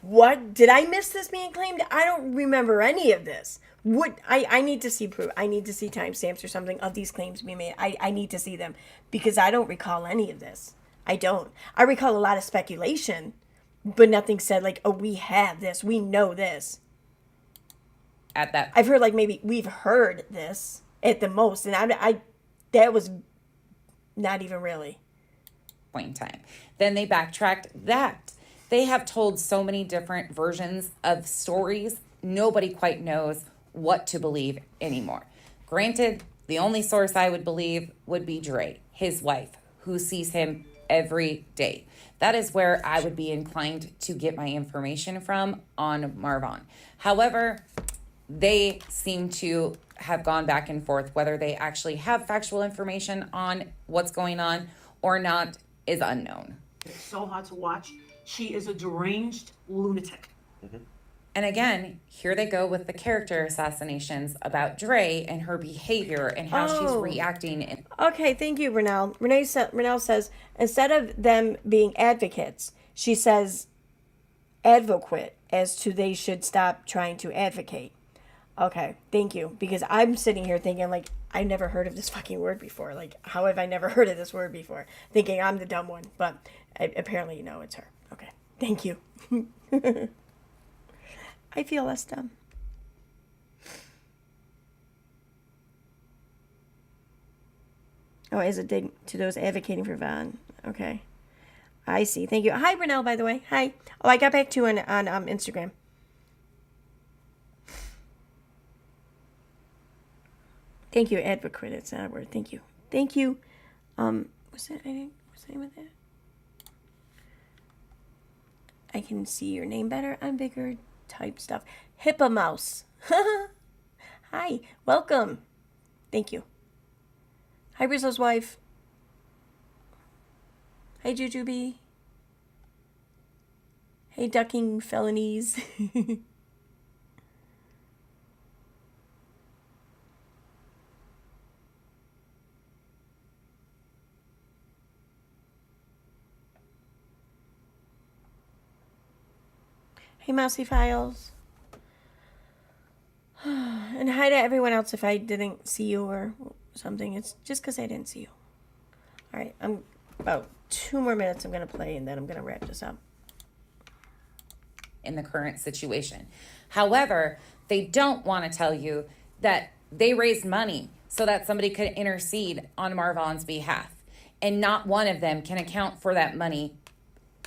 What? Did I miss this being claimed? I don't remember any of this. What? I need to see proof. I need to see timestamps or something of these claims being made. I need to see them because I don't recall any of this. I don't. I recall a lot of speculation, but nothing said like, oh, we have this. We know this. At that I've heard like maybe we've heard this at the most. And I that was not even really. point in time. Then they backtracked that. They have told so many different versions of stories, nobody quite knows what to believe anymore. Granted, the only source I would believe would be Dre, his wife, who sees him every day. That is where I would be inclined to get my information from on Marvon. However, they seem to have gone back and forth. Whether they actually have factual information on what's going on or not is unknown. It's so hard to watch. She is a deranged lunatic. And again, here they go with the character assassinations about Dre and her behavior and how she's Oh. reacting. Okay, thank you, Renelle. Renelle says, instead of them being advocates, she says advocate as to they should stop trying to advocate. Okay, thank you. Because I'm sitting here thinking, like, I've never heard of this fucking word before. Like, how have I never heard of this word before? Thinking I'm the dumb one. But apparently, no, it's her. Okay, thank you. I feel less dumb. Oh, as a dig to those advocating for Vaughn. Okay. I see. Thank you. Hi, Renelle, by the way. Hi. Oh, I got back to you on Instagram. Thank you, advocate. It's not a word. Thank you. Thank you. What's that? What's the name of that? I can see your name better. I'm bigger. Type stuff. Hippo Mouse. Hi. Welcome. Thank you. Hi, Rizzo's wife. Hey, Jujubee. Hey, ducking felonies. Hey, Mousy Files. And hi to everyone else if I didn't see you or something. It's just because I didn't see you. All right, I'm about 2 more minutes I'm going to play, and then I'm going to wrap this up. In the current situation. However, they don't want to tell you that they raised money so that somebody could intercede on Marvon's behalf. And not one of them can account for that money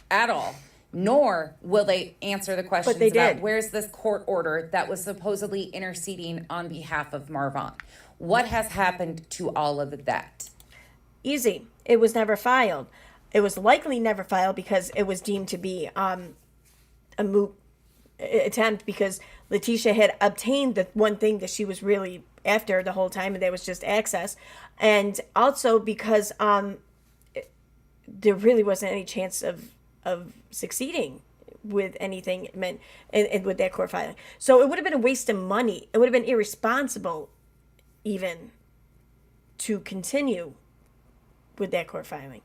at all. Nor will they answer the questions they about did. where's this court order that was supposedly interceding on behalf of Marvon. What has happened to all of that? Easy. It was never filed. It was likely never filed because it was deemed to be a moot attempt because Letitia had obtained the one thing that she was really after the whole time, and there was just access, and also because there really wasn't any chance of succeeding with anything meant and with that court filing. So it would have been a waste of money. It would have been irresponsible even to continue with that court filing.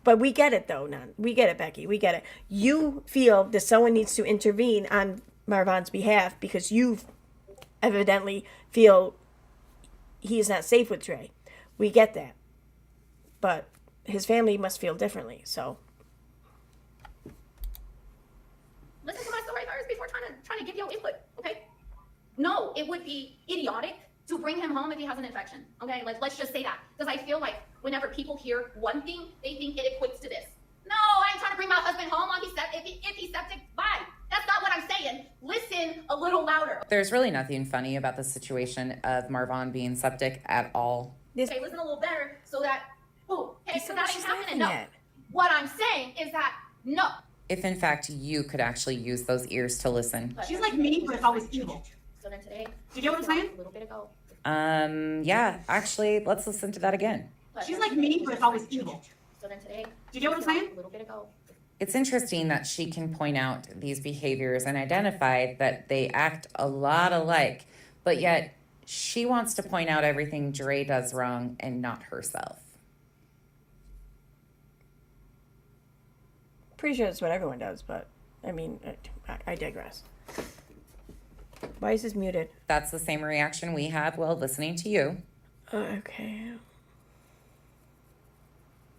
But we get it though, Nan. We get it, Becky. We get it. You feel that someone needs to intervene on Marvon's behalf because you evidently feel he is not safe with Dre. We get that. But his family must feel differently, so. Listen to my story first before trying to give your input, okay? No, it would be idiotic to bring him home if he has an infection, okay? Let's just say that. Because I feel like whenever people hear one thing, they think it equates to this. No, I ain't trying to bring my husband home if he's septic. Bye. That's not what I'm saying. Listen a little louder. There's really nothing funny about the situation of Marvon being septic at all. Okay, listen a little better so that, okay, so that ain't happening. No. At. What I'm saying is that, no. If in fact you could actually use those ears to listen. She's like me, but if I was evil. So then today, Did you know what I'm saying? a little bit ago. Yeah, actually, let's listen to that again. She's like me, but if I was evil. So then today, Did you know what I'm saying? a little bit ago. It's interesting that she can point out these behaviors and identify that they act a lot alike, but yet she wants to point out everything Dre does wrong and not herself. Pretty sure that's what everyone does, but I mean, I digress. Why is this muted? That's the same reaction we have while listening to you. Okay.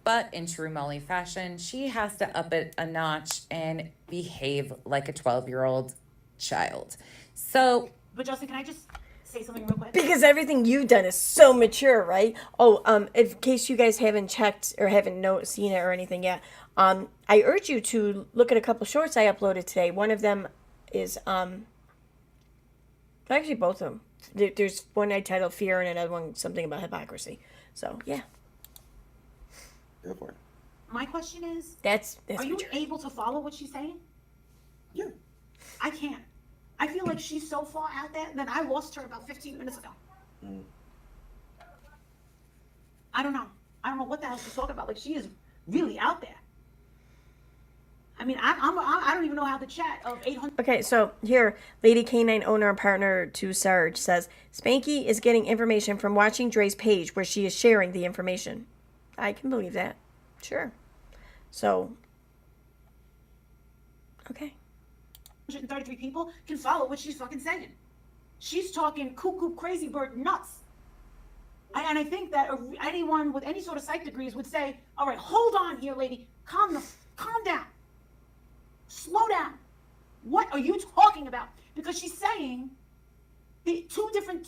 But in true Molly fashion, she has to up it a notch and behave like a 12-year-old child. So, But Justin, can I just say something real quick? Because everything you've done is so mature, right? Oh, in case you guys haven't checked or haven't seen it or anything yet, I urge you to look at a couple shorts I uploaded today. One of them is, actually both of them. There's one I titled Fear and another one something about hypocrisy. So, yeah. Go for it. My question is, That's are you mature. able to follow what she's saying? Yeah. I can't. I feel like she's so far out there that I lost her about 15 minutes ago. Mm. I don't know. I don't know what the hell she's talking about. Like, she is really out there. I mean, I don't even know how the chat of 800. Okay, so here, Lady Canine owner and partner to Sarge says, Spanky is getting information from watching Dre's page where she is sharing the information. I can believe that. Sure. So, okay. 133 people can follow what she's fucking saying. She's talking cuckoo crazy bird nuts. And I think that anyone with any sort of psych degrees would say, all right, hold on here, lady. Calm down. Slow down. What are you talking about? Because she's saying giving two different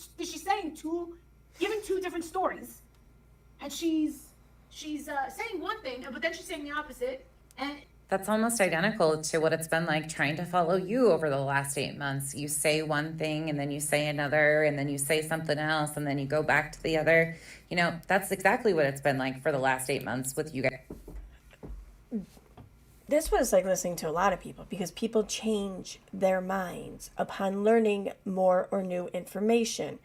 stories. And she's saying one thing, but then she's saying the opposite. And that's almost identical to what it's been like trying to follow you over the last 8 months. You say one thing and then you say another and then you say something else and then you go back to the other. You know, that's exactly what it's been like for the last 8 months with you guys. This was like listening to a lot of people because people change their minds upon learning more or new information.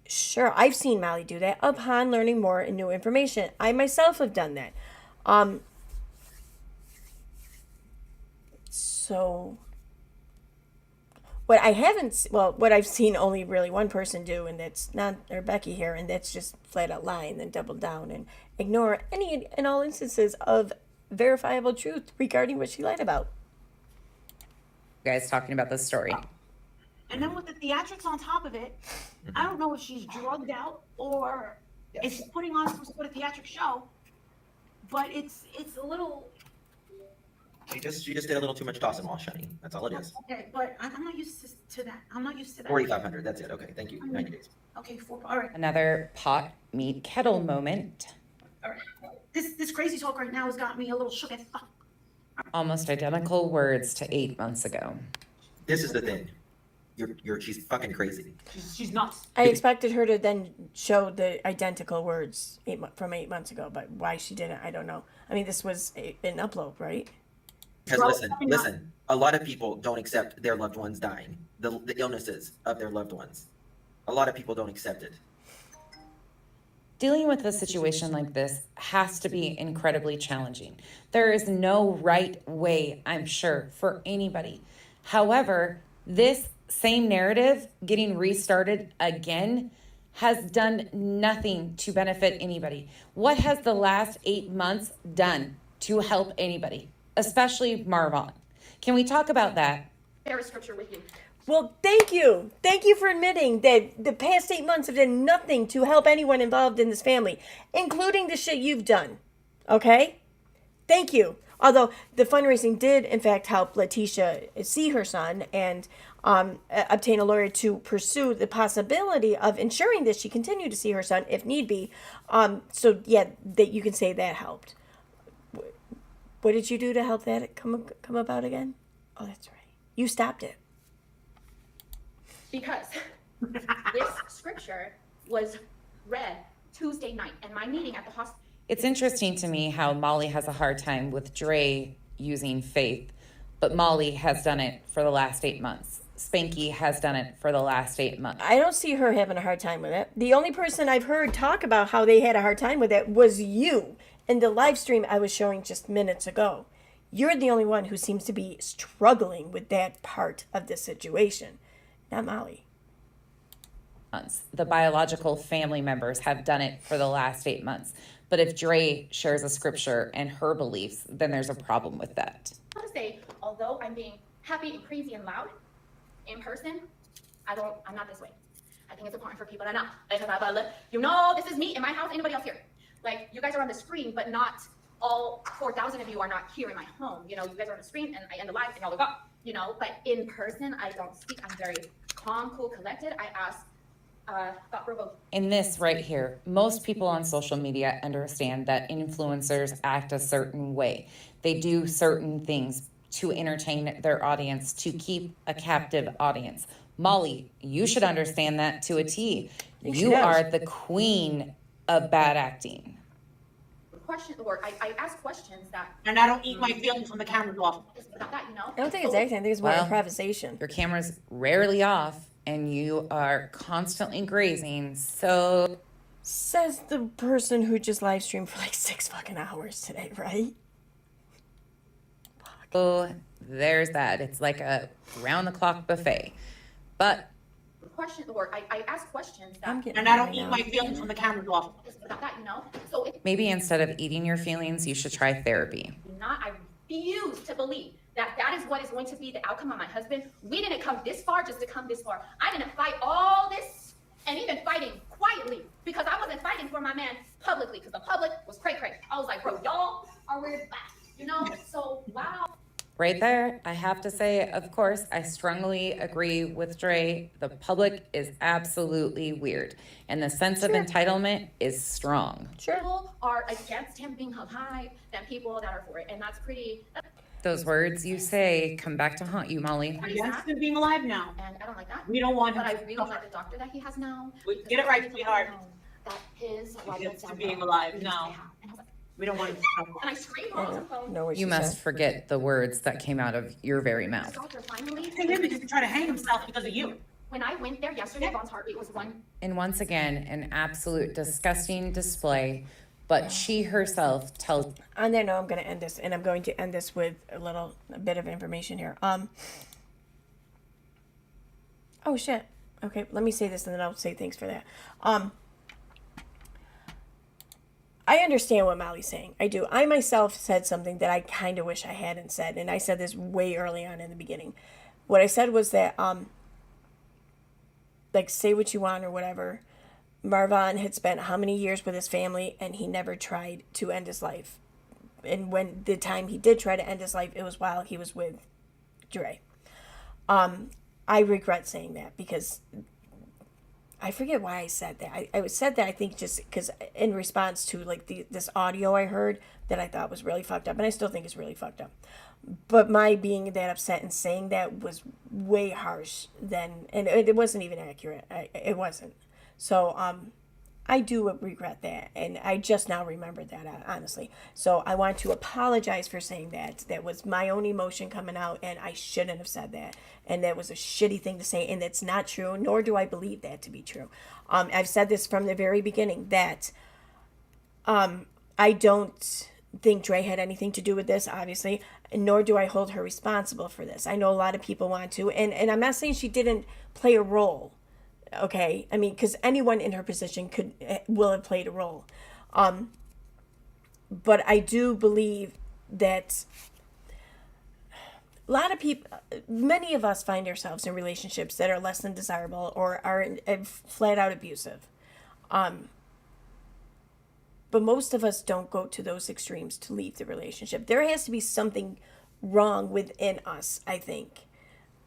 Sure, I've seen Molly do that upon learning more and new information. I myself have done that. So what I've seen only really one person do, and that's not or Becky here, and that's just flat out lie and then double down and ignore any and all instances of verifiable truth regarding what she lied about. You guys talking about this story. And then with the theatrics on top of it, I don't know if she's drugged out or if she's putting on some sort of theatric show, but it's a little. She just did a little too much toss and wash, honey. That's all it is. Okay, but I'm not used to that. I'm not used to that. 4,500. That's it. Okay, thank you. 90 days. Okay, all right. Another pot meet kettle moment. All right. This crazy talk right now has got me a little shook as fuck. Almost identical words to 8 months ago. This is the thing. She's fucking crazy. She's nuts. I expected her to then show the identical words from 8 months ago, but why she didn't, I don't know. I mean, this was an upload, right? Because listen, a lot of people don't accept their loved ones dying, the illnesses of their loved ones. a lot of people don't accept it. Dealing with a situation like this has to be incredibly challenging. There is no right way, I'm sure, for anybody. However, this same narrative getting restarted again has done nothing to benefit anybody. What has the last 8 months done to help anybody, especially Marvon? Can we talk about that? Share a scripture with you. Well, thank you. Thank you for admitting that the past 8 months have done nothing to help anyone involved in this family, including the shit you've done. Okay? Thank you. Although the fundraising did, in fact, help Letitia see her son and obtain a lawyer to pursue the possibility of ensuring that she continued to see her son if need be. So, yeah, that you can say that helped. What did you do to help that come about again? Oh, that's right. You stopped it. Because this scripture was read Tuesday night in my meeting at the hospital. It's interesting to me how Molly has a hard time with Dre using faith, but Molly has done it for the last 8 months. Spanky has done it for the last 8 months. I don't see her having a hard time with it. The only person I've heard talk about how they had a hard time with it was you in the live stream I was showing just minutes ago. You're the only one who seems to be struggling with that part of the situation. Not Molly. The biological family members have done it for the last 8 months. But if Dre shares a scripture and her beliefs, then there's a problem with that. I want to say, although I'm being happy and crazy and loud in person, I'm not this way. I think it's important for people to know. You know, this is me in my house, anybody else here. Like, you guys are on the screen, but not all 4,000 of you are not here in my home. You know, you guys are on the screen and I end the live and y'all look up, you know, but in person, I don't speak. I'm very calm, cool, collected. I ask thought-provoking. In this right here, most people on social media understand that influencers act a certain way. They do certain things to entertain their audience, to keep a captive audience. Molly, you should understand that to a T. You are the queen of bad acting. I ask questions that. And I don't eat my feelings when the camera's off. About that, you know? I don't think it's acting. I think it's more Well, improvisation. Your camera's rarely off and you are constantly grazing, so... Says the person who just live streamed for like 6 fucking hours today, right? Oh, there's that. It's like a round-the-clock buffet. But... I ask questions that. And I don't eat my feelings when the camera's off. About that, you know? So if maybe instead of eating your feelings, you should try therapy. I refuse to believe that is what is going to be the outcome of my husband. We didn't come this far just to come this far. I didn't fight all this and even fighting quietly because I wasn't fighting for my man publicly because the public was cray-cray. I was like, bro, y'all are weird back, you know? So, wow. Right there, I have to say, of course, I strongly agree with Dre. The public is absolutely weird, and the sense of entitlement is strong. People are against him being alive than people that are for it, and that's pretty. Those words you say come back to haunt you, Molly. Against him being alive now. And I don't like that. We don't want him But I to really suffer. like the doctor that he has now. Get it right, sweetheart. That his Against him being alive now. And I was like, We don't want him to suffer. and I screamed on the phone. No, what You she must said. forget the words that came out of your very The mouth. doctor finally. Hate him because he tried to hang himself because of you. When I went there yesterday, Vaughn's heartbeat was 1. And once again, an absolute disgusting display, but she herself tells... On that note, I'm going to end this, and I'm going to end this with a bit of information here. Oh shit. Okay, let me say this, and then I'll say thanks for that. I understand what Molly's saying. I do. I myself said something that I kind of wish I hadn't said, and I said this way early on in the beginning. What I said was that, like, say what you want or whatever. Marvon had spent how many years with his family, and he never tried to end his life. And when the time he did try to end his life, it was while he was with Dre. I regret saying that because I forget why I said that. I said that I think just because in response to like this audio I heard that I thought was really fucked up, and I still think it's really fucked up. But my being that upset and saying that was way harsh then, and it wasn't even accurate. It wasn't. So I do regret that, and I just now remembered that, honestly. So I want to apologize for saying that. That was my own emotion coming out, and I shouldn't have said that. And that was a shitty thing to say, and it's not true, nor do I believe that to be true. I've said this from the very beginning, that I don't think Dre had anything to do with this, obviously, nor do I hold her responsible for this. I know a lot of people want to, and I'm not saying she didn't play a role. Okay, I mean, because anyone in her position will have played a role, but I do believe that a lot of people, many of us find ourselves in relationships that are less than desirable or are flat out abusive, but most of us don't go to those extremes to leave the relationship. There has to be something wrong within us, I think,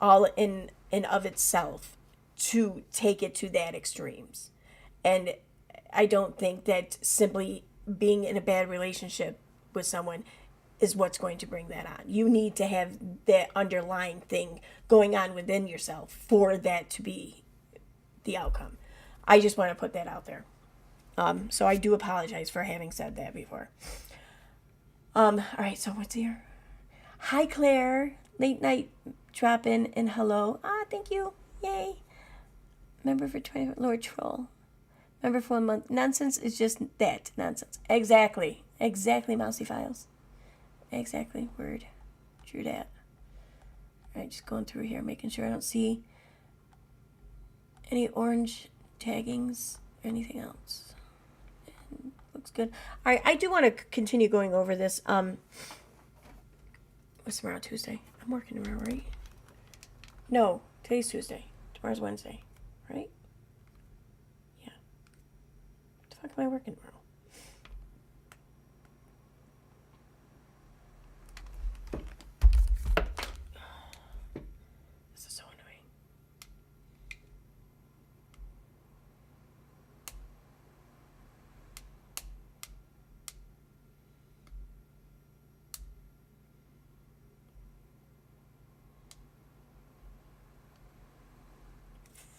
all in and of itself, to take it to that extremes. And I don't think that simply being in a bad relationship with someone is what's going to bring that on. You need to have that underlying thing going on within yourself for that to be the outcome. I just want to put that out there. So I do apologize for having said that before. All right, so what's here? Hi, Claire. Late night drop in and hello. Thank you. Yay. Member for 20, Lord Troll. Member for 1 month. Nonsense is just that. Nonsense. Exactly. Exactly, Mousy Files. Exactly. Word. True that. Alright, just going through here, making sure I don't see any orange taggings or anything else. And looks good. Alright, I do want to continue going over this. What's tomorrow? Tuesday? I'm working tomorrow, right? No, today's Tuesday. Tomorrow's Wednesday. Right? Yeah. What the fuck am I working tomorrow? This is so annoying.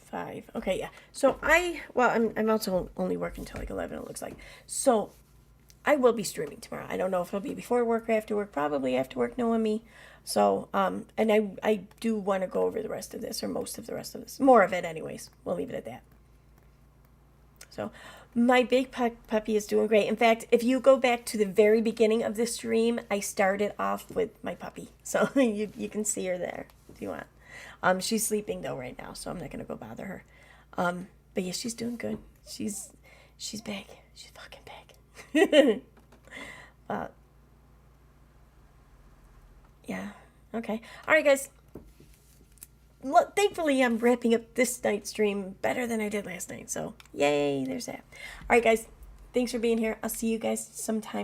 Five. Okay, yeah. So I'm also only working till like 11, it looks like. So I will be streaming tomorrow. I don't know if it'll be before work or after work. Probably after work, knowing me. So, and I do want to go over the rest of this, or most of the rest of this. More of it anyways. We'll leave it at that. So, my big puppy is doing great. In fact, if you go back to the very beginning of the stream, I started off with my puppy. So, you can see her there if you want. She's sleeping though right now, so I'm not gonna go bother her. But yeah, she's doing good. She's back. She's fucking back. Yeah. Okay. All right, guys. Thankfully, I'm wrapping up this night's stream better than I did last night. So, yay! There's that. All right, guys. Thanks for being here. I'll see you guys sometime.